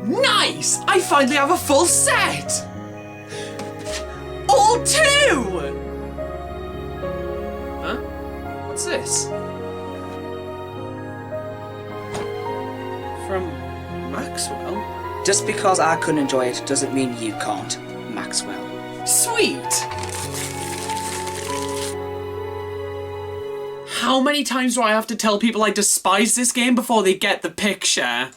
Nice! I finally have a full set! All two! Huh? What's this? From Maxwell? Just because I couldn't enjoy it doesn't mean you can't, Maxwell. Sweet! How many times do I have to tell people I despise this game before they get the picture?